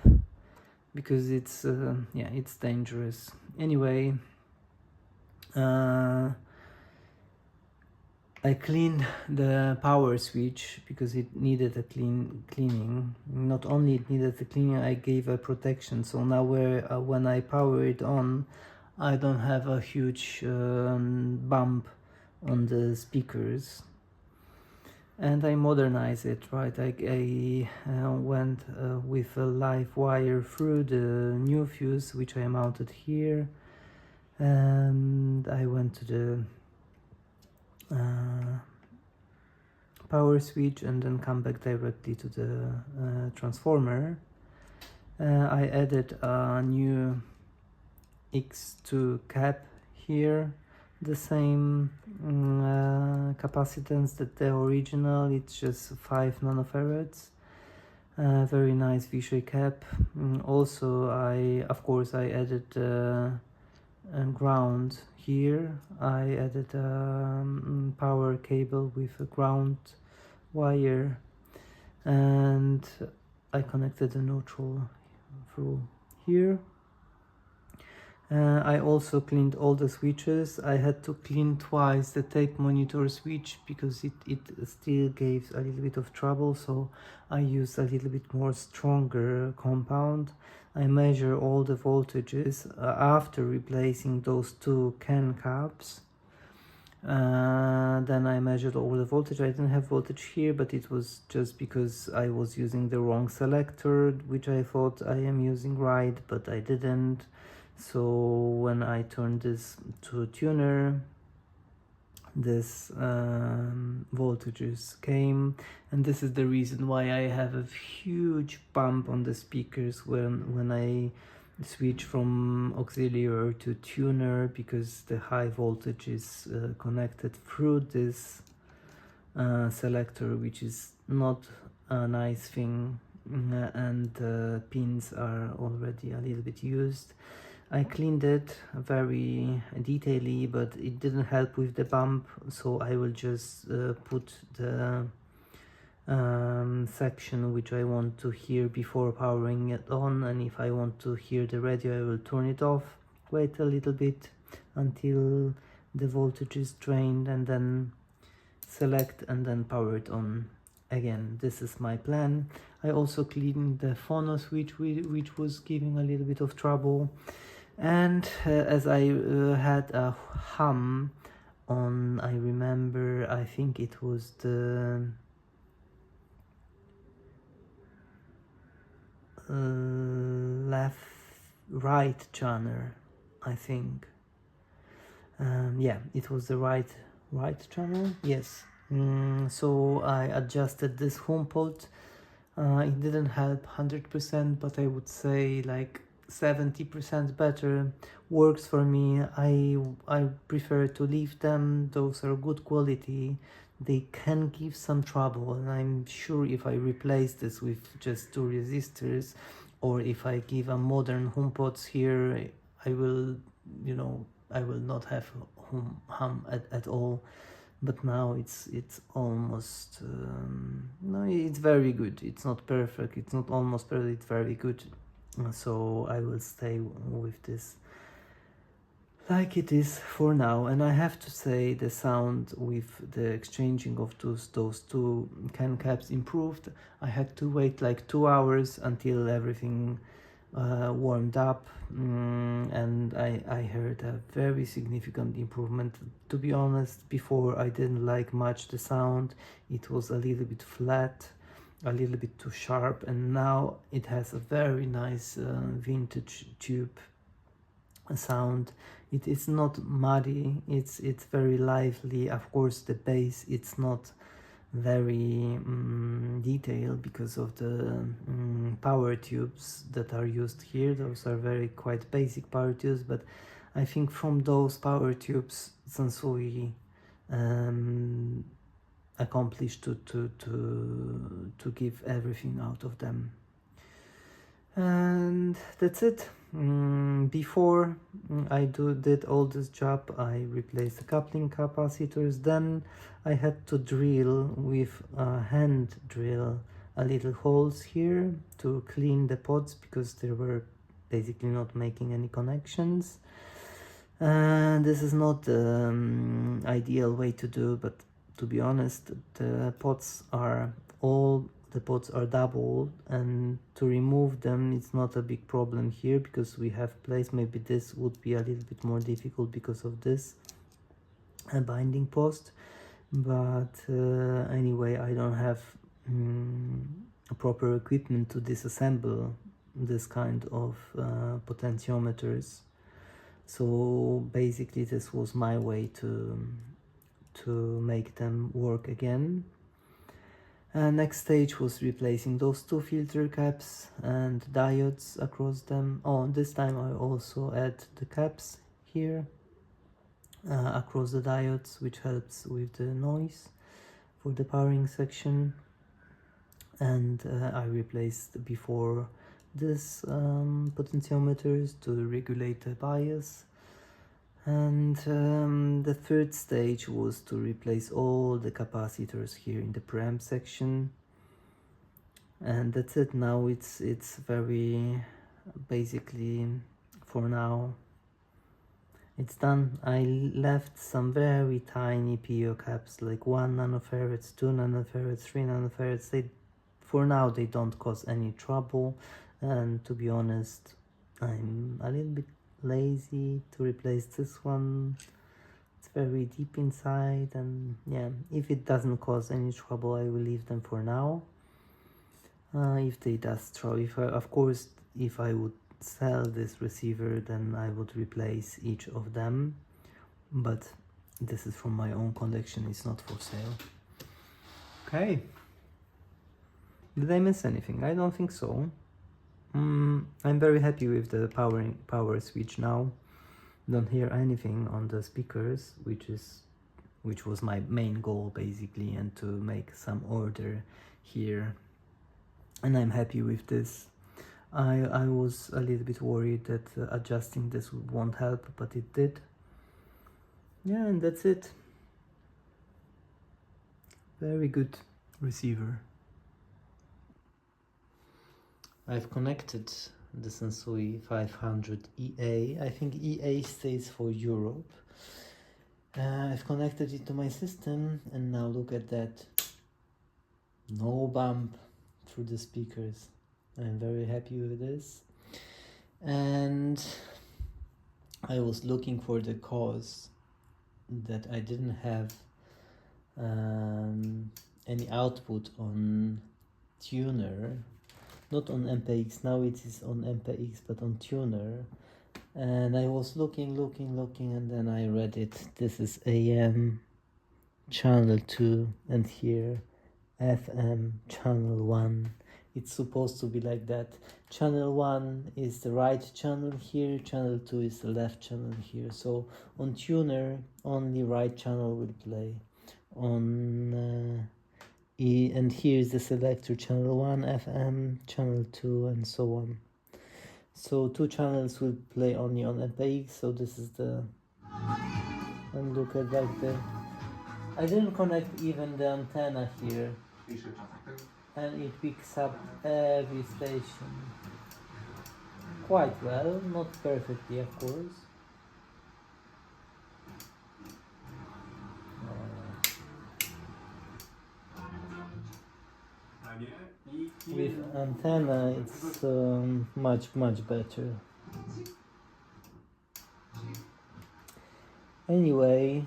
because it's it's dangerous. Anyway, I cleaned the power switch because it needed a cleaning. Not only it needed the cleaning, I gave a protection. So now when I power it on, I don't have a huge bump on the speakers. And I modernized it, right? I went with a live wire through the new fuse, which I mounted here. And I went to the power switch and then come back directly to the transformer. I added a new X2 cap here, the same capacitance that the original, it's just 5 nanofarads. Very nice V-shaped cap. Also I added ground here. I added a power cable with a ground wire, and I connected the neutral through here. I also cleaned all the switches. I had to clean twice the tape monitor switch because it still gave a little bit of trouble, so I used a little bit more stronger compound. I measure all the voltages after replacing those two can caps. Then I measured all the voltage. I didn't have voltage here, but it was just because I was using the wrong selector, which I thought I am using right, but I didn't. So when I turned this to a tuner, this voltages came, and this is the reason why I have a huge bump on the speakers when I switch from auxiliary to tuner, because the high voltage is connected through this selector, which is not a nice thing, and the pins are already a little bit used. I cleaned it very detailedly, but it didn't help with the bump, so I will just put the section which I want to hear before powering it on, and if I want to hear the radio I will turn it off, wait a little bit until the voltage is drained, and then select and then power it on again. This is my plan. I also cleaned the phono switch, which was giving a little bit of trouble. And as I had a hum on, I remember, I think it was the right channel, I think. Yeah, it was the right channel, yes. So I adjusted this HomePod. It didn't help 100%, but I would say like 70% better. Works for me. I prefer to leave them. Those are good quality. They can give some trouble, and I'm sure if I replace this with just 2 resistors, or if I give a modern HomePods here, I will not have hum at all. But now it's almost no, it's very good. It's not perfect, it's not almost perfect, it's very good. So I will stay with this like it is for now. And I have to say, the sound with the exchanging of those two can caps improved. I had to wait like 2 hours until everything warmed up, and I heard a very significant improvement. To be honest, before I didn't like much the sound. It was a little bit flat, a little bit too sharp, and now it has a very nice vintage tube sound. It is not muddy, it's very lively. Of course the bass, it's not very detailed because of the power tubes that are used here. Those are very quite basic power tubes, but I think from those power tubes Sansui accomplished to give everything out of them. And that's it. Before I did all this job, I replaced the coupling capacitors. Then I had to drill with a hand drill a little holes here to clean the pots because they were basically not making any connections. This is not the ideal way to do, but to be honest, the pots are doubled, and to remove them it's not a big problem here because we have place. Maybe this would be a little bit more difficult because of this binding post, but anyway, I don't have proper equipment to disassemble this kind of potentiometers, so basically this was my way to make them work again. Next stage was replacing those two filter caps and diodes across them. Oh, this time I also add the caps here across the diodes, which helps with the noise for the powering section. And I replaced before this potentiometers to regulate the bias. And the third stage was to replace all the capacitors here in the preamp section, and that's it. Now it's very basically, for now it's done. I left some very tiny PO caps, like 1 nanofarads, 2 nanofarads, 3 nanofarads. For now they don't cause any trouble, and to be honest, I'm a little bit lazy to replace this one. It's very deep inside, and yeah, if it doesn't cause any trouble, I will leave them for now. If they does trouble, of course, if I would sell this receiver, then I would replace each of them, but this is from my own collection, it's not for sale. Okay, did I miss anything? I don't think so. I'm very happy with the power switch now. Don't hear anything on the speakers, which was my main goal basically, and to make some order here, and I'm happy with this. I was a little bit worried that adjusting this won't help, but it did. Yeah, and that's it. Very good receiver. I've connected the Sansui 500 EA. I think EA stays for Europe. I've connected it to my system, and now look at that. No bump through the speakers. I'm very happy with this. And I was looking for the cause that I didn't have any output on tuner. Not on MPX, now it is on MPX, but on tuner. And I was looking, and then I read it. This is AM channel 2, and here FM channel 1. It's supposed to be like that. Channel 1 is the right channel here, channel 2 is the left channel here. So on tuner, only right channel will play. And here is the selector, channel 1, FM, channel 2, and so on. So 2 channels will play only on MPX, so this is the... And look at like I didn't connect even the antenna here. And it picks up every station quite well, not perfectly of course. With antenna it's much better. Anyway,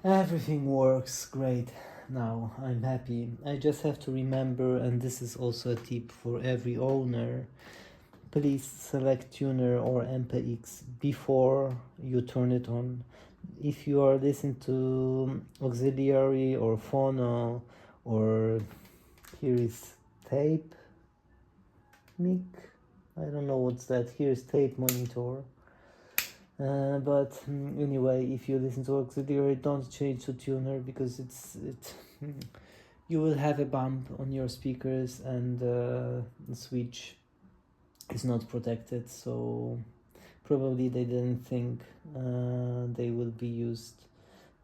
Everything works great now. I'm happy. I just have to remember, and this is also a tip for every owner, please select tuner or MPX before you turn it on. If you are listening to auxiliary or phono, or here is tape mic, I don't know what's that, here's tape monitor. But anyway, if you listen to auxiliary, don't change to tuner, because you will have a bump on your speakers, and the switch is not protected, so probably they didn't think they will be used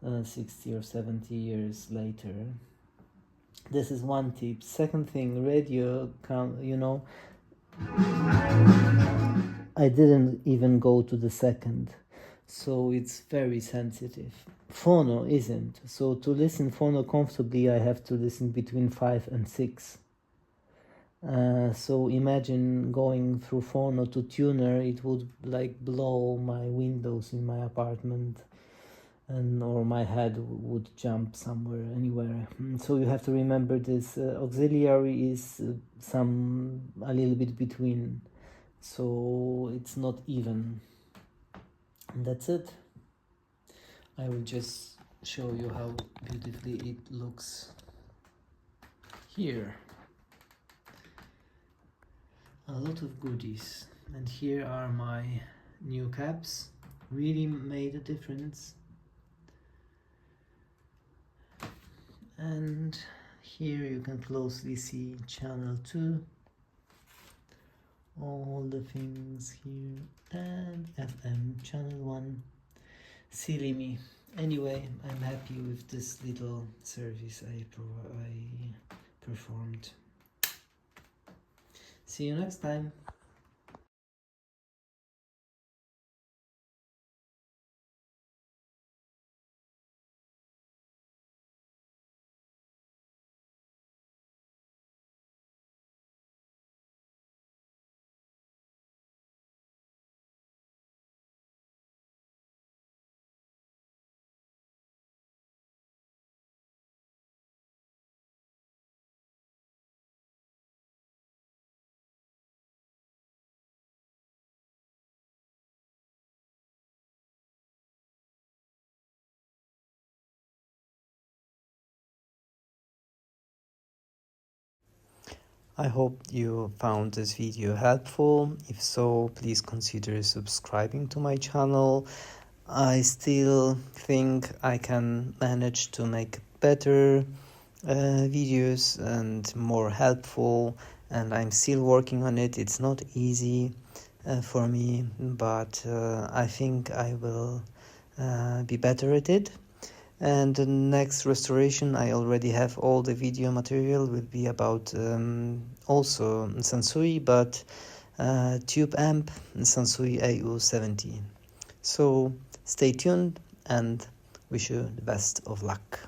60 or 70 years later. This is one tip. Second thing, radio, I didn't even go to the second, so it's very sensitive. Phono isn't. So to listen phono comfortably, I have to listen between 5 and 6. So imagine going through phono to tuner, it would like blow my windows in my apartment, or my head would jump somewhere, anywhere. So you have to remember this. Auxiliary is a little bit between, so it's not even. And that's it. I will just show you how beautifully it looks here. A lot of goodies, and here are my new caps. Really made a difference. And here you can closely see channel 2, all the things here, and FM channel 1. Silly me. Anyway, I'm happy with this little service I performed. See you next time. I hope you found this video helpful. If so, please consider subscribing to my channel. I still think I can manage to make better videos and more helpful, and I'm still working on it. It's not easy for me, but I think I will be better at it. And the next restoration, I already have all the video material, will be about also Sansui, but tube amp, Sansui AU70. So stay tuned and wish you the best of luck.